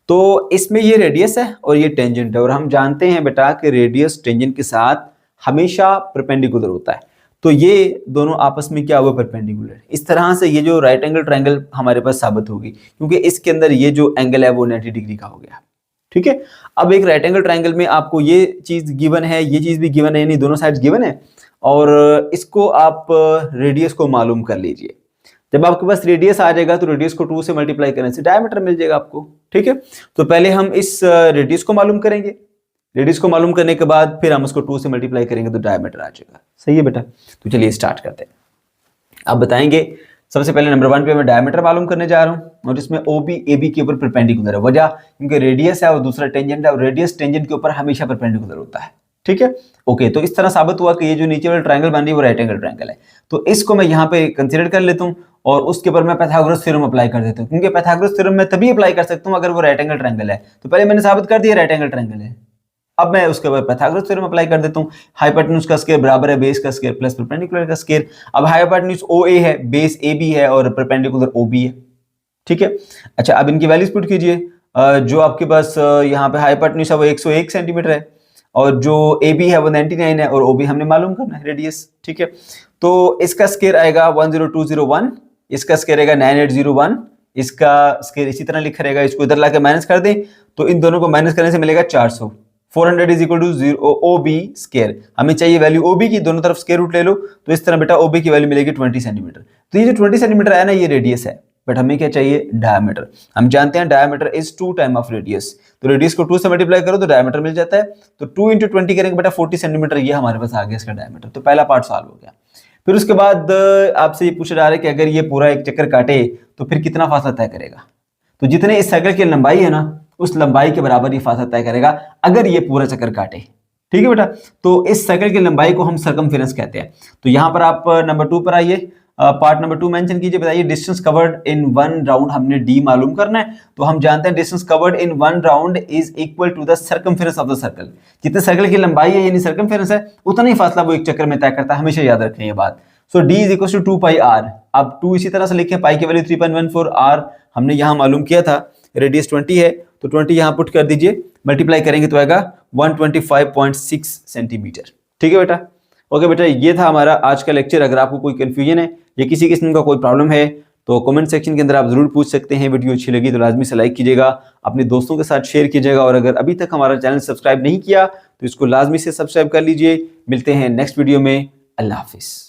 तो इसमें ये रेडियस है और ये टेंजेंट है, और हम जानते हैं बेटा कि रेडियस टेंजेंट के साथ हमेशा परपेंडिकुलर होता है। तो ये दोनों आपस में क्या हुआ, परपेंडिकुलर। इस तरह से ये जो राइट एंगल ट्रायंगल हमारे पास साबित होगी, क्योंकि इसके अंदर ये जो एंगल है वो 90 डिग्री का हो गया, ठीक है। अब एक राइट एंगल ट्रायंगल में आपको ये चीज गिवन है, ये चीज भी गिवन है, यानी दोनों साइड्स गिवन है, और इसको आप रेडियस को मालूम कर लीजिए। जब आपके पास रेडियस आ जाएगा तो रेडियस को 2 से मल्टीप्लाई करने से डायमीटर मिल जाएगा आपको, ठीक है। तो पहले हम इस रेडियस को मालूम करेंगे, रेडियस को मालूम करने के बाद फिर हम उसको 2 से मल्टीप्लाई करेंगे तो डायमीटर आ जाएगा। सही है बेटा, तो चलिए स्टार्ट करते हैं। आप बताएंगे, सबसे पहले नंबर 1 पे मैं डायमीटर मालूम करने जा रहा हूं, और इसमें OB AB के ऊपर परपेंडिकुलर है। वजह क्योंकि रेडियस है और दूसरा टेंजेंट है, और रेडियस टेंजेंट के ऊपर हमेशा परपेंडिकुलर होता है, ठीक है। ओके, तो इस तरह साबित हुआ कि ये जो नीचे वाला ट्रायंगल बन रही है वो राइट एंगल ट्रायंगल है। तो इसको मैं यहाँ पे कंसीडर कर लेता हूँ और उसके ऊपर मैं पाइथागोरस थ्योरम अप्लाई कर देता हूँ, क्योंकि पाइथागोरस थ्योरम मैं तभी अप्लाई कर सकता हूँ अगर वो राइट एंगल ट्रायंगल है। तो पहले मैंने साबित कर दिया राइट एंगल ट्रायंगल है, अब मैं उसके बाद पाइथागोरस थ्योरम अप्लाई कर देता हूँ। हाइपोटेन्यूज का स्क्वायर बराबर है बेस का स्क्वायर प्लस परपेंडिकुलर का स्क्वायर। अब हाइपोटेन्यूज OA है, बेस AB है और परपेंडिकुलर OB है, ठीक है। अच्छा, अब इनकी वैल्यूज पुट कीजिए। जो आपके पास यहाँ पे हाइपोटेन्यूज है वो 101 सेंटीमीटर है और जो AB है वो 99 है और OB हमने मालूम करना है रेडियस, ठीक है। तो इसका स्क्वायर आएगा 10201, इसका स्क्वायर आएगा 9801, इसका स्क्वायर इसी तरह लिखा रहेगा। इसको इधर लाके माइनस कर दें तो इन दोनों को माइनस करने से मिलेगा 400। 400 is equal to 0 OB square. हमें चाहिए वैल्यू OB की, दोनों तरफ स्क्वायर रूट ले लो तो इस तरह बेटा OB की वैल्यू मिलेगी 20 सेंटीमीटर। तो ये जो 20 सेंटीमीटर है ना ये रेडियस है, बट हमें क्या चाहिए डायमीटर। हम जानते हैं diameter is 2 time of radius, तो रेडियस को 2 से मल्टीप्लाई करो तो डायमीटर मिल जाता है। तो 2 × 20 करेंगे बेटा 40 सेंटीमीटर, ये हमारे पास आ गया इसका डायमीटर। तो पहला पार्ट सॉल्व हो गया। फिर उसके बाद आपसे ये पूछा जा रहा है कि अगर ये पूरा एक चक्कर काटे तो फिर कितना फासला तय करेगा। तो जितने इस साइकिल की लंबाई है ना उस लंबाई के बराबर ये फासला तय करेगा अगर ये पूरा चक्कर काटे, ठीक है बेटा। तो इस साइकिल की लंबाई को हम सर्कमफेरेंस कहते हैं। तो यहाँ पर आप नंबर 2 पर आइए, पार्ट नंबर 2 मेंशन कीजिए। बताइए डिस्टेंस कवर्ड इन 1 राउंड, हमने D मालूम करना है। तो हम जानते हैं distance covered in 1 round is equal to the circumference of the circle. जितने सर्कल की लंबाई है यानी सर्कमफेरेंस है उतना ही फासला वो एक चक्कर में तय करता है, हमेशा याद रखें ये बात। So D is equal to 2 pi r। अब 2 इसी तरह से लिखें, पाई की वैल्यू 3.14 r हमने यहाँ मालूम किया था, रेडियस 20 है तो 20 यहाँ पुट कर दीजिए, मल्टीप्लाई करेंगे तो आएगा 125.6 सेंटीमीटर, ठीक है बेटा। ओके बेटा, ये था हमारा आज का लेक्चर। अगर आपको कोई कंफ्यूजन है या किसी किस्म का कोई प्रॉब्लम है तो कमेंट सेक्शन के अंदर आप जरूर पूछ सकते हैं। वीडियो अच्छी लगी तो लाजमी से लाइक कीजिएगा, अपने दोस्तों के साथ शेयर कीजिएगा और अगर अभी तक हमारा चैनल सब्सक्राइब नहीं किया तो इसको लाजमी से सब्सक्राइब कर लीजिए। मिलते हैं नेक्स्ट वीडियो में। अल्लाह हाफिज़।